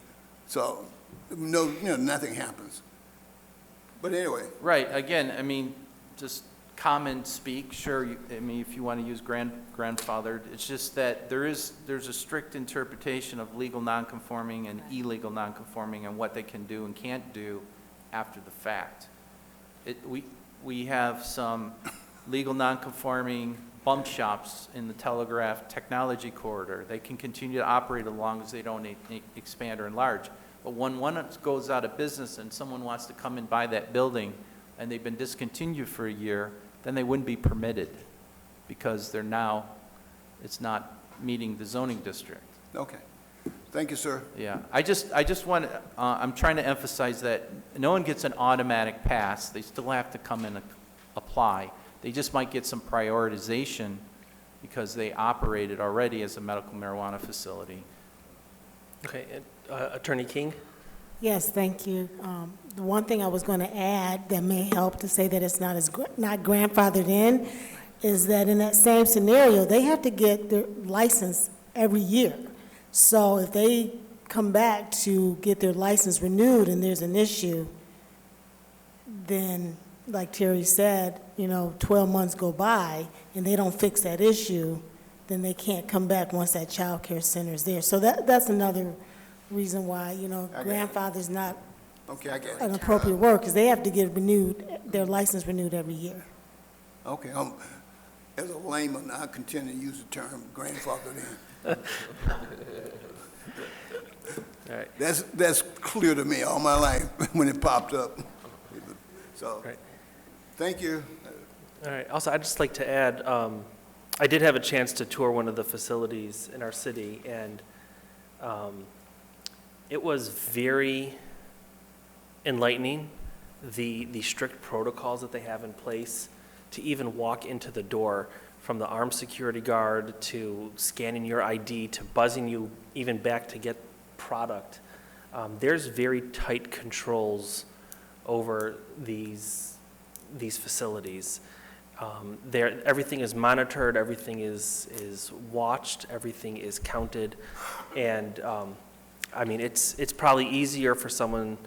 So, no, nothing happens. But anyway. Right, again, I mean, just common speak, sure, I mean, if you want to use grandfathered, it's just that there's a strict interpretation of legal nonconforming and illegal nonconforming and what they can do and can't do after the fact. We have some legal nonconforming bump shops in the Telegraph Technology Corridor. They can continue to operate as long as they don't expand or enlarge. But when one goes out of business and someone wants to come and buy that building and they've been discontinued for a year, then they wouldn't be permitted because it's not meeting the zoning district. Okay. Thank you, sir. Yeah, I just want, I'm trying to emphasize that no one gets an automatic pass. They still have to come and apply. They just might get some prioritization because they operated already as a medical marijuana facility. Okay, Attorney King? Yes, thank you. The one thing I was going to add that may help to say that it's not grandfathered in is that in that same scenario, they have to get their license every year. So if they come back to get their license renewed and there's an issue, then, like Terry said, 12 months go by and they don't fix that issue, then they can't come back once that child care center is there. So that's another reason why, grandfather's not Okay, I get it. an appropriate word, because they have to get their license renewed every year. Okay, as a layman, I continue to use the term grandfathered in. All right. That's clear to me all my life when it popped up. So, Right. thank you. All right, also, I'd just like to add, I did have a chance to tour one of the facilities in our city, and it was very enlightening, the strict protocols that they have in place to even walk into the door, from the armed security guard to scanning your ID to buzzing you even back to get product. There's very tight controls over these facilities. Everything is monitored, everything is watched, everything is counted, and I mean, it's probably easier for someone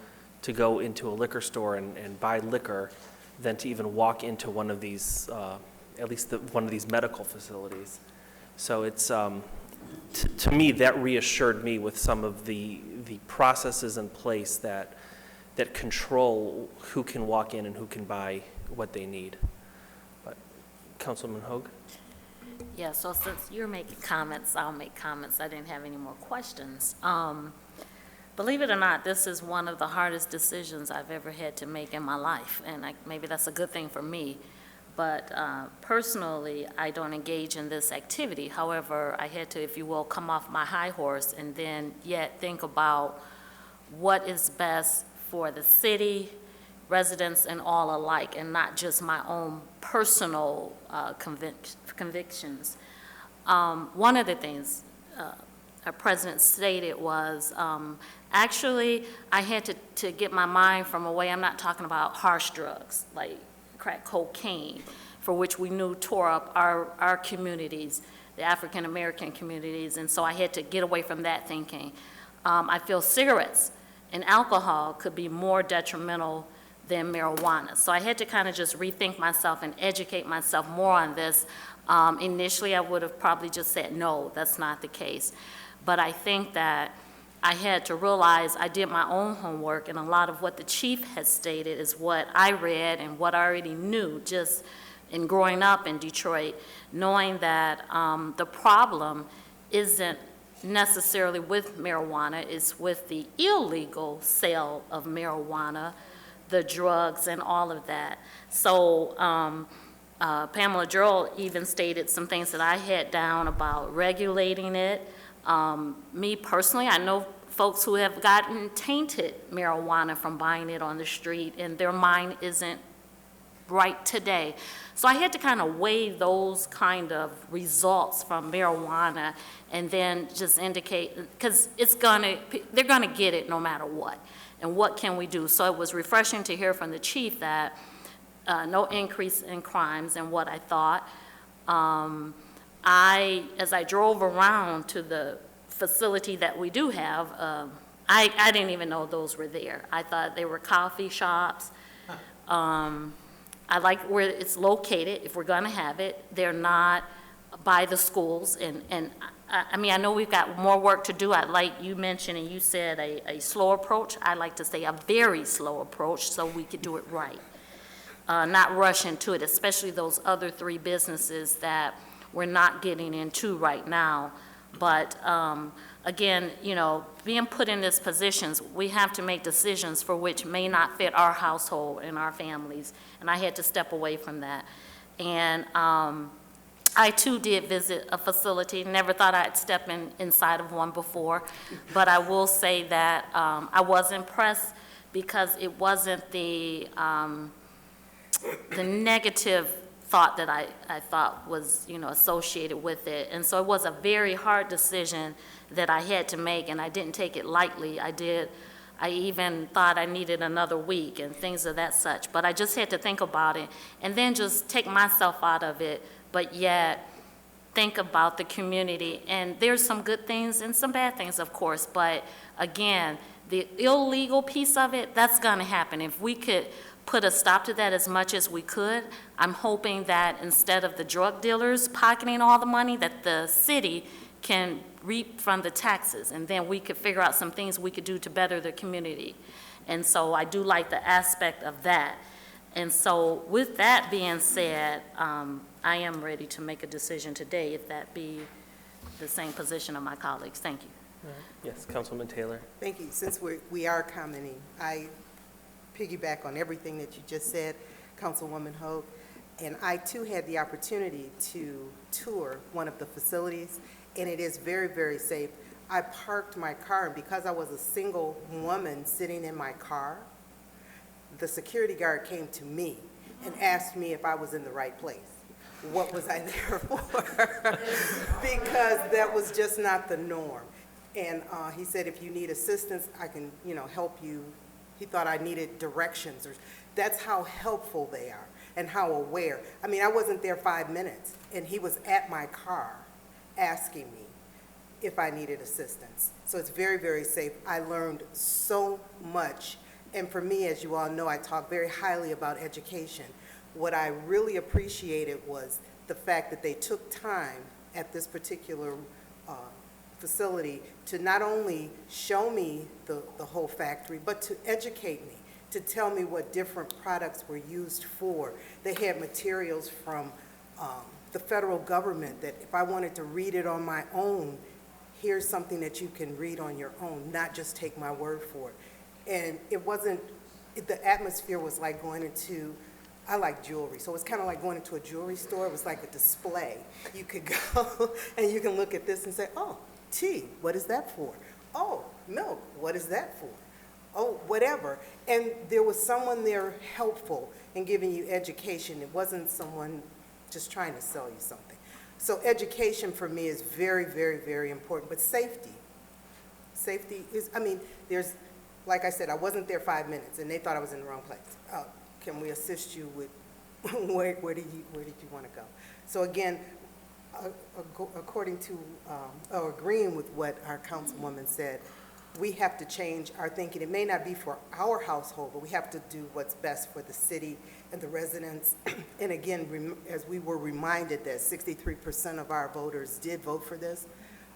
to go into a liquor store and buy liquor than to even walk into one of these, at least one of these medical facilities. So it's, to me, that reassured me with some of the processes in place that control who can walk in and who can buy what they need. But Councilman Hoag? Yeah, so since you're making comments, I'll make comments. I didn't have any more questions. Believe it or not, this is one of the hardest decisions I've ever had to make in my life, and maybe that's a good thing for me. But personally, I don't engage in this activity. However, I had to, if you will, come off my high horse and then yet think about what is best for the city residents and all alike, and not just my own personal convictions. One of the things our president stated was, actually, I had to get my mind from away. I'm not talking about harsh drugs like crack cocaine, for which we knew tore up our communities, the African-American communities, and so I had to get away from that thinking. I feel cigarettes and alcohol could be more detrimental than marijuana. So I had to kind of just rethink myself and educate myself more on this. Initially, I would have probably just said, no, that's not the case. But I think that I had to realize I did my own homework, and a lot of what the chief has stated is what I read and what I already knew just in growing up in Detroit, knowing that the problem isn't necessarily with marijuana, it's with the illegal sale of marijuana, the drugs, and all of that. So Pamela Gerald even stated some things that I had down about regulating it. Me personally, I know folks who have gotten tainted marijuana from buying it on the street, and their mind isn't right today. So I had to kind of weigh those kind of results from marijuana and then just indicate, because they're gonna get it no matter what. And what can we do? So it was refreshing to hear from the chief that no increase in crimes and what I thought. As I drove around to the facility that we do have, I didn't even know those were there. I thought they were coffee shops. I like where it's located, if we're gonna have it. They're not by the schools, and I mean, I know we've got more work to do. Like you mentioned, and you said a slow approach. I like to say a very slow approach so we could do it right. Not rush into it, especially those other 3 businesses that we're not getting into right now. But again, you know, being put in these positions, we have to make decisions for which may not fit our household and our families. And I had to step away from that. And I too did visit a facility. Never thought I'd step inside of one before. But I will say that I was impressed because it wasn't the negative thought that I thought was, you know, associated with it. And so it was a very hard decision that I had to make, and I didn't take it lightly. I even thought I needed another week and things of that such. But I just had to think about it and then just take myself out of it, but yet think about the community. And there's some good things and some bad things, of course, but again, the illegal piece of it, that's gonna happen. If we could put a stop to that as much as we could, I'm hoping that instead of the drug dealers pocketing all the money, that the city can reap from the taxes, and then we could figure out some things we could do to better the community. And so I do like the aspect of that. And so with that being said, I am ready to make a decision today, if that be the same position of my colleagues. Thank you. Yes, Councilman Taylor. Thank you. Since we are commenting, I piggyback on everything that you just said, Councilwoman Hogue, and I too had the opportunity to tour one of the facilities, and it is very, very safe. I parked my car, and because I was a single woman sitting in my car, the security guard came to me and asked me if I was in the right place. What was I there for? Because that was just not the norm. And he said, if you need assistance, I can, you know, help you. He thought I needed directions. That's how helpful they are and how aware. I mean, I wasn't there 5 minutes, and he was at my car asking me if I needed assistance. So it's very, very safe. I learned so much. And for me, as you all know, I talk very highly about education. What I really appreciated was the fact that they took time at this particular facility to not only show me the whole factory, but to educate me, to tell me what different products were used for. They had materials from the federal government that if I wanted to read it on my own, here's something that you can read on your own, not just take my word for it. And it wasn't, the atmosphere was like going into, I like jewelry, so it's kind of like going into a jewelry store. It was like a display. You could go and you can look at this and say, oh, tea, what is that for? Oh, milk, what is that for? oh, whatever. And there was someone there helpful in giving you education. It wasn't someone just trying to sell you something. So education for me is very, very, very important, but safety. Safety is, I mean, there's, like I said, I wasn't there 5 minutes and they thought I was in the wrong place. Can we assist you with, where did you want to go? So again, according to, or agreeing with what our councilwoman said, we have to change our thinking. It may not be for our household, but we have to do what's best for the city and the residents. And again, as we were reminded that 63% of our voters did vote for this,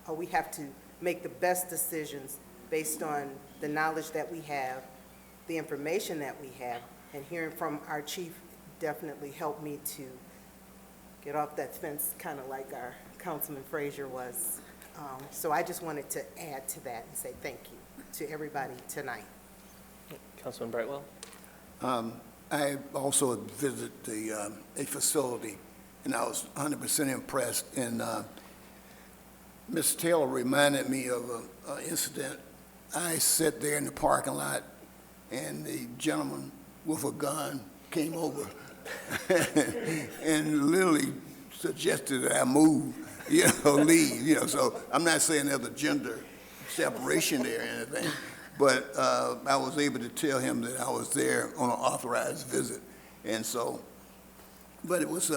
we have to make the best decisions based on the knowledge that we have, the information that we have, and hearing from our chief definitely helped me to get off that fence, kind of like our Councilman Frazier was. So I just wanted to add to that and say thank you to everybody tonight. Councilman Brightwell? I also visited a facility, and I was 100% impressed. And Ms. Taylor reminded me of an incident. I sat there in the parking lot, and the gentleman with a gun came over and literally suggested that I move, leave, So I'm not saying there's a gender separation there or anything, but I was able to tell him that I was there on an authorized visit. And so, but it was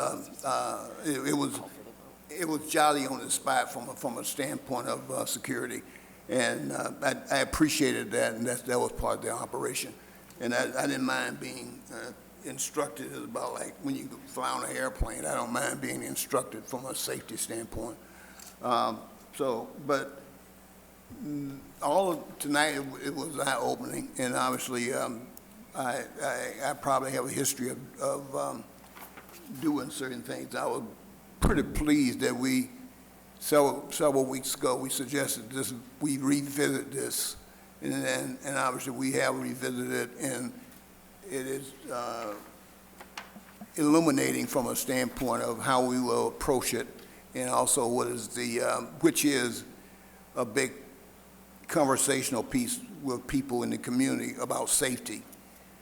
jolly on the spot from a standpoint of security. And I appreciated that, and that was part of the operation. And I didn't mind being instructed about, like, when you fly on an airplane, I don't mind being instructed from a safety standpoint. But all of tonight, it was eye-opening, and obviously, I probably have a history of doing certain things. I was pretty pleased that several weeks ago, we suggested this, we revisit this, and obviously we have revisited it, and it is illuminating from a standpoint of how we will approach it, and also what is which is a big conversational piece with people in the community about safety.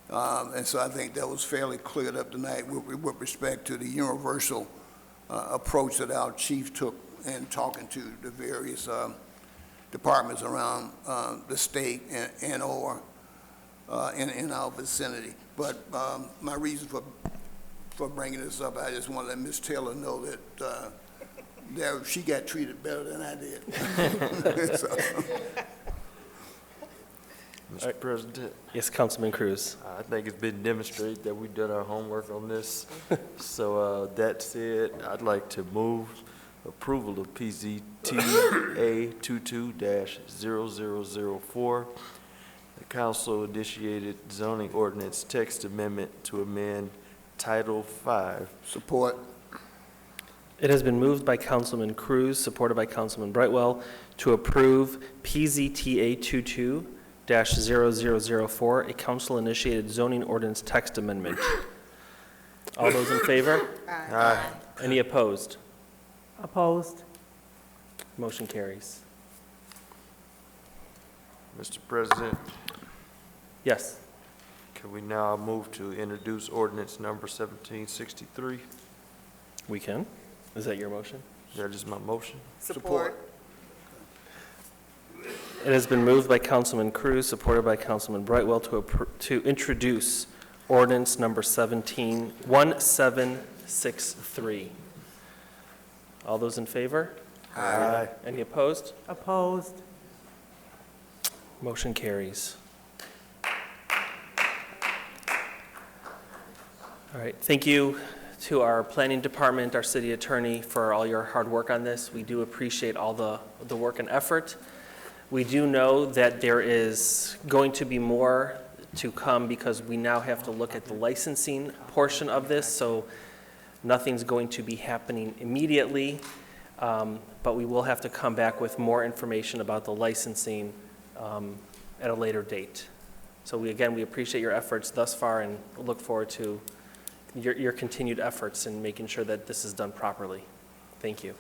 And so I think that was fairly cleared up tonight with respect to the universal approach that our chief took in talking to the various departments around the state and/or in our vicinity. But my reason for bringing this up, I just want to let Ms. Taylor know that she got treated better than I did. So. Mr. President? Yes, Councilman Cruz. I think it's been demonstrated that we've done our homework on this. So that said, I'd like to move approval of PZTA 22-0004, the council-initiated zoning ordinance text amendment to amend Title 5. Support. It has been moved by Councilman Cruz, supported by Councilman Brightwell, to approve PZTA 22-0004, a council-initiated zoning ordinance text amendment. All those in favor? Aye. Any opposed? Opposed? Motion carries. Mr. President, Yes. can we now move to introduce ordinance number 1763? We can. Is that your motion? That is my motion. Support. It has been moved by Councilman Cruz, supported by Councilman Brightwell, to introduce ordinance number 1763. All those in favor? Aye. Any opposed? Opposed? Motion carries. All right, thank you to our planning department, our city attorney, for all your hard work on this. We do appreciate all the work and effort. We do know that there is going to be more to come because we now have to look at the licensing portion of this, so nothing's going to be happening immediately, but we will have to come back with more information about the licensing at a later date. So we appreciate your efforts thus far and look forward to your continued efforts in making sure that this is done properly. Thank you.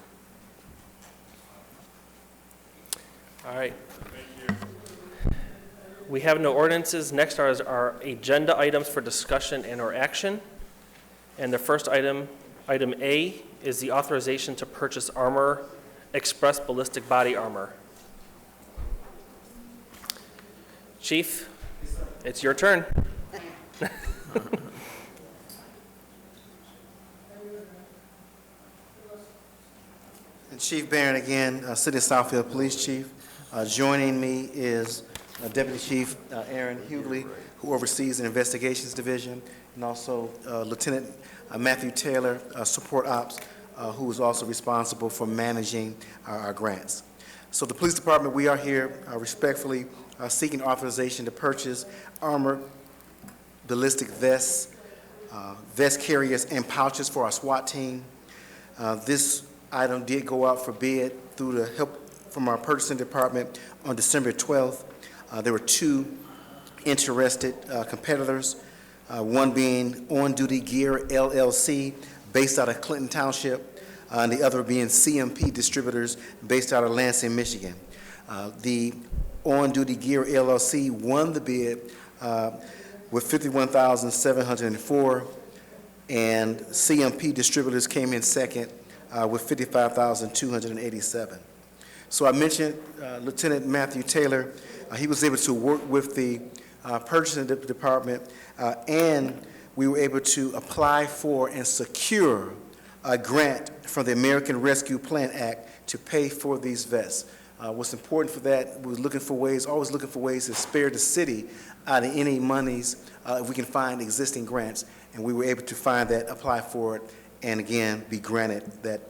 All right. We have no ordinances. Next are our agenda items for discussion and/or action. And the first item, item A, is the authorization to purchase Armor Express ballistic body armor. Chief, it's your turn. And Chief Barron again, City of Southfield Police Chief. Joining me is Deputy Chief Aaron Hughley, who oversees the Investigations Division, and also Lieutenant Matthew Taylor, Support Ops, who is also responsible for managing our grants. So the Police Department, we are here respectfully seeking authorization to purchase armor, ballistic vests, vest carriers, and pouches for our SWAT team. This item did go out for bid through the help from our purchasing department on December 12th. There were two interested competitors, one being On Duty Gear LLC, based out of Clinton Township, and the other being CMP Distributors, based out of Lansing, Michigan. The On Duty Gear LLC won the bid with $51,704, and CMP Distributors came in second with $55,287. So I mentioned Lieutenant Matthew Taylor. He was able to work with the purchasing department, and we were able to apply for and secure a grant from the American Rescue Plan Act to pay for these vests. What's important for that, we were looking for ways, always looking for ways to spare the city out of any monies if we can find existing grants, and we were able to find that, apply for it, and again, be granted that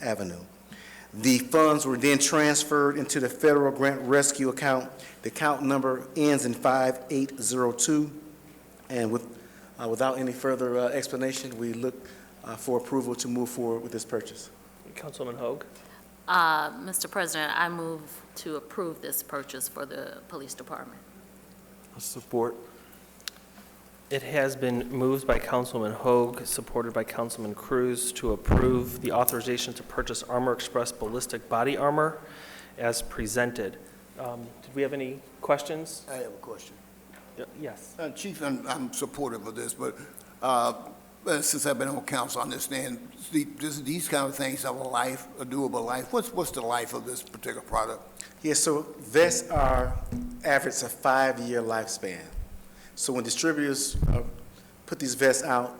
avenue. The funds were then transferred into the Federal Grant Rescue account. The account number ends in 5802, and without any further explanation, we look for approval to move forward with this purchase. Councilman Hoag. Mr. President, I move to approve this purchase for the police department. Support. It has been moved by Councilman Hoag, supported by Councilman Cruz, to approve the authorization to purchase Armor Express ballistic body armor as presented. Did we have any questions? I have a question. Yes. Chief, I'm supportive of this, but since I've been on council, I understand these kind of things have a life, a doable life. What's the life of this particular product? Yes, so vests are average a 5-year lifespan. So when distributors put these vests out,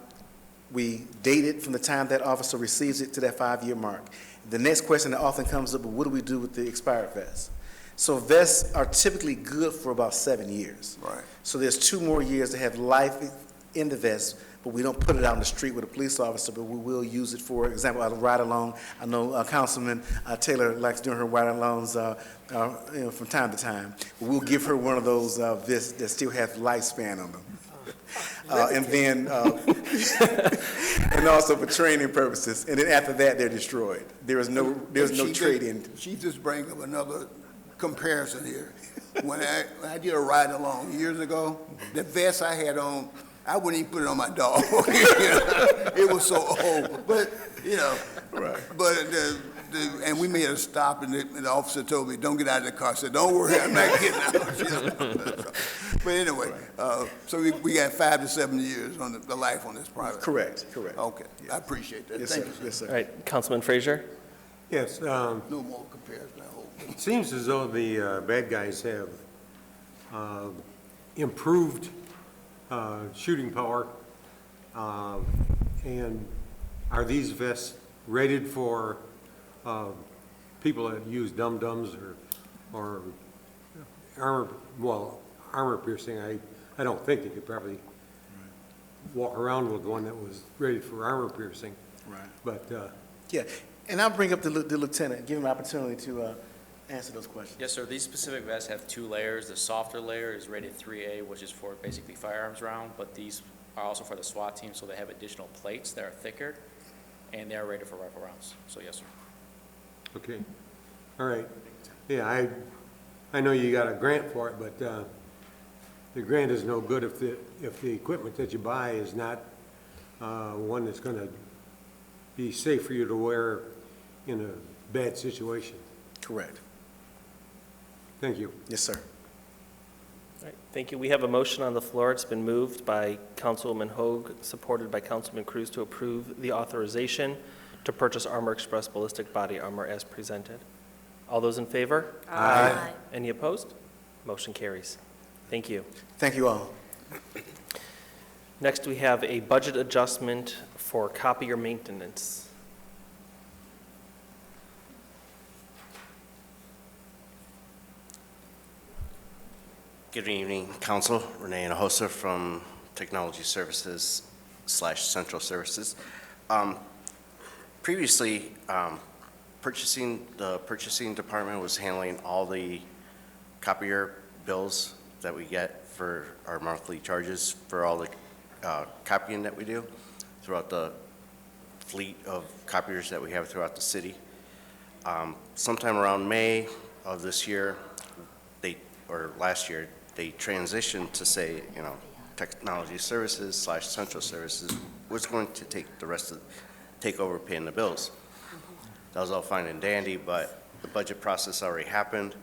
we date it from the time that officer receives it to that 5-year mark. The next question that often comes up is, what do we do with the expired vests? So vests are typically good for about 7 years. Right. So there's 2 more years to have life in the vest, but we don't put it out in the street with a police officer, but we will use it for example, a ride-along. I know Councilman Taylor likes doing her ride-alongs from time to time. We'll give her one of those vests that still have lifespan on them. And then, and also for training purposes. And then after that, they're destroyed. There's no trade-in. She just brings up another comparison here. When I did a ride-along years ago, the vest I had on, I wouldn't even put it on my dog. It was so old, but Right. But and we made a stop, and the officer told me, "Don't get out of the car." I said, "Don't worry, I'm not getting out." But anyway, so we got 5 to 7 years on the life on this product. Correct. Okay, yes. I appreciate that. Yes, Thank sir. you. Yes, sir. All right, Councilman Frazier. Yes, No more comparison, I hope. it seems as though the bad guys have improved shooting power, and are these vests rated for people that use dum-dums or armor piercing? I don't think you could probably walk around with one that was rated for armor piercing. Right. But, Yeah, and I'll bring up the lieutenant, give him an opportunity to answer those questions. Yes, sir. These specific vests have 2 layers. The softer layer is rated 3A, which is for basically firearms round, but these are also for the SWAT team, so they have additional plates that are thicker, and they are rated for rifle rounds. So yes, sir. okay, all right. Yeah, I know you got a grant for it, but the grant is no good if the equipment that you buy is not one that's going to be safe for you to wear in a bad situation. Correct. Thank you. Yes, sir. All right, thank you. We have a motion on the floor. It's been moved by Councilwoman Hoag, supported by Councilman Cruz, to approve the authorization to purchase Armor Express ballistic body armor as presented. All those in favor? Aye. Any opposed? Motion carries. Thank you. Thank you all. Next, we have a budget adjustment for copier maintenance. Good evening, Council. Renee Hinojosa from Technology Services / Central Services. Previously, the purchasing department was handling all the copier bills that we get for our monthly charges for all the copying that we do throughout the fleet of copiers that we have throughout the city. Sometime around May of this year, last year, they transitioned to say, Technology Services / Central Services was going to take over paying the bills. That was all fine and dandy, but the budget process already happened,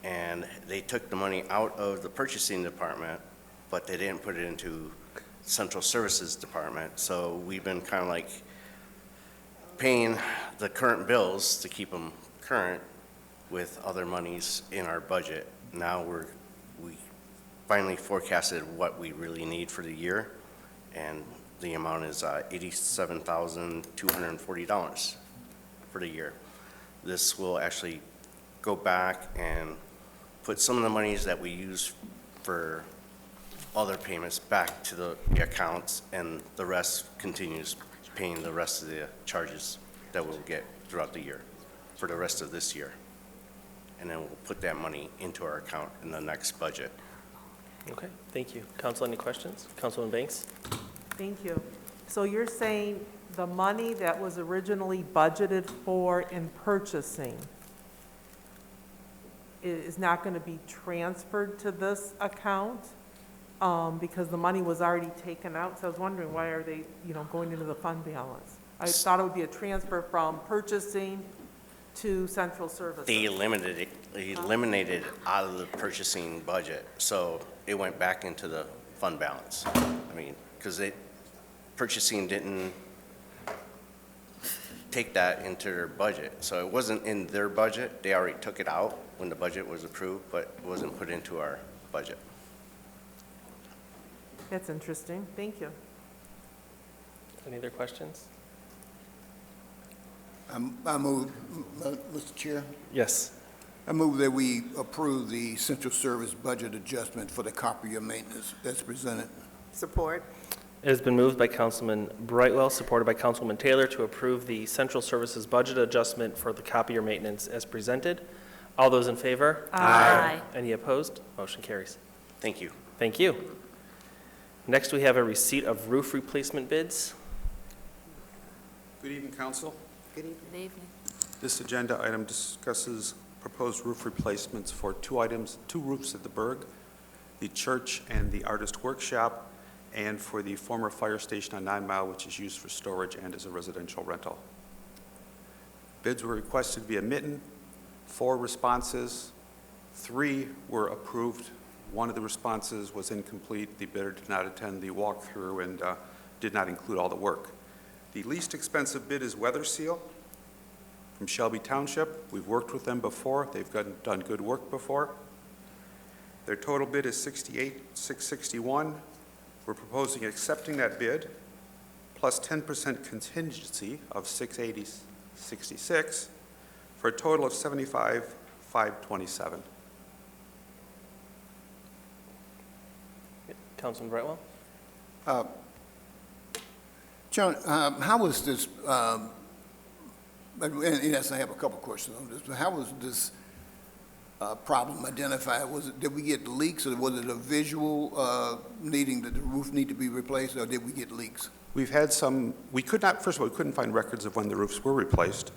and they took the money out of the purchasing department, but they didn't put it into Central Services Department. So we've been kind of like paying the current bills to keep them current with other monies in our budget. Now we finally forecasted what we really need for the year, and the amount is $87,240 for the year. This will actually go back and put some of the monies that we use for other payments back to the accounts, and the rest continues paying the rest of the charges that we'll get throughout the year for the rest of this year. And then we'll put that money into our account in the next budget. Okay, thank you. Council, any questions? Councilman Banks? Thank you. So you're saying the money that was originally budgeted for in purchasing is not going to be transferred to this account because the money was already taken out? So I was wondering, why are they, going into the fund balance? I thought it would be a transfer from purchasing to Central Services. They eliminated it out of the purchasing budget, so it went back into the fund balance. I mean, because purchasing didn't take that into their budget, so it wasn't in their budget. They already took it out when the budget was approved, but it wasn't put into our budget. That's interesting. Thank you. Any other questions? I move, Mr. Chair, Yes. I move that we approve the Central Service budget adjustment for the copier maintenance that's presented. Support. It has been moved by Councilman Brightwell, supported by Councilwoman Taylor, to approve the Central Services budget adjustment for the copier maintenance as presented. All those in favor? Aye. Any opposed? Motion carries. Thank you. Thank you. Next, we have a receipt of roof replacement bids. Good evening, Council. Good evening. Good evening. This agenda item discusses proposed roof replacements for two roofs at the Berg, the church and the artist workshop, and for the former fire station on 9 Mile, which is used for storage and as a residential rental. Bids were requested via Mitten, 4 responses, 3 were approved. One of the responses was incomplete. The bidder did not attend the walkthrough and did not include all the work. The least expensive bid is Weather Seal from Shelby Township. We've worked with them before. They've done good work before. Their total bid is $68,661. We're proposing accepting that bid plus 10% contingency of $680,66 for a total of $75,527. Councilman Brightwell? John, how was this, and yes, I have a couple questions on this, but how was this problem identified? Did we get leaks, or was it a visual needing that the roof need to be replaced, or did we get leaks? We've had some, first of all, we couldn't find records of when the roofs were replaced,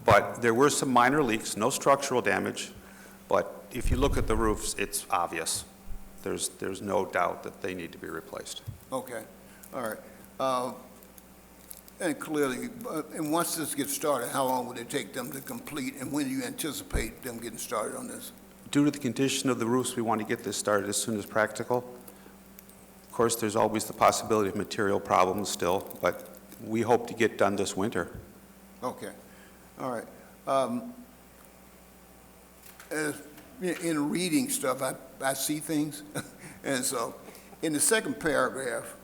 but there were some minor leaks, no structural damage, but if you look at the roofs, it's obvious. There's no doubt that they need to be replaced. Okay, all right. And clearly, and once this gets started, how long would it take them to complete, and when do you anticipate them getting started on this? Due to the condition of the roofs, we want to get this started as soon as practical. Of course, there's always the possibility of material problems still, but we hope to get done this winter. Okay, all right. In reading stuff, I see things, and so, in the second paragraph,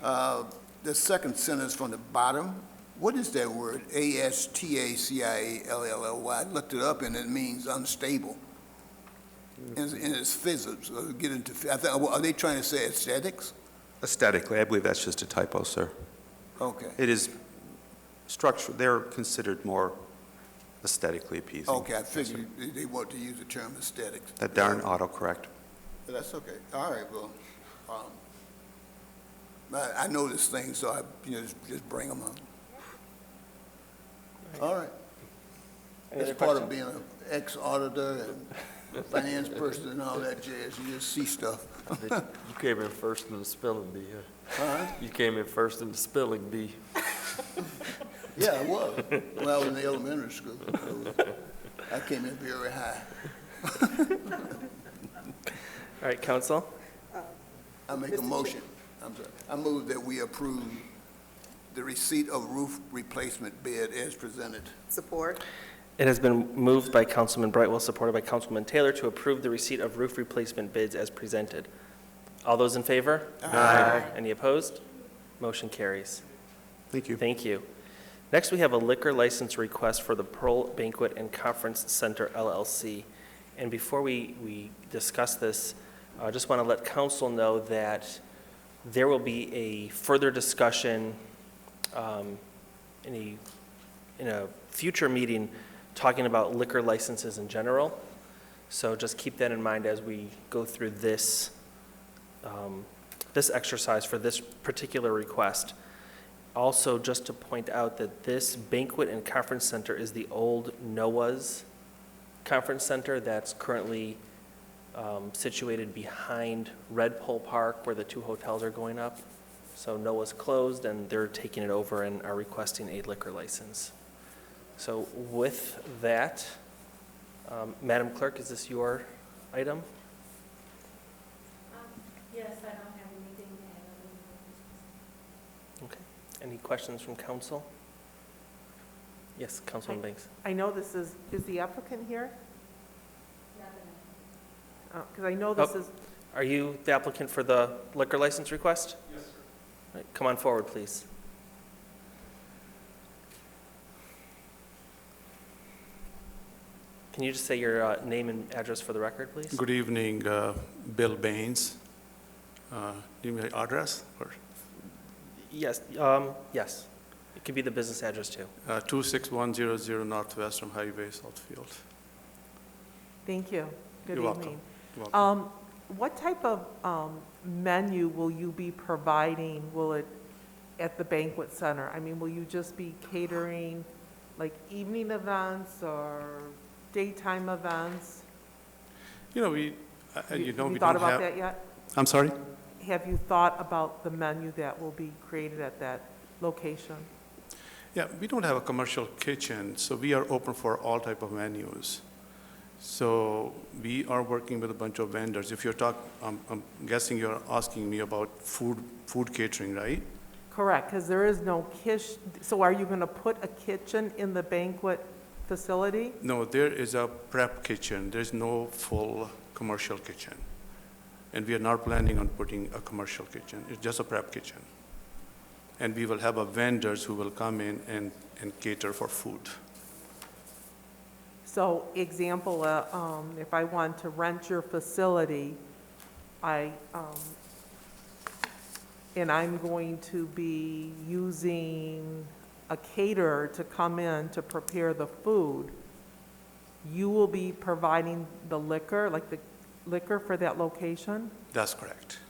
the second sentence from the bottom, what is that word? ASTACIALLY. I looked it up, and it means unstable. And it's physics. Get into. I think, are they trying to say aesthetics? Aesthetically, I believe that's just a typo, sir. Okay. It is structure, they're considered more aesthetically appeasing. Okay, I figured they want to use the term aesthetics. That darn autocorrect. But that's okay. All right, well, I know this thing, so I, just bring them up. All right. Any That's other part of questions? being an ex-auditor and finance person and all that jazz. You just see stuff. You came in first in the spelling bee, huh? Huh? You came in first in the spelling bee. Yeah, I was. When I was in elementary school. I came in very high. All right, council? I make a motion. I'm sorry. I move that we approve the receipt of roof replacement bid as presented. Support. It has been moved by Councilman Brightwell, supported by Councilman Taylor, to approve the receipt of roof replacement bids as presented. All those in favor? Aye. Any opposed? Motion carries. Thank you. Thank you. Next, we have a liquor license request for the Pearl Banquet and Conference Center LLC. And before we discuss this, I just want to let council know that there will be a further discussion in a future meeting talking about liquor licenses in general. So just keep that in mind as we go through this exercise for this particular request. Also, just to point out that this banquet and conference center is the old Noah's Conference Center that's currently situated behind Red Pole Park where the two hotels are going up. So Noah's closed and they're taking it over and are requesting a liquor license. So with that, Madam Clerk, is this your item? Yes, I don't have anything to add. Okay. Any questions from council? Yes, Councilman Banks. I know this is the applicant here? Because I know this is, Are you the applicant for the liquor license request? Yes, sir. All right, come on forward, please. Can you just say your name and address for the record, please? Good evening, Bill Baines. Give me my address, or Yes, yes. It could be the business address, too. 26100 Northwestern Highway, Southfield. thank you. Good You're welcome. evening. You're welcome. What type of menu will you be providing, at the banquet center? I mean, will you just be catering like evening events or daytime events? We Have we you don't thought about have. that yet? I'm sorry? Have you thought about the menu that will be created at that location? Yeah, we don't have a commercial kitchen, so we are open for all type of menus. So we are working with a bunch of vendors. If you're I'm guessing you're asking me about food catering, right? Correct, because there is no kitchen. So are you going to put a kitchen in the banquet facility? No, there is a prep kitchen. There's no full commercial kitchen. And we are not planning on putting a commercial kitchen. It's just a prep kitchen. And we will have a vendors who will come in and cater for food. So example, if I want to rent your facility, and I'm going to be using a caterer to come in to prepare the food, you will be providing the liquor, like the liquor for that location? That's correct.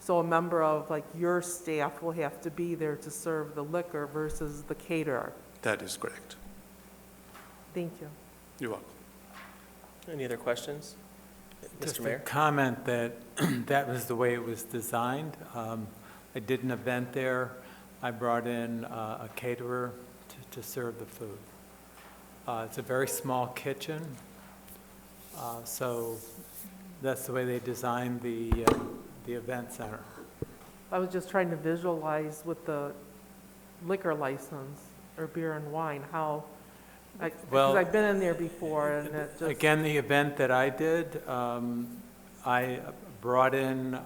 So a member of like your staff will have to be there to serve the liquor versus the caterer? That is correct. Thank you. You're welcome. Any other questions? Just Mr. a Mayor? comment that that was the way it was designed. I did an event there. I brought in a caterer to serve the food. It's a very small kitchen, so that's the way they designed the event center. I was just trying to visualize with the liquor license or beer and wine, how, because Well, I've been in there before and it just. Again, the event that I did, I brought in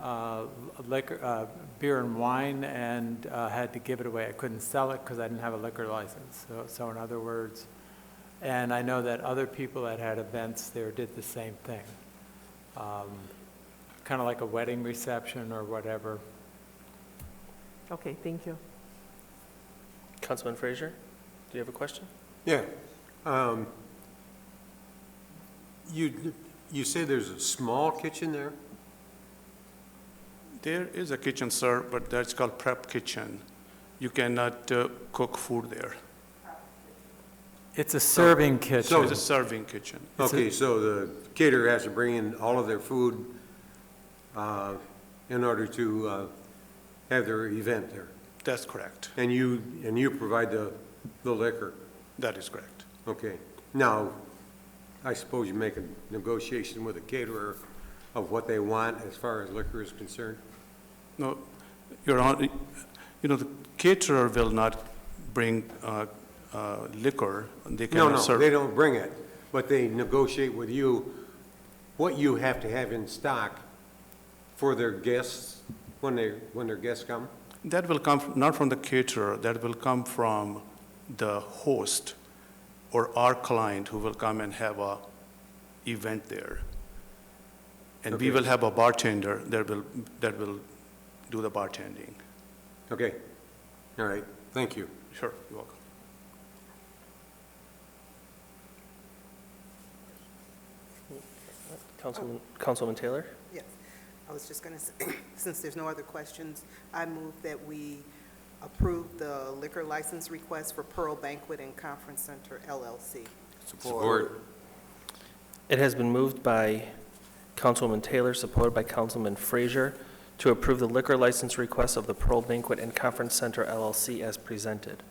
liquor, beer and wine and had to give it away. I couldn't sell it because I didn't have a liquor license. So in other words, and I know that other people that had events there did the same thing. Kind of like a wedding reception or whatever. Okay, thank you. Councilman Frazier, do you have a question? Yeah. You say there's a small kitchen there? There is a kitchen, sir, but that's called prep kitchen. You cannot cook food there. It's a serving kitchen. So it's a serving kitchen. Okay, so the caterer has to bring in all of their food in order to have their event there? That's correct. And you provide the liquor? That is correct. Okay. Now, I suppose you make a negotiation with the caterer of what they want as far as liquor is concerned? No, Your Honor, the caterer will not bring liquor. They cannot serve. No, they don't bring it, but they negotiate with you what you have to have in stock for their guests when their guests come? That will come not from the caterer, that will come from the host or our client who will come and have a event there. And we Okay. will have a bartender that will do the bartending. Okay. All right. Thank you. Sure, you're welcome. Councilman Taylor? Yes, I was just going to say, since there's no other questions, I move that we approve the liquor license request for Pearl Banquet and Conference Center LLC. Support. It has been moved by Councilwoman Taylor, supported by Councilman Frazier, to approve the liquor license request of the Pearl Banquet and Conference Center LLC as presented.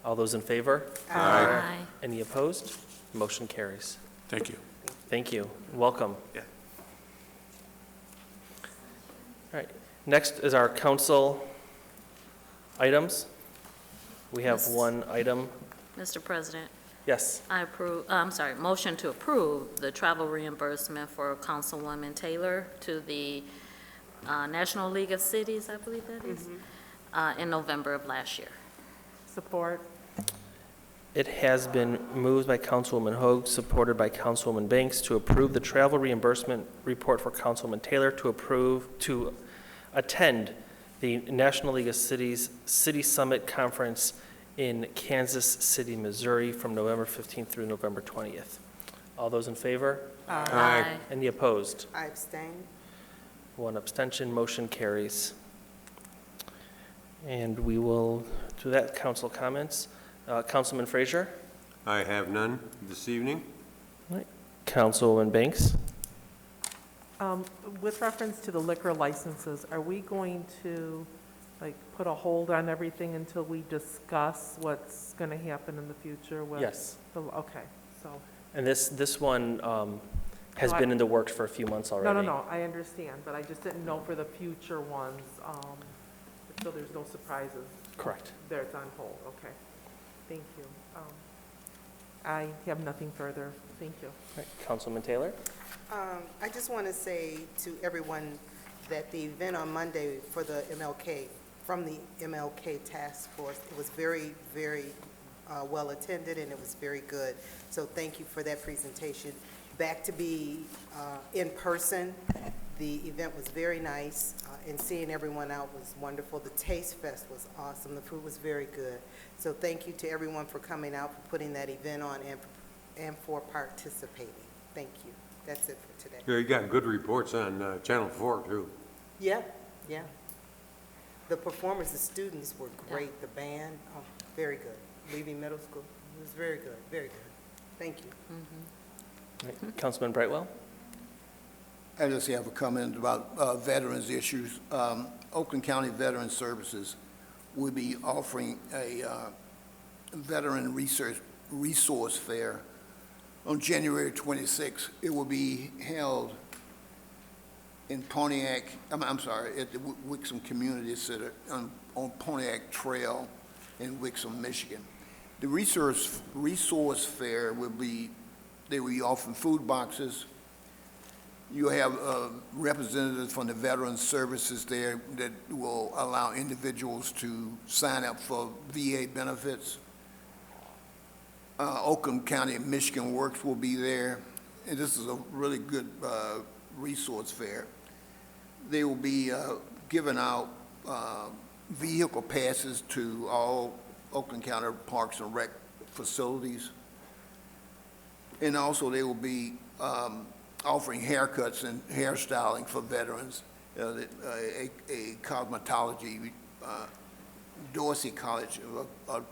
All those in favor? Aye. Any opposed? Motion carries. Thank you. Thank you. Welcome. Yeah. All right. Next is our council items. We have one item. Mr. President, Yes. I approve, motion to approve the travel reimbursement for Councilwoman Taylor to the National League of Cities, I believe that is, in November of last year. Support. It has been moved by Councilwoman Hoag, supported by Councilwoman Banks, to approve the travel reimbursement report for Councilwoman Taylor to attend the National League of Cities City Summit Conference in Kansas City, Missouri, from November 15th through November 20th. All those in favor? Aye. Any opposed? I abstain. One abstention, motion carries. And we will do that, council comments. Councilman Frazier? I have none this evening. Councilwoman Banks? With reference to the liquor licenses, are we going to, put a hold on everything until we discuss what's going to happen in the future with? Yes. Okay, so. And this one has been in the works for a few months already. No, I understand, but I just didn't know for the future ones, so there's no surprises. Correct. There, it's on hold, okay. Thank you. I have nothing further. Thank you. Right. Councilman Taylor? I just want to say to everyone that the event on Monday for the MLK, from the MLK Task Force, it was very, very well attended and it was very good. So thank you for that presentation. Back to be in person, the event was very nice and seeing everyone out was wonderful. The Taste Fest was awesome. The food was very good. So thank you to everyone for coming out, for putting that event on and for participating. Thank you. That's it for today. You got good reports on Channel 4, too. Yeah. The performers, the students were great. The band, very good. Leaving middle school, it was very good, very good. Thank you. Right. Councilman Brightwell? I just have a comment about veterans issues. Oakland County Veterans Services will be offering a veteran resource fair on January 26th. It will be held in Pontiac, I'm sorry, at the Wixom Community Center on Pontiac Trail in Wixom, Michigan. The resource fair will be, they will be offering food boxes. You have representatives from the Veterans Services there that will allow individuals to sign up for VA benefits. Oakland County Michigan Works will be there, and this is a really good resource fair. They will be giving out vehicle passes to all Oakland County Parks and Rec facilities. And also they will be offering haircuts and hairstyling for veterans. A cosmetology, Dorsey College of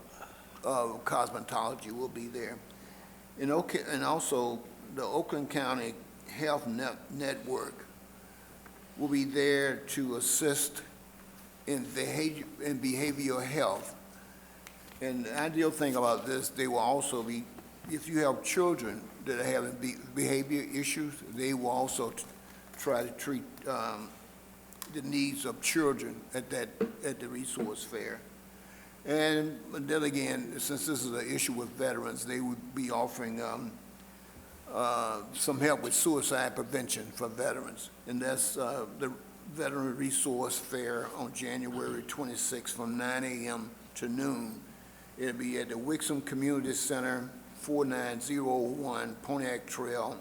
Cosmetology will be there. And also the Oakland County Health Network will be there to assist in behavioral health. And the ideal thing about this, they will also be, if you have children that are having behavior issues, they will also try to treat the needs of children at the resource fair. And then again, since this is an issue with veterans, they would be offering some help with suicide prevention for veterans. And that's the Veteran Resource Fair on January 26th from 9 a.m. to noon. It'll be at the Wixom Community Center, 4901 Pontiac Trail,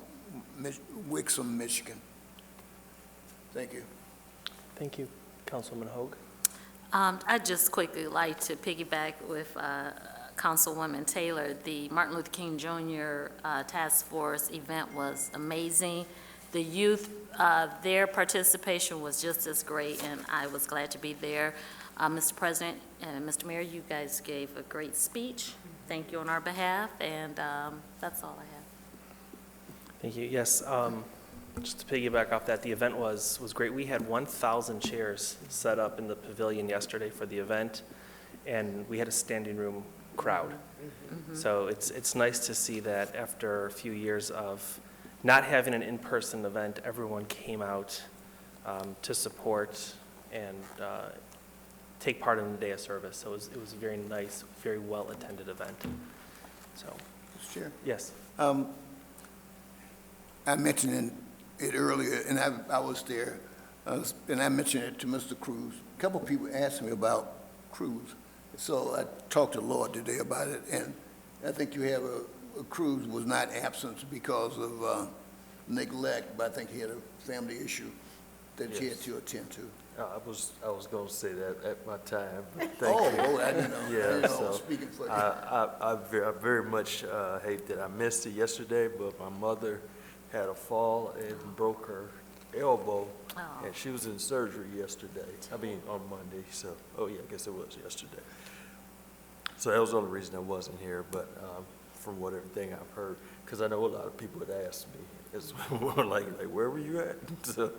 Wixom, Michigan. Thank you. Thank you, Councilwoman Hoag. I'd just quickly like to piggyback with Councilwoman Taylor. The Martin Luther King Jr. Task Force event was amazing. The youth, their participation was just as great, and I was glad to be there. Mr. President and Mr. Mayor, you guys gave a great speech. Thank you on our behalf, and that's all I have. Thank you. Yes, just to piggyback off that, the event was great. We had 1,000 chairs set up in the pavilion yesterday for the event, and we had a standing room crowd. So it's nice to see that after a few years of not having an in-person event, everyone came out to support and take part in the day of service. So it was a very nice, very well-attended event. So, Mr. Chair? yes. I mentioned it earlier, and I was there, and I mentioned it to Mr. Cruz. A couple people asked me about Cruz, so I talked to Lord today about it, and I think you have a Cruz was not absent because of neglect, but I think he had a family issue that he had to attend to. I was going to say that at my time. But thank you. Oh, I didn't know. Yeah, I didn't know. so Speaking for you. I very much hate that I missed it yesterday, but my mother had a fall and broke her elbow, and she was in surgery yesterday. I mean, on Monday. So, oh yeah, I guess it was yesterday. So that was the only reason I wasn't here. But from what everything I've heard, because I know a lot of people had asked me, it's more like where were you at? So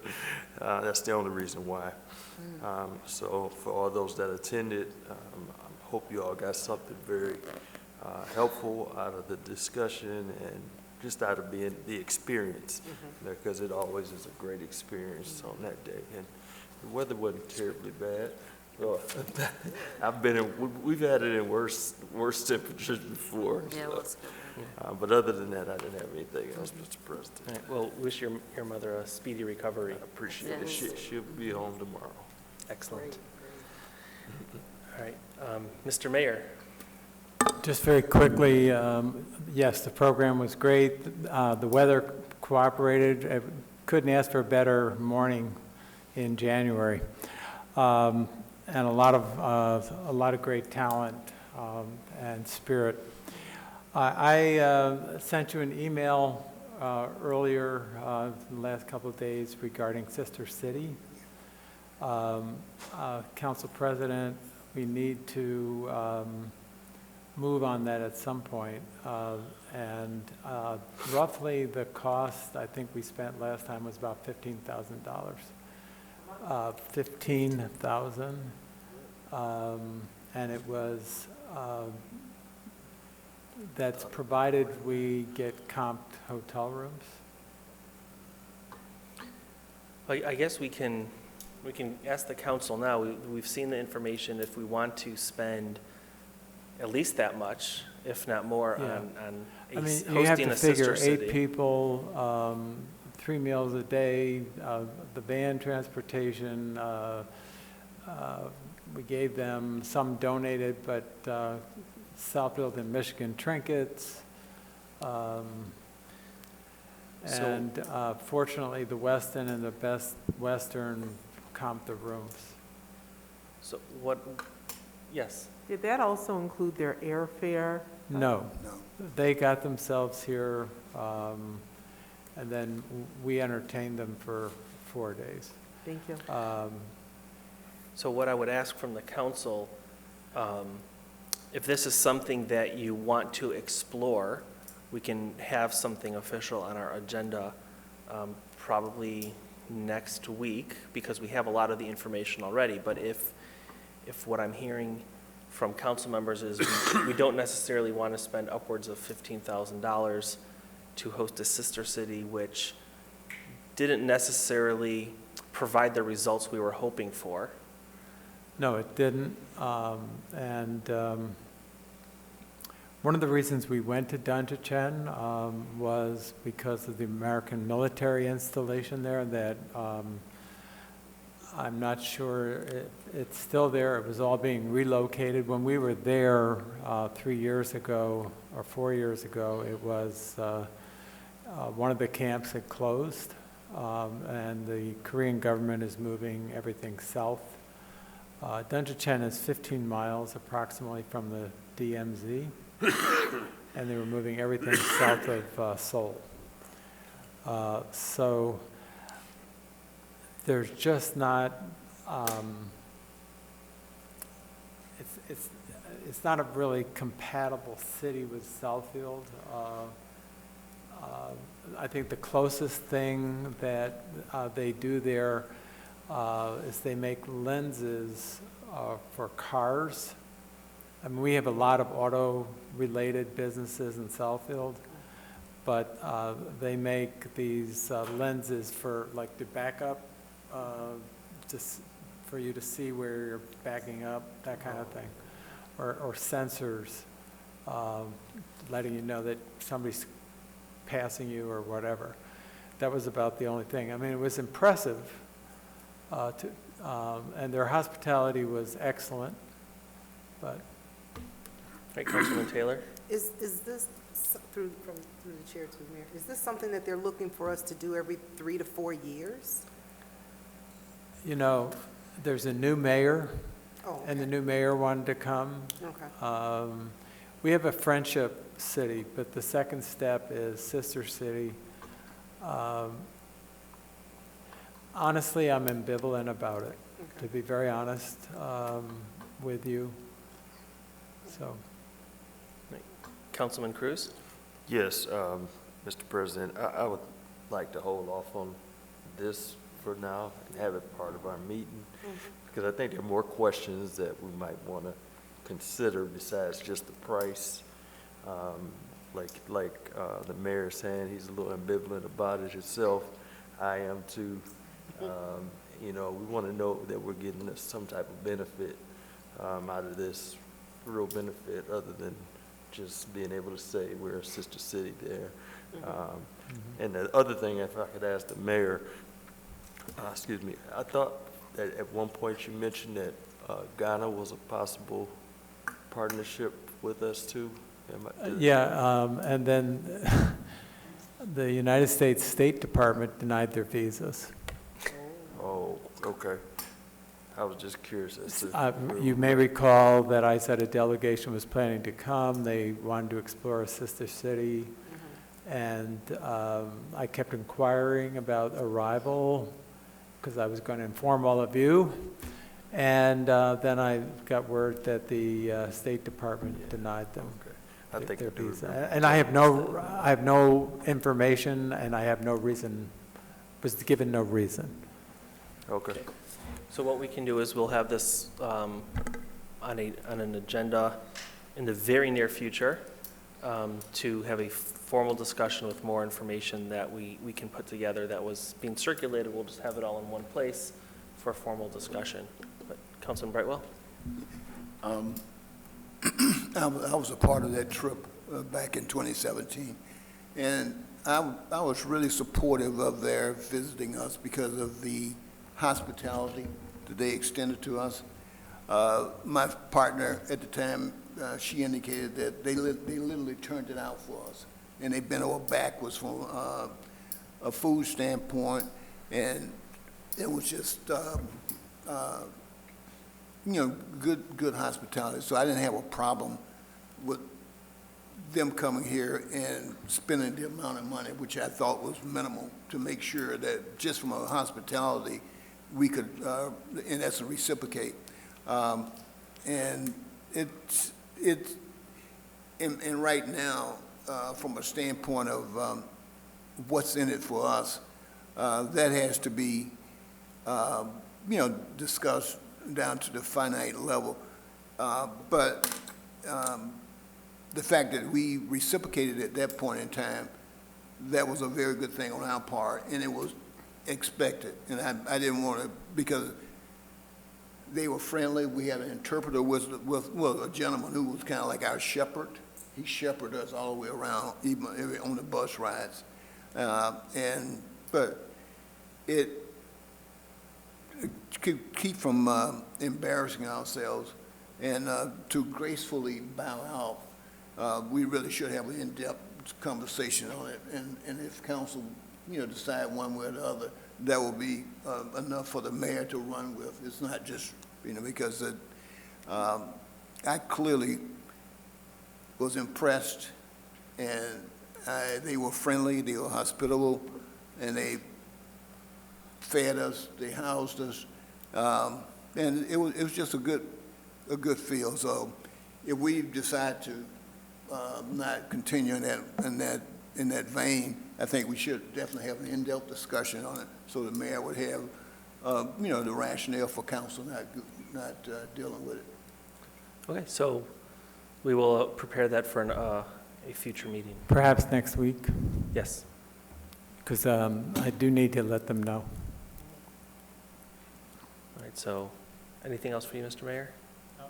that's the only reason why. So for all those that attended, I hope you all got something very helpful out of the discussion and just out of being the experience, because it always is a great experience on that day. And the weather wasn't terribly bad. I've been in, we've had it in worse temperatures before. Yeah, so. it was good. But other than that, I didn't have anything else, Mr. President. All right, well, wish your mother a speedy recovery. I appreciate it. She'll be home tomorrow. Excellent. All right, Mr. Mayor. Just very quickly, yes, the program was great. The weather cooperated. I couldn't ask for a better morning in January. And a lot of great talent and spirit. I sent you an email earlier the last couple of days regarding Sister City. Council President, we need to move on that at some point. And roughly the cost, I think we spent last time was about $15,000. 15,000, and it was That's provided we get comped hotel rooms? I guess we can ask the council now. We've seen the information. If we want to spend at least that much, if not more, Yeah. on I mean, you have hosting to a sister figure city. 8 people, 3 meals a day, the van transportation, we gave them some donated, but Southfield and Michigan trinkets. And fortunately, the Westin and the Best Western comped the rooms. So what, yes. Did that also include their airfare? No. They got themselves here, and then we entertained them for 4 days. Thank you. So what I would ask from the council, if this is something that you want to explore, we can have something official on our agenda probably next week, because we have a lot of the information already. But if what I'm hearing from council members is we don't necessarily want to spend upwards of $15,000 to host a sister city, which didn't necessarily provide the results we were hoping for. No, it didn't. One of the reasons we went to Dungeon was because of the American military installation there that I'm not sure it's still there. It was all being relocated. When we were there 3 years ago or 4 years ago, it was one of the camps had closed, and the Korean government is moving everything south. Dungeon is 15 miles approximately from the DMZ, and they were moving everything south of Seoul. So there's just not, it's not a really compatible city with Southfield. I think the closest thing that they do there is they make lenses for cars. I mean, we have a lot of auto-related businesses in Southfield, but they make these lenses for, like, the backup, just for you to see where you're backing up, that kind of thing, or sensors letting you know that somebody's passing you or whatever. That was about the only thing. I mean, it was impressive, and their hospitality was excellent, but. Right, Councilman Taylor? Is this, through the chair to the mayor, is this something that they're looking for us to do every 3 to 4 years? You know, there's a new mayor, Oh, and the new mayor wanted to come. Okay. We have a friendship city, but the second step is sister city. Honestly, I'm ambivalent about it, to be very honest with you. So. Councilman Cruz? Yes, Mr. President, I would like to hold off on this for now and have it part of our meeting, because I think there are more questions that we might want to consider besides just the price. Like the mayor's saying, he's a little ambivalent about it himself. I am too. You know, we want to know that we're getting some type of benefit out of this, real benefit, other than just being able to say we're a sister city there. And the other thing, if I could ask the mayor, excuse me, I thought that at one point you mentioned that Ghana was a possible partnership with us too. Yeah, and then the United States State Department denied their visas. Oh, okay. I was just curious as to. You may recall that I said a delegation was planning to come. They wanted to explore a sister city. And I kept inquiring about arrival because I was going to inform all of you. And then I got word that the State Department denied them. I think their I do visa. remember. And I have no information, and I have no reason, was given no reason. Okay. So what we can do is we'll have this on an agenda in the very near future to have a formal discussion with more information that we can put together that was being circulated. We'll just have it all in one place for a formal discussion. But Councilman Brightwell? I was a part of that trip back in 2017, and I was really supportive of their visiting us because of the hospitality that they extended to us. My partner at the time, she indicated that they literally turned it out for us, and they bent over backwards from a food standpoint, and it was just, good hospitality. So I didn't have a problem with them coming here and spending the amount of money, which I thought was minimal, to make sure that just from a hospitality, we could, in essence, reciprocate. And right now, from a standpoint of what's in it for us, that has to be, discussed down to the finite level. But the fact that we reciprocated at that point in time, that was a very good thing on our part, and it was expected. And I didn't want to, because they were friendly. We had an interpreter with a gentleman who was kind of like our shepherd. He shepherded us all the way around, even on the bus rides. But it could keep from embarrassing ourselves and to gracefully bow out. We really should have an in-depth conversation on it. And if council, decide one way or the other, that will be enough for the mayor to run with. It's not just, because I clearly was impressed, and they were friendly, they were hospitable, and they fed us, they housed us, and it was just a good feel. So if we decide to not continue in that vein, I think we should definitely have an in-depth discussion on it, so the mayor would have, the rationale for council not dealing with it. Okay, so we will prepare that for a future meeting. Perhaps next week, Yes. because I do need to let them know. All right, so anything else for you, Mr. Mayor? No.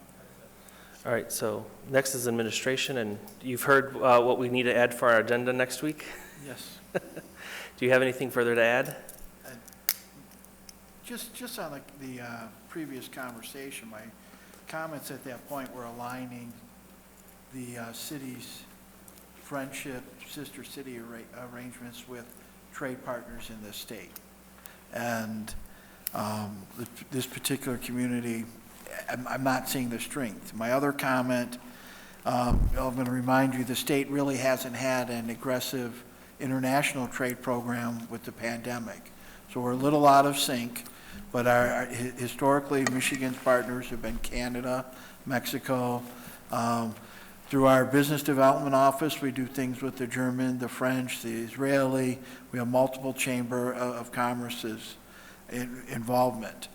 All right, so next is administration, and you've heard what we need to add for our agenda next week. Yes. Do you have anything further to add? Just on the previous conversation, my comments at that point were aligning the city's friendship, sister city arrangements with trade partners in this state. And this particular community, I'm not seeing the strength. My other comment, I'm going to remind you, the state really hasn't had an aggressive international trade program with the pandemic. So we're a little out of sync, but historically, Michigan's partners have been Canada, Mexico. Through our business development office, we do things with the German, the French, the Israeli. We have multiple chamber of commerce's involvement.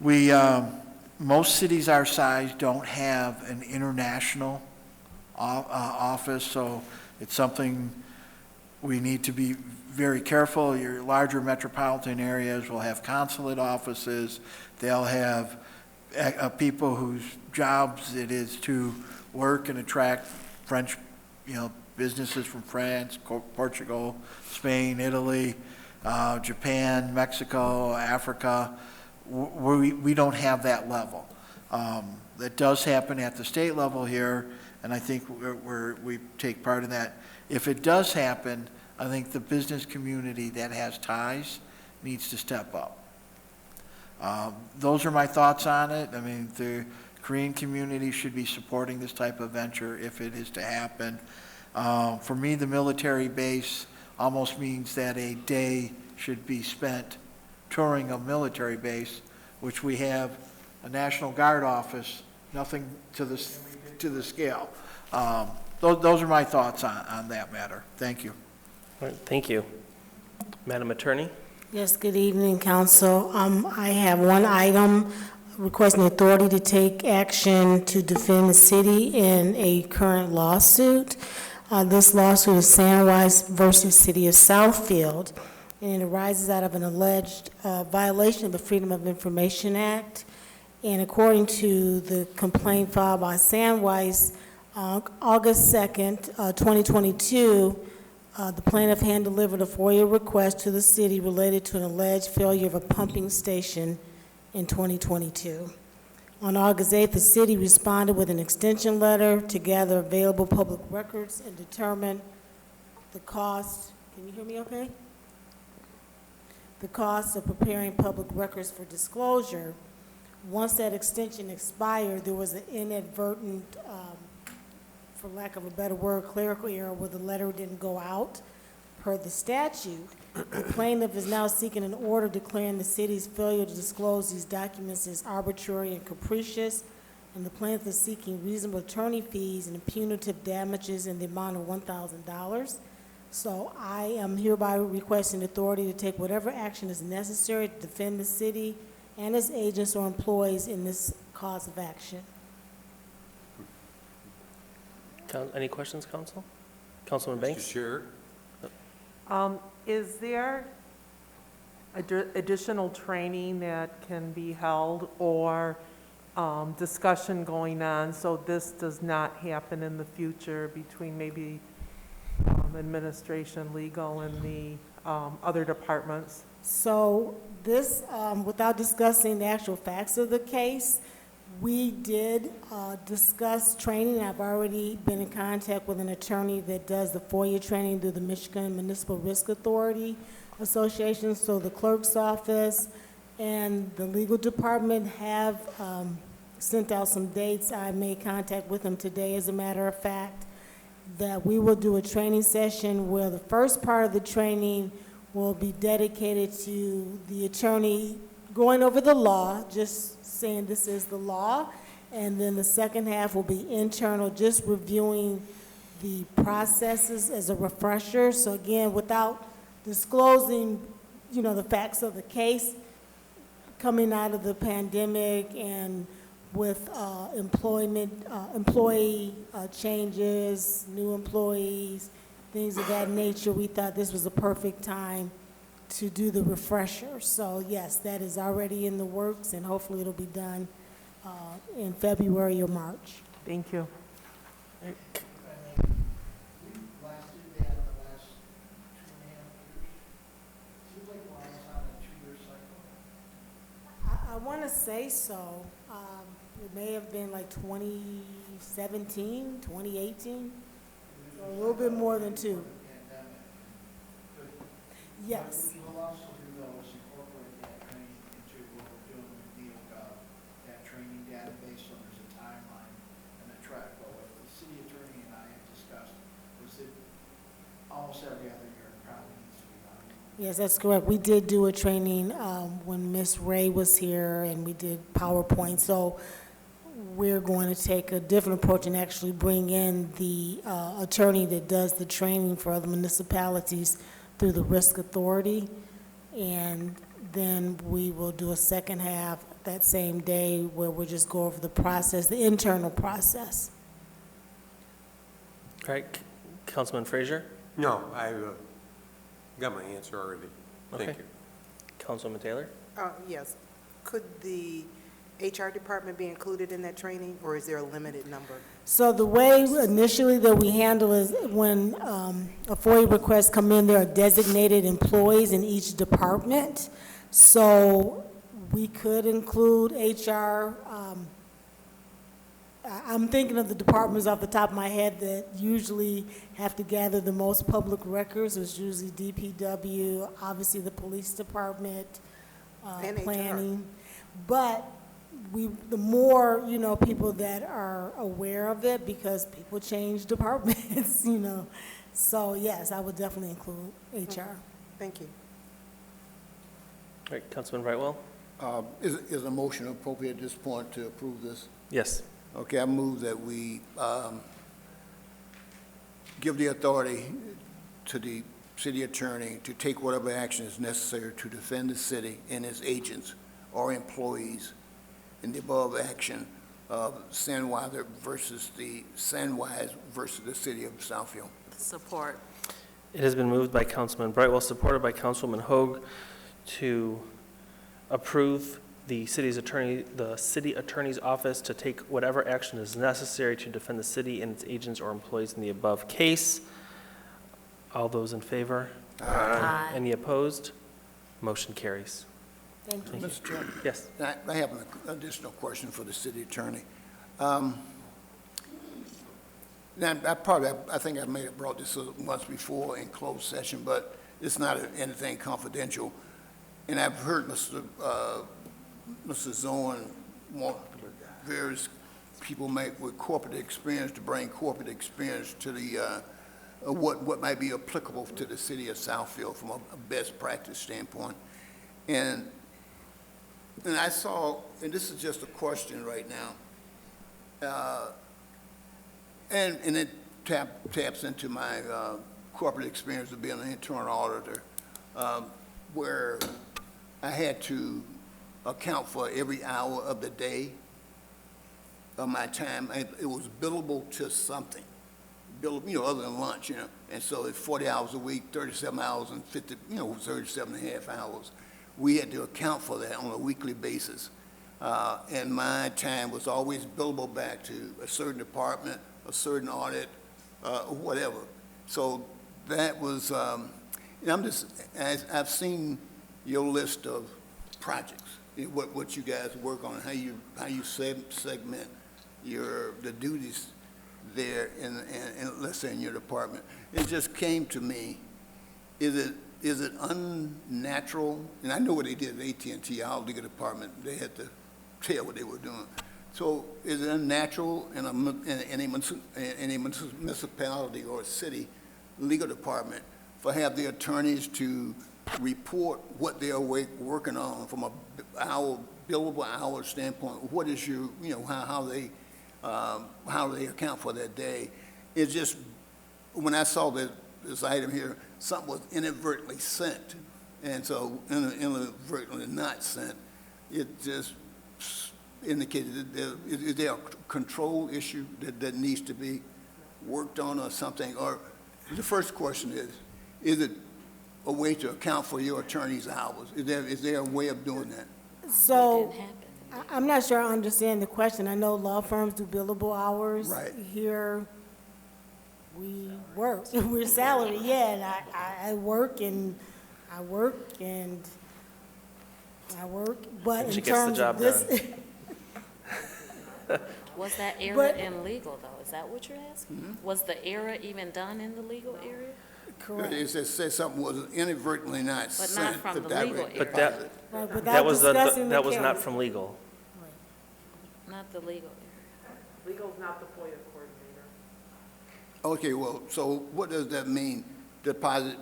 Most cities our size don't have an international office, so it's something we need to be very careful. Your larger metropolitan areas will have consulate offices. They'll have people whose jobs it is to work and attract French, businesses from France, Portugal, Spain, Italy, Japan, Mexico, Africa. We don't have that level. That does happen at the state level here, and I think we take part in that. If it does happen, I think the business community that has ties needs to step up. Those are my thoughts on it. I mean, the Korean community should be supporting this type of venture if it is to happen. For me, the military base almost means that a day should be spent touring a military base, which we have a National Guard office, nothing to the scale. Those are my thoughts on that matter. Thank you. All right, thank you. Madam Attorney? Yes, good evening, council. I have one item requesting authority to take action to defend the city in a current lawsuit. This lawsuit is Sandwise versus City of Southfield, and it arises out of an alleged violation of the Freedom of Information Act. And according to the complaint filed by Sandwise, August 2nd, 2022, the plaintiff hand-delivered a FOIA request to the city related to an alleged failure of a pumping station in 2022. On August 8th, the city responded with an extension letter to gather available public records and determine the cost. Can you hear me okay? The cost of preparing public records for disclosure. Once that extension expired, there was an inadvertent, for lack of a better word, clerical error where the letter didn't go out per the statute. The plaintiff is now seeking an order declaring the city's failure to disclose these documents as arbitrary and capricious, and the plaintiff is seeking reasonable attorney fees and punitive damages in the amount of $1,000. So I am hereby requesting authority to take whatever action is necessary to defend the city and its agents or employees in this cause of action. Any questions, Council? Councilman Banks? Mr. Chair, Is there additional training that can be held or discussion going on so this does not happen in the future between maybe administration, legal, and the other departments? So this, without discussing the actual facts of the case, we did discuss training. I've already been in contact with an attorney that does the FOIA training through the Michigan Municipal Risk Authority Association. So the clerk's office and the legal department have sent out some dates. I made contact with them today, as a matter of fact, that we will do a training session where the first part of the training will be dedicated to the attorney going over the law, just saying this is the law, and then the second half will be internal, just reviewing the processes as a refresher. So again, without disclosing, the facts of the case, coming out of the pandemic and with employee changes, new employees, things of that nature, we thought this was a perfect time to do the refresher. So yes, that is already in the works, and hopefully it'll be done in February or March. Thank you. I want to say so. It may have been like 2017, 2018, a little bit more than two. Yes. What we'll also do though is incorporate that training into what we're doing with NeoGov, that training database, so there's a timeline and a track. But what the city attorney and I had discussed was that almost every other year it probably needs to be done. Yes, that's correct. We did do a training when Miss Ray was here, and we did PowerPoint. So we're going to take a different approach and actually bring in the attorney that does the training for other municipalities through the Risk Authority, and then we will do a second half that same day where we'll just go over the process, the internal process. All right, Councilman Frazier? no, I got my answer already. Thank Okay. you. Councilwoman Taylor? Yes. Could the HR department be included in that training, or is there a limited number? So the way initially that we handle is when a FOIA request come in, there are designated employees in each department. So we could include HR. I'm thinking of the departments off the top of my head that usually have to gather the most public records. It's usually DPW, obviously the police department, And HR. planning. But the more, people that are aware of it, because people change departments, So yes, I would definitely include HR. Thank you. All right, Councilman Brightwell? Is a motion appropriate at this point to approve this? Yes. Okay, I move that we give the authority to the city attorney to take whatever action is necessary to defend the city and its agents or employees in the above action of Sandwise versus the city of Southfield. Support. It has been moved by Councilman Brightwell, supported by Councilwoman Hoag, to approve the city attorney's office to take whatever action is necessary to defend the city and its agents or employees in the above case. All those in favor? Aye. Any opposed? Motion carries. Thank you. Mr. Chairman, Yes. I have an additional question for the city attorney. Now, I think I may have brought this up once before in closed session, but it's not anything confidential. And I've heard Mr. Zorn want various people with corporate experience to bring corporate experience to the, what might be applicable to the city of Southfield from a best practice standpoint. And I saw, and this is just a question right now, and it taps into my corporate experience of being an internal auditor, where I had to account for every hour of the day of my time. It was billable to something, other than lunch, And so it's 40 hours a week, 37 hours and 37 and a half hours. We had to account for that on a weekly basis. And my time was always billable back to a certain department, a certain audit, whatever. So that was, I've seen your list of projects, what you guys work on, how you segment the duties there in let's say in your department. It just came to me, is it unnatural? And I know what they did at AT&T, our legal department, they had to tell what they were doing. So is it unnatural in a municipality or a city legal department for have the attorneys to report what they're working on from a billable hour standpoint? What is your, how they account for that day? It's just, when I saw this item here, something was inadvertently sent, and so inadvertently not sent. It just indicated that is there a control issue that needs to be worked on or something? Or the first question is it a way to account for your attorney's hours? Is there a way of doing that? So, I'm not sure I understand the question. I know law firms do billable hours. Right. Here, we work. We're salary, yeah, and I work, but She in gets the terms job of this. Was that error But- in legal, though? Is that what you're asking? Was the error even done in the legal area? Correct. It says something was inadvertently not But not sent from to the legal direct area. But that, deposit. Right, that without was, discussing the that was not case. from legal. Not the legal area. Legal's not the FOIA coordinator. Okay, well, so what does that mean? Deposit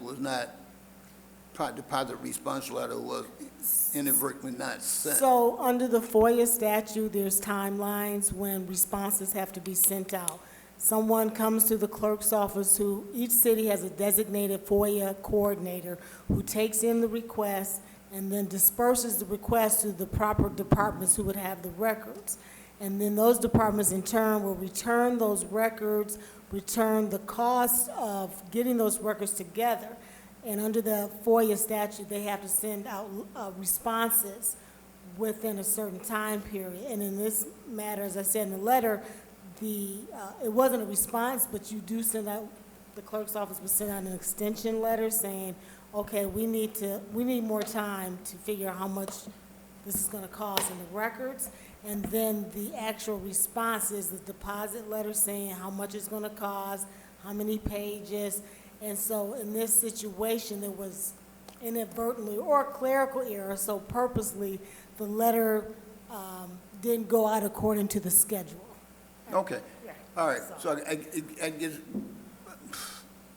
response letter was inadvertently not sent? So, under the FOIA statute, there's timelines when responses have to be sent out. Someone comes to the clerk's office each city has a designated FOIA coordinator who takes in the request and then disperses the request to the proper departments who would have the records. And then those departments in turn will return those records, return the cost of getting those records together. And under the FOIA statute, they have to send out responses within a certain time period. And in this matter, as I said in the letter, it wasn't a response, but you do send out, the clerk's office would send out an extension letter saying, okay, we need more time to figure out how much this is gonna cost in the records. And then the actual response is the deposit letter saying how much it's gonna cost, how many pages. And so in this situation, there was inadvertently or clerical error, so purposely, the letter didn't go out according to the schedule. Okay, all right, so I guess,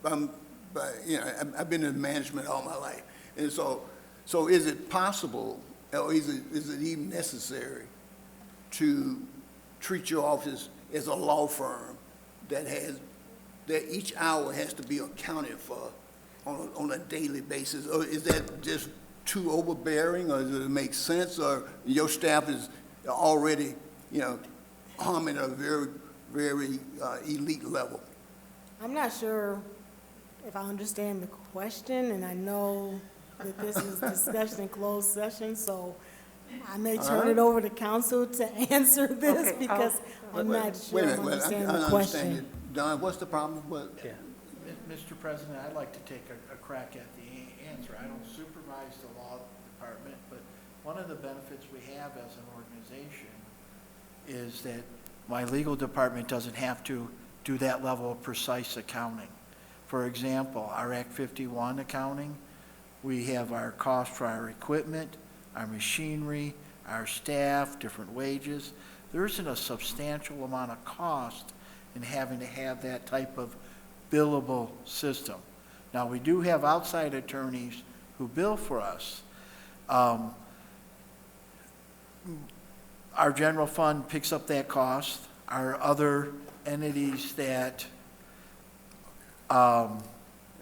I've been in management all my life, and so is it possible, or is it even necessary to treat your office as a law firm that each hour has to be accounted for on a daily basis? Or is that just too overbearing, or does it make sense, or your staff is already, humming at a very, very elite level? I'm not sure if I understand the question, and I know that this is discussion in closed session, so I may turn it over to council to answer this Okay, because I'm not Wait sure a I'm minute, wait, understanding I the don't understand question. you. Don, what's the problem? What? Yeah. Mr. President, I'd like to take a crack at the answer. I don't supervise the law department, but one of the benefits we have as an organization is that my legal department doesn't have to do that level of precise accounting. For example, our Act 51 accounting, we have our cost for our equipment, our machinery, our staff, different wages. There isn't a substantial amount of cost in having to have that type of billable system. Now, we do have outside attorneys who bill for us. Our general fund picks up that cost. Our other entities that are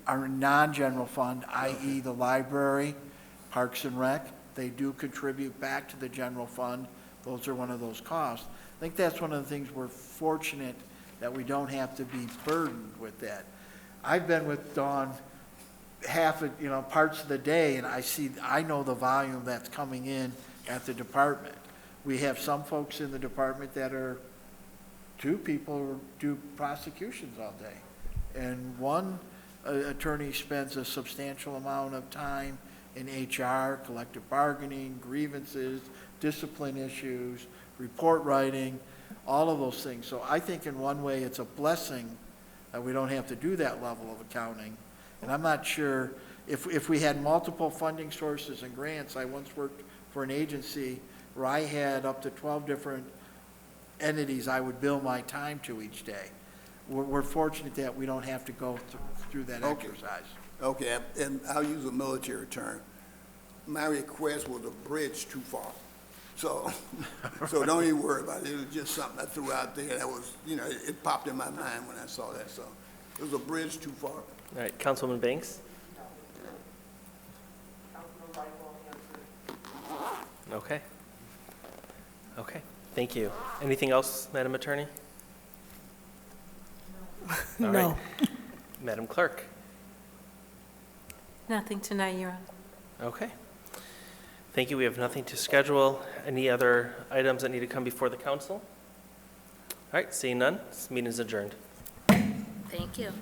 non-general fund, i.e. the library, Parks and Rec, they do contribute back to the general fund. Those are one of those costs. I think that's one of the things we're fortunate that we don't have to be burdened with that. I've been with Dawn parts of the day, and I know the volume that's coming in at the department. We have some folks in the department that are, 2 people who do prosecutions all day. And one attorney spends a substantial amount of time in HR, collective bargaining, grievances, discipline issues, report writing, all of those things. So I think in one way it's a blessing that we don't have to do that level of accounting. And I'm not sure, if we had multiple funding sources and grants, I once worked for an agency where I had up to 12 different entities I would bill my time to each day. We're fortunate that we don't have to go through that exercise. Okay, and I'll use a military term. My request was a bridge too far. So don't even worry about it. It was just something I threw out there that was, it popped in my mind when I saw that. So it was a bridge too far. All right, Councilwoman Banks? Okay. Okay, thank you. Anything else, Madam Attorney? All No. right. Madam Clerk? Nothing tonight, Your Honor. Okay. Thank you. We have nothing to schedule. Any other items that need to come before the council? All right, seeing none, this meeting is adjourned. Thank you.